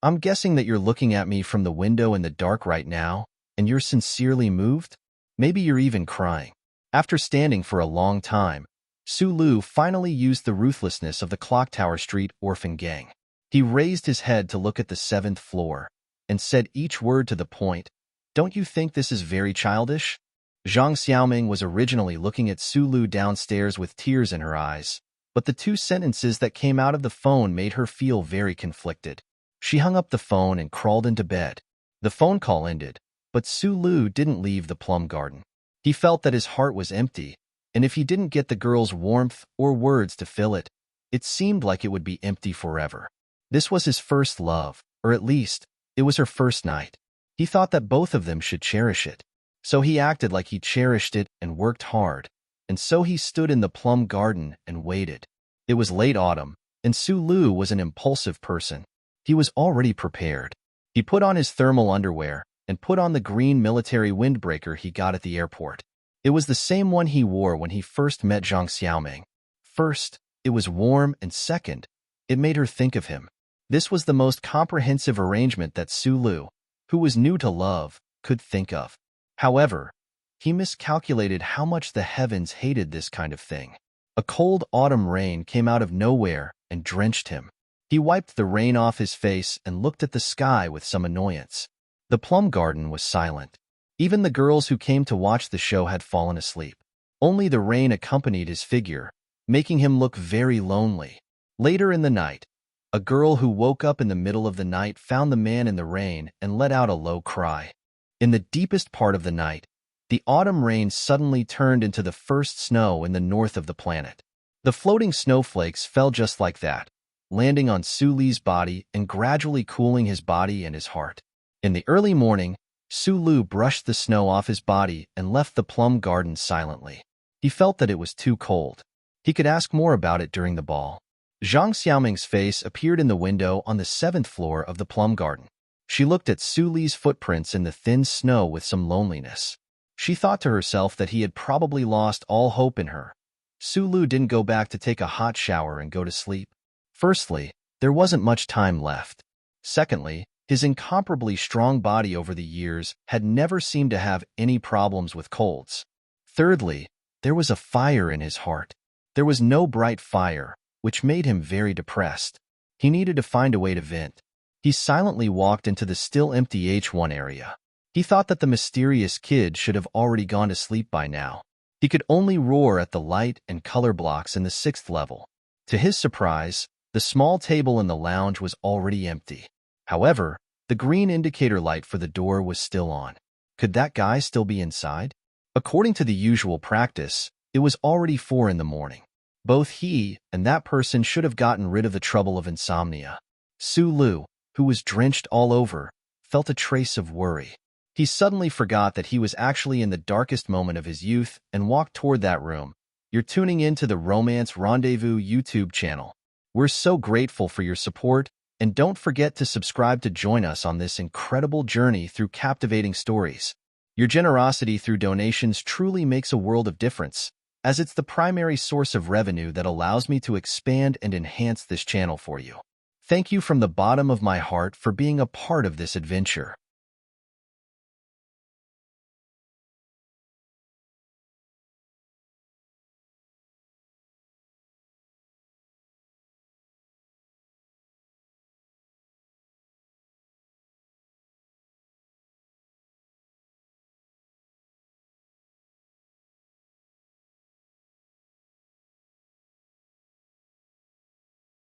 I'm guessing that you're looking at me from the window in the dark right now, and you're sincerely moved? Maybe you're even crying." After standing for a long time, Su Lu finally used the ruthlessness of the Clock Tower Street orphan gang. He raised his head to look at the 7th floor and said each word to the point, "Don't you think this is very childish?" Zhang Xiaoming was originally looking at Su Lu downstairs with tears in her eyes, but the 2 sentences that came out of the phone made her feel very conflicted. She hung up the phone and crawled into bed. The phone call ended, but Su Lu didn't leave the plum garden. He felt that his heart was empty, and if he didn't get the girl's warmth or words to fill it, it seemed like it would be empty forever. This was his first love, or at least, it was her first night. He thought that both of them should cherish it. So he acted like he cherished it and worked hard, and so he stood in the plum garden and waited. It was late autumn, and Su Lu was an impulsive person. He was already prepared. He put on his thermal underwear and put on the green military windbreaker he got at the airport. It was the same one he wore when he first met Zhang Xiaoming. First, it was warm, and second, it made her think of him. This was the most comprehensive arrangement that Su Lu, who was new to love, could think of. However, he miscalculated how much the heavens hated this kind of thing. A cold autumn rain came out of nowhere and drenched him. He wiped the rain off his face and looked at the sky with some annoyance. The plum garden was silent. Even the girls who came to watch the show had fallen asleep. Only the rain accompanied his figure, making him look very lonely. Later in the night, a girl who woke up in the middle of the night found the man in the rain and let out a low cry. In the deepest part of the night, the autumn rain suddenly turned into the first snow in the north of the planet. The floating snowflakes fell just like that, landing on Su Li's body and gradually cooling his body and his heart. In the early morning, Sulu brushed the snow off his body and left the plum garden silently. He felt that it was too cold. He could ask more about it during the ball. Zhang Xiaoming's face appeared in the window on the 7th floor of the plum garden. She looked at Su Li's footprints in the thin snow with some loneliness. She thought to herself that he had probably lost all hope in her. Su Lu didn't go back to take a hot shower and go to sleep. Firstly, there wasn't much time left. Secondly, his incomparably strong body over the years had never seemed to have any problems with colds. Thirdly, there was a fire in his heart. There was no bright fire, which made him very depressed. He needed to find a way to vent. He silently walked into the still empty H1 area. He thought that the mysterious kid should have already gone to sleep by now. He could only roar at the light and color blocks in the 6th level. To his surprise, the small table in the lounge was already empty. However, the green indicator light for the door was still on. Could that guy still be inside? According to the usual practice, it was already 4 in the morning. Both he and that person should have gotten rid of the trouble of insomnia. Su Lu, who was drenched all over, felt a trace of worry. He suddenly forgot that he was actually in the darkest moment of his youth and walked toward that room. You're tuning in to the Romance Rendezvous YouTube channel. We're so grateful for your support, and don't forget to subscribe to join us on this incredible journey through captivating stories. Your generosity through donations truly makes a world of difference, as it's the primary source of revenue that allows me to expand and enhance this channel for you. Thank you from the bottom of my heart for being a part of this adventure.